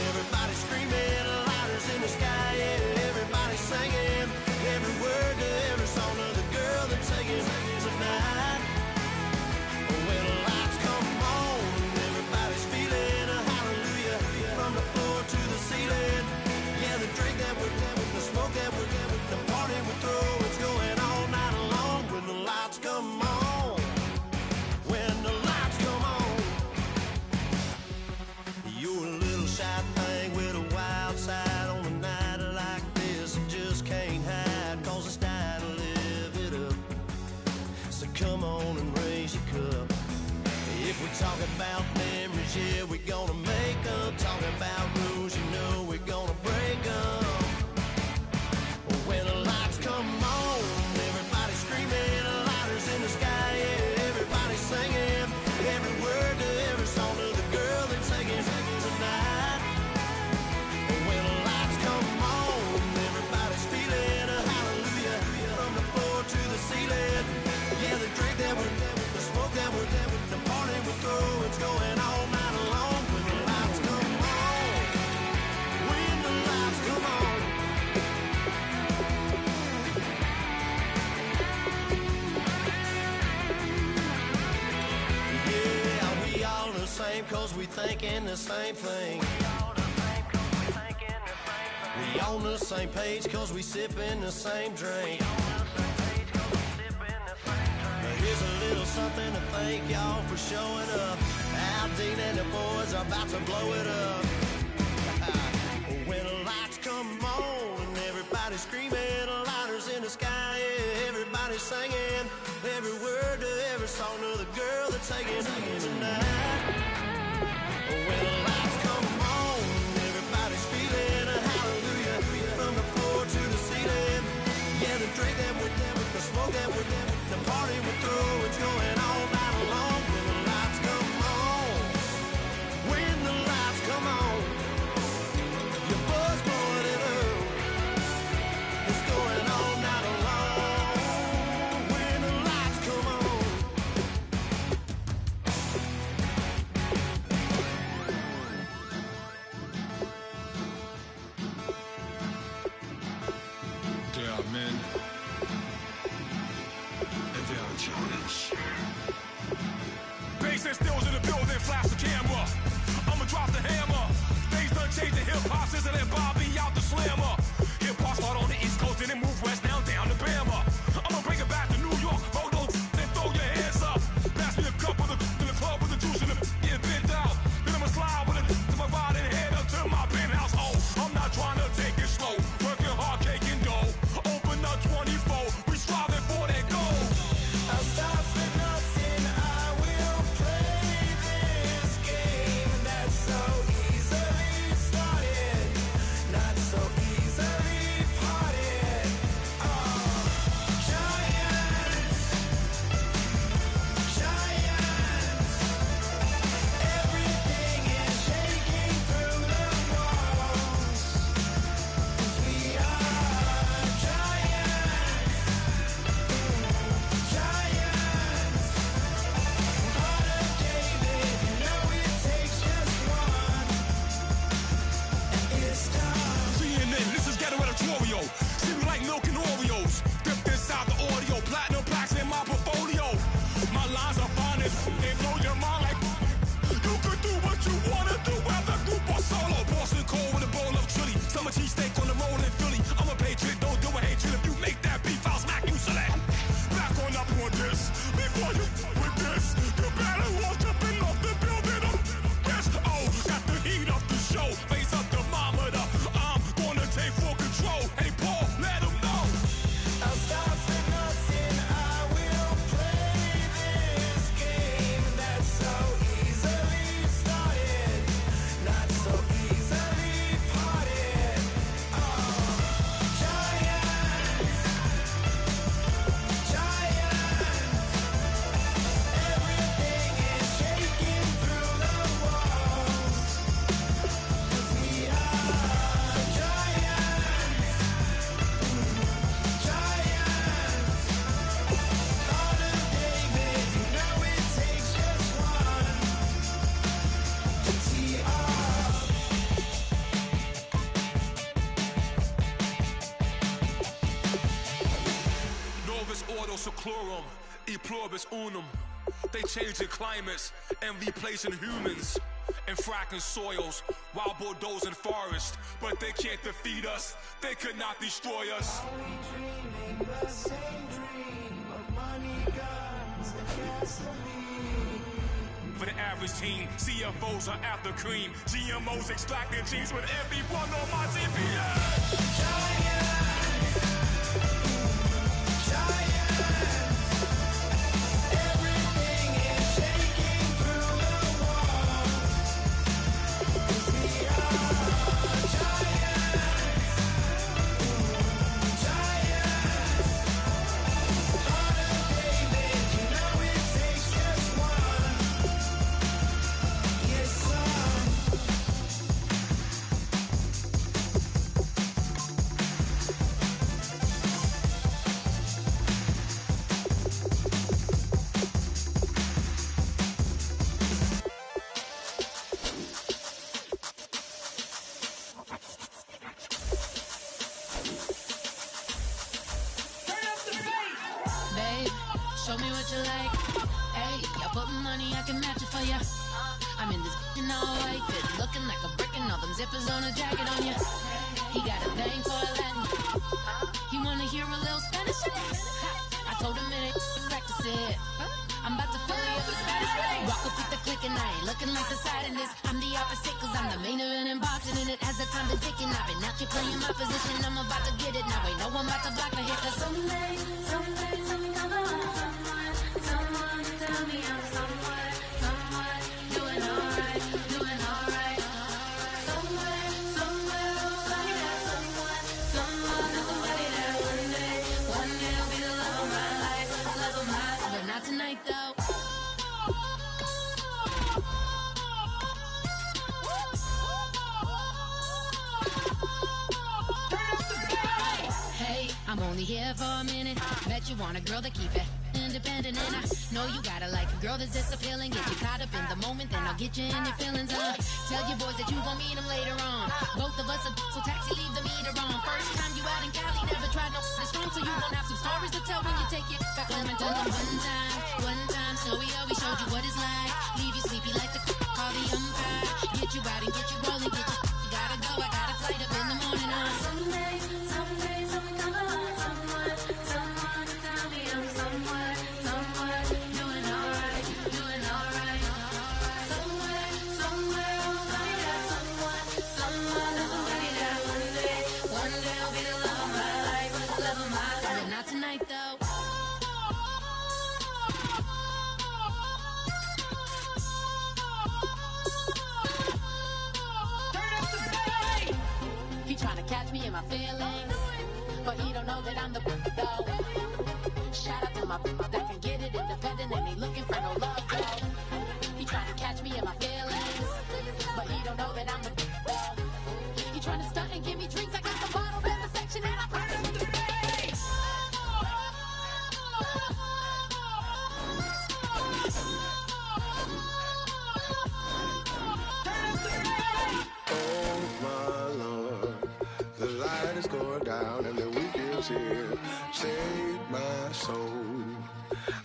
everybody screaming, lighters in the sky, yeah, everybody singing, every word to every song of the girl they're taking tonight. When the lights come on, everybody's feeling a hallelujah from the floor to the ceiling. Yeah, the drink that we're having, the smoke that we're having, the party we throw, it's going all night long. When the lights come on, when the lights come on. You're a little shy thing with a wild side on a night like this. You just can't hide, cause it's time to live it up. So come on and raise your cup. If we're talking about memories, yeah, we're gonna make them. Talking about rules, you know we're gonna break them. When the lights come on, everybody screaming, lighters in the sky, yeah, everybody singing, every word to every song of the girl they're taking tonight. When the lights come on, everybody's feeling a hallelujah from the floor to the ceiling. Yeah, the drink that we're, the smoke that we're, the party we throw, it's going all night long. thinking the same thing. We on the same page cause we sipping the same drink. Now here's a little something to thank y'all for showing up. Al Dean and the boys are about to blow it up. When the lights come on and everybody's screaming, lighters in the sky, yeah, everybody's singing every word to every song of the girl that's taking tonight. When the lights come on, everybody's feeling a hallelujah from the floor to the ceiling. Yeah, the drink that we're doing, the smoke that we're doing, the party we're through, it's going all night long. When the lights come on, when the lights come on, your buzz blowing it up, it's going all night long. When the lights come on. There are men, and there are challenge. Bass and stills in the building, flash the camera. I'ma drop the hammer. Things done changed in hip-hop since I let Bobby out the slammer. Hip-hop start on the East Coast and then move west down to Bama. I'ma bring it back to New York, roll those and throw your hands up. Pass me a cup with in the club with the juice and the get bent out. Then I'ma slide with it to my ride and head up to my penthouse. Oh, I'm not trying to take it slow, working hard, caking dough. Open up 24, we striving for that goal. I'll stop for nothing, I will play this game that's so easily started, not so easily parted. Giants, everything is shaking through the walls. 'Cause we are giants. Heart of David, you know it takes just one. It's time. CNN, this is Ghetto Editorial. See me like milk and Oreos. Dipped inside the audio, platinum plaques in my portfolio. My lines are finest, they blow your mind like you could do what you wanna do, whether group or solo. Boston cold with a bowl of chili, summer cheesesteak on the roll in Philly. I'm a patriot, don't do a hatred. If you make that beef, I'll smack you silly. Back on up on this, before you with this, you better walk jumping off the building up. Yes, oh, got the heat off the show, face up thermometer. I'm gonna take full control. Hey Paul, let him know. I'll stop for nothing, I will play this game that's so easily started, not so easily parted. Giants, everything is shaking through the walls. 'Cause we are giants. Heart of David, you know it takes just one to tee off. Novus ordo seclorum, e pluribus unum. They changing climates and replacing humans and fracking soils, wild bulldozing forests. But they can't defeat us, they could not destroy us. Are we dreaming the same dream of money, guns, and gasoline? For the average team, CFOs are after cream. GMOs extracting genes with everyone on my TPS. Everything is shaking through the walls. 'Cause we are giants. Heart of David, you know it takes just one. Yes, son. like, hey, y'all put money, I can match it for ya. I'm in this in all white fit, looking like a brick and all them zippers on a jacket on ya. He got a thing for Latin. He wanna hear a little Spanish. I told him it ain't practice it. I'm about to fill you up with status. Walk up with the click and I ain't looking like the side in this. I'm the opposite cause I'm the main event and boxing in it. As the time been ticking, I've been out here playing my position. I'm about to get it now. Ain't no one about to block the hit. Cause someday, something come along. Someone tell me I'm someone doing alright. Somewhere, somebody that someone is somebody that one day will be the love of my life, but not tonight though. Hey, I'm only here for a minute. Bet you want a girl to keep it independent, and I know you gotta like a girl that's this appealing. Get you caught up in the moment, then I'll get you in your feelings. Tell your boys that you gon' meet them later on. Both of us are so taxi, leave the meter on. First time you out in Cali, never tried no strong, so you gon' have some stories to tell when you take it back home and tell them one time, so we always showed you what it's like. Leave you sleepy like the call the umpire. Get you out and get you rolling, get you gotta go. I got a flight up in the morning on someday, something come along. Someone tell me I'm someone doing alright. Somewhere, somebody that somebody that one day will be the love of my life, but not tonight though. He tryna catch me in my feelings, but he don't know that I'm the though. Shout out to my that can get it independent and ain't looking for no love though. He tryna catch me in my feelings, but he don't know that I'm the though. He tryna stunt and give me drinks. I got the bottle in the section and I burn it with the face. Oh my Lord, the light is going down and the weekend's here. Save my soul.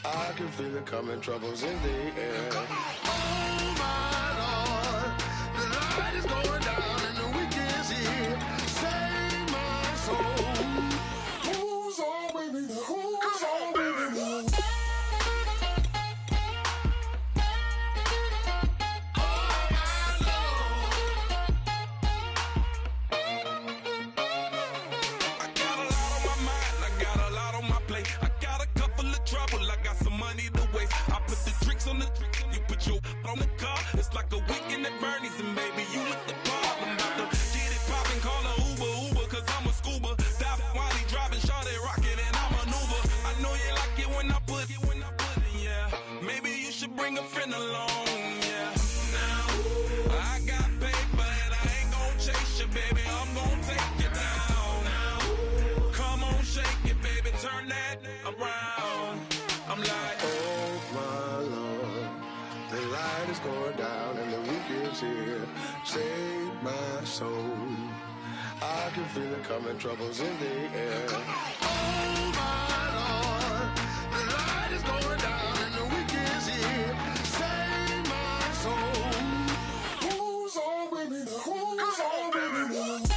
I can feel it coming, troubles in the air. Oh my Lord, the light is going down and the weekend's here. Save my soul. Who's on with me? Who's on with me? On the car, it's like a weekend at Bernie's, and baby, you with the bar. I'm about to get it poppin', call a Uber, cause I'm a scuba. Dive while he driving, shot it, rocket, and I maneuver. I know you like it when I put it, yeah. Maybe you should bring a friend along, yeah. Now, I got paper and I ain't gon' chase you, baby, I'm gon' take you down. Now, come on, shake it, baby, turn that around. I'm like, oh my Lord, the light is going down and the weekend's here. Save my soul. I can feel it coming, troubles in the air. Oh my Lord, the light is going down and the weekend's here. Save my soul. Who's on with me? Who's on with me?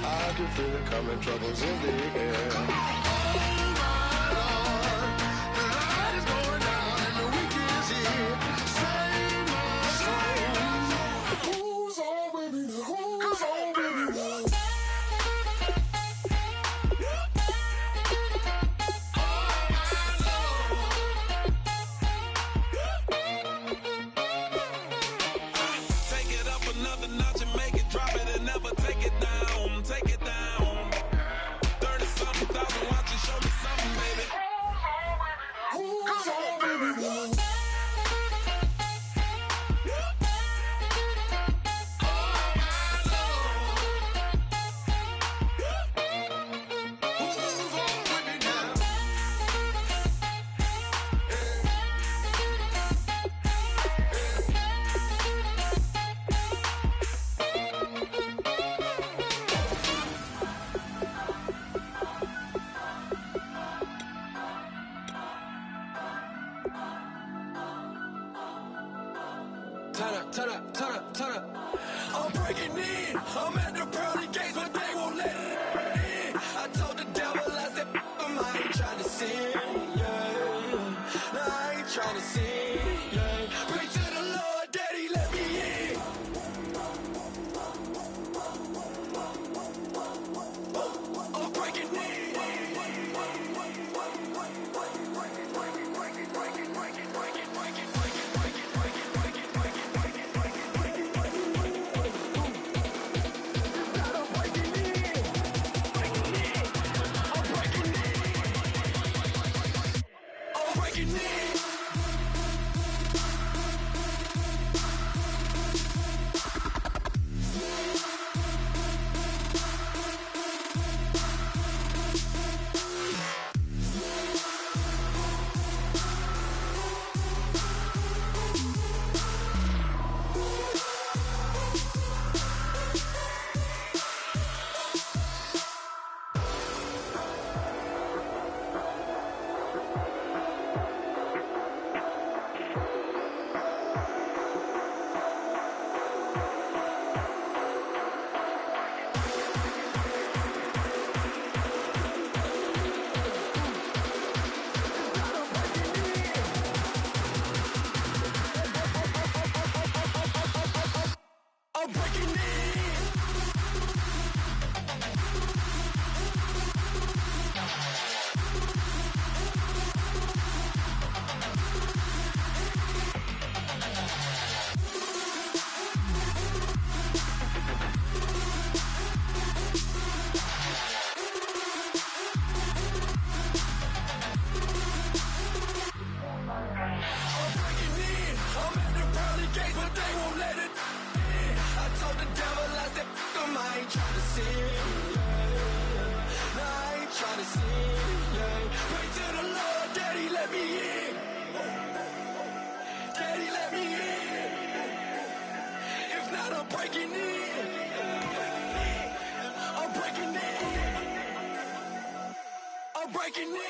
I can feel it coming, troubles in the air. Oh my Lord, the light is going down and the weekend's here. Save my soul. Who's on with me? Who's I'm at the pearly gates, but they won't let it in. I told the devil, I said, I ain't trying to sin, yeah. No, I ain't trying to sin, yeah. Pray to the Lord, Daddy, let me in. I'm breaking in. I'm breaking in.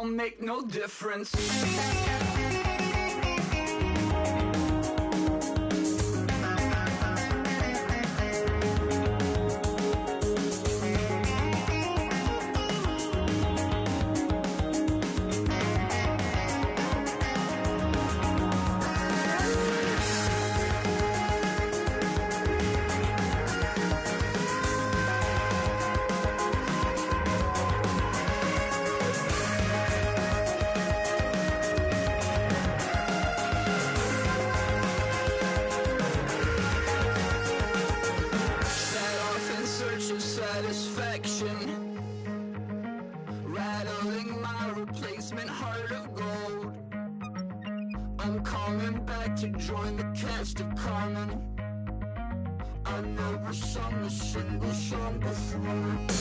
don't make no difference. Rattling my replacement heart of gold. I'm coming back to join the cast of Carmen. I never sung a single song before. I don't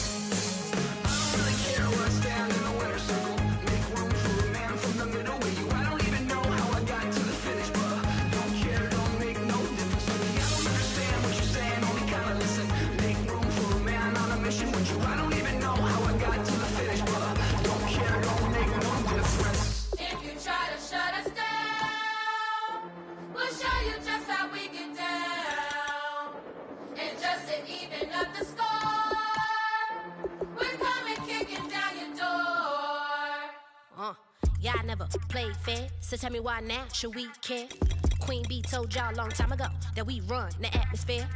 really care where I stand in the winner's circle. Make room for a man from the middle with you. I don't even know how I got to the finish, but don't care, don't make no difference to me. I don't understand what you're saying, only kinda listen. Make room for a man on a mission with you. I don't even know how I got to the finish, but don't care, don't make no difference. If you try to shut us down, we'll show you just how we get down. And just to even up the score, we're coming kicking down your door. Y'all never played fair, so tell me why now should we care? Queen B told y'all a long time ago that we run the atmosphere.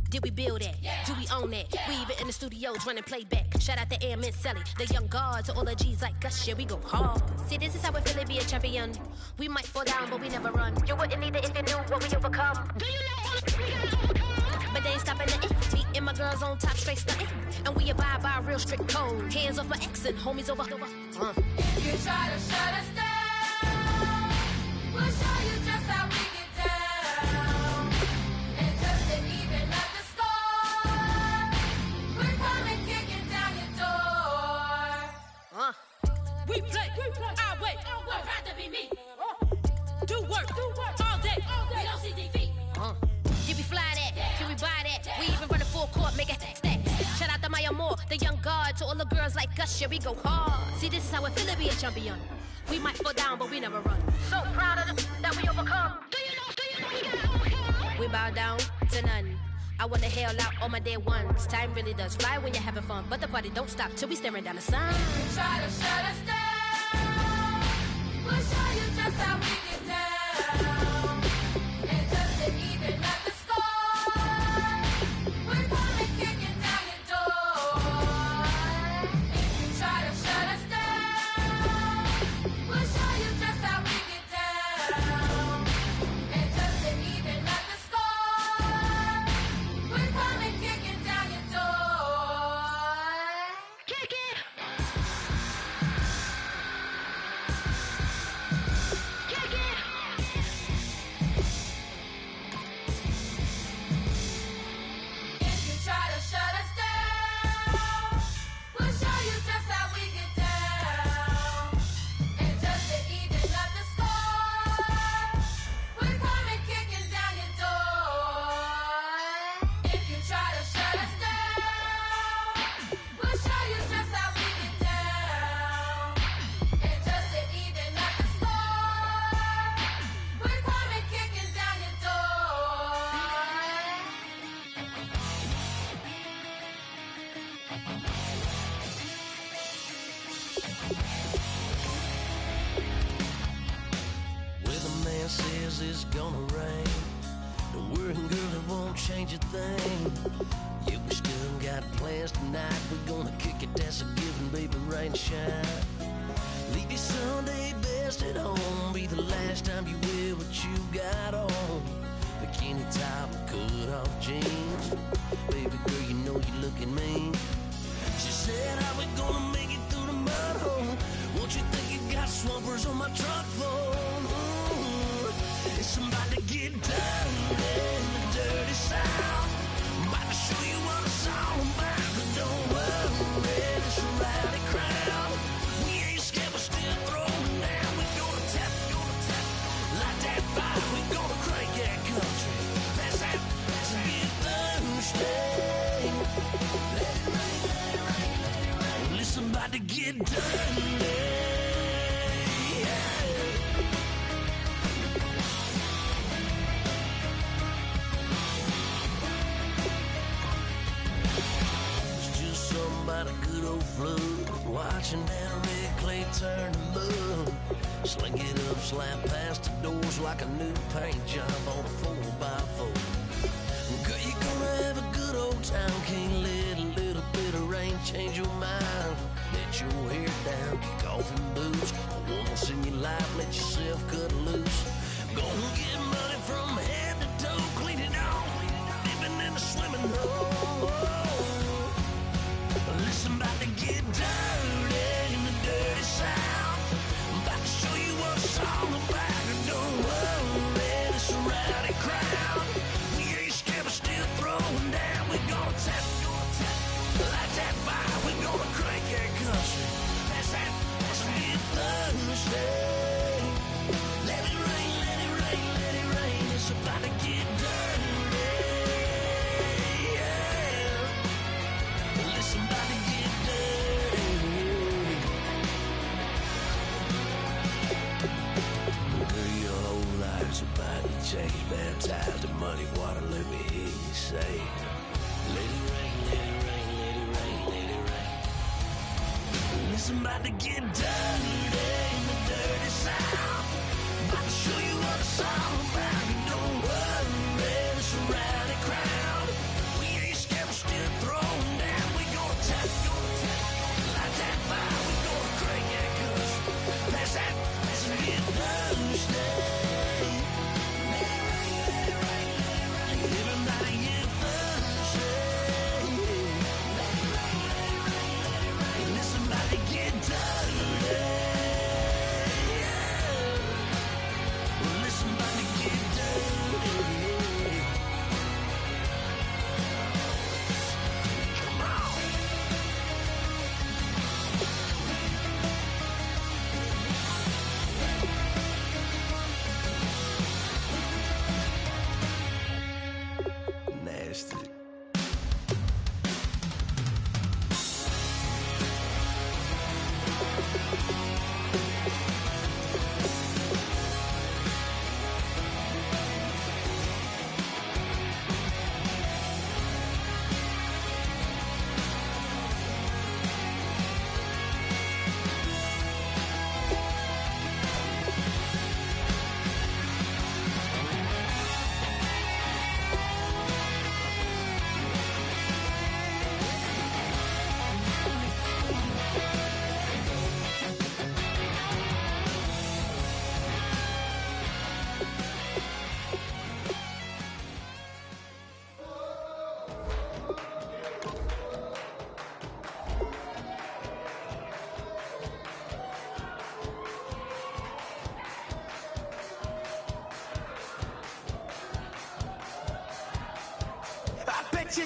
Did we build it? Yeah. Do we own it? Yeah. We even in the studios running playback. Shout out to Airman Sally, the young guard, to all the G's like us. Yeah, we go hard. See, this is how we feel to be a champion. We might fall down, but we never run. You wouldn't need it if you knew what we overcome. Do you know what we gotta overcome? But they ain't stopping nothing. Me and my girls on top, straight stunting. And we abide by a real strict code. Hands off my ex and homies over. If you try to shut us down, we'll show you just how we get down. And just to even up the score, we're coming kicking down your door. We play our way. I'd rather be me. Do work all day. We don't see defeat. Did we fly that? Can we buy that? We even run a full court, make it stack. Shout out to Maya Moore, the young guard, to all the girls like us. Yeah, we go hard. See, this is how it feel to be a champion. We might fall down, but we never run. So proud of them that we overcome. Do you know we gotta overcome? We bow down to none. I wanna hail out all my dear ones. Time really does fly when you're having fun, but the party don't stop till we staring down the sun. You try to shut us down, we'll show you just how we get down. And just to even up the score, we're coming kicking down your door. If you try to shut us down, we'll show you just how we get down. And just to even up the score, we're coming kicking down your door. Kick it! Kick it! If you try to shut us down, we'll show you just how we get down. And just to even up the score, we're coming kicking down your door. If you try to shut us down, we'll show you just how we get down. And just to even up the score, we're coming kicking down your door. Where the man says it's gonna rain, don't worry, girl, it won't change a thing. Yeah, we still got plans tonight. We're gonna kick it, that's a given, baby, rain and shine. Leave your Sunday best at home. Be the last time you wear what you got on. Bikini top and cut off jeans. Baby girl, you know you looking mean. She said, how we gonna make it through the mud hole? Won't you think you got swampers on my truck floor? It's about to get down in the dirty south. I'm about to show you what it's all about. But don't worry, it's a rowdy crowd. We ain't scared, we're still throwing down. We gonna tap, light that fire. We gonna crank that country. Pass that, get thirsty. Let it rain, let it rain, let it rain. Well, it's about to get dirty. about a good old flood. Watching that red clay turn to mud. Sling it up, slap past the doors like a new paint job on a 4x4. Girl, you gonna have a good old time. Can't let a little bit of rain change your mind. Let your hair down, kick off in boots. Once in your life, let yourself cut loose. Gonna get money from head to toe, clean it off. Living in a swimming hole. Listen, about to get dirty in the dirty South. I'm about to show you what it's all about. And don't worry, it's a rowdy crowd. We ain't scared, but still throwing down. We gonna tap, light that fire. We gonna crank that country. That's that, let's get Thursday. Let it rain, let it rain, let it rain. It's about to get dirty. Yeah. Listen, about to get dirty. Girl, your whole life's about to change. Baptized in muddy water, let me hear you say. Let it rain, let it rain, let it rain, let it rain. Listen, about to get dirty in the dirty South. About to show you what it's all about. And don't worry, it's a rowdy crowd. We ain't scared, we're still throwing down. We gonna tap, light that fire. We gonna crank that country. That's that, let's get Thursday. Let it rain, let it rain, let it rain. Everybody get Thursday. Let it rain, let it rain, let it rain. Listen, about to get dirty. Yeah. Listen, about to get dirty. Come on. Nasty. I bet you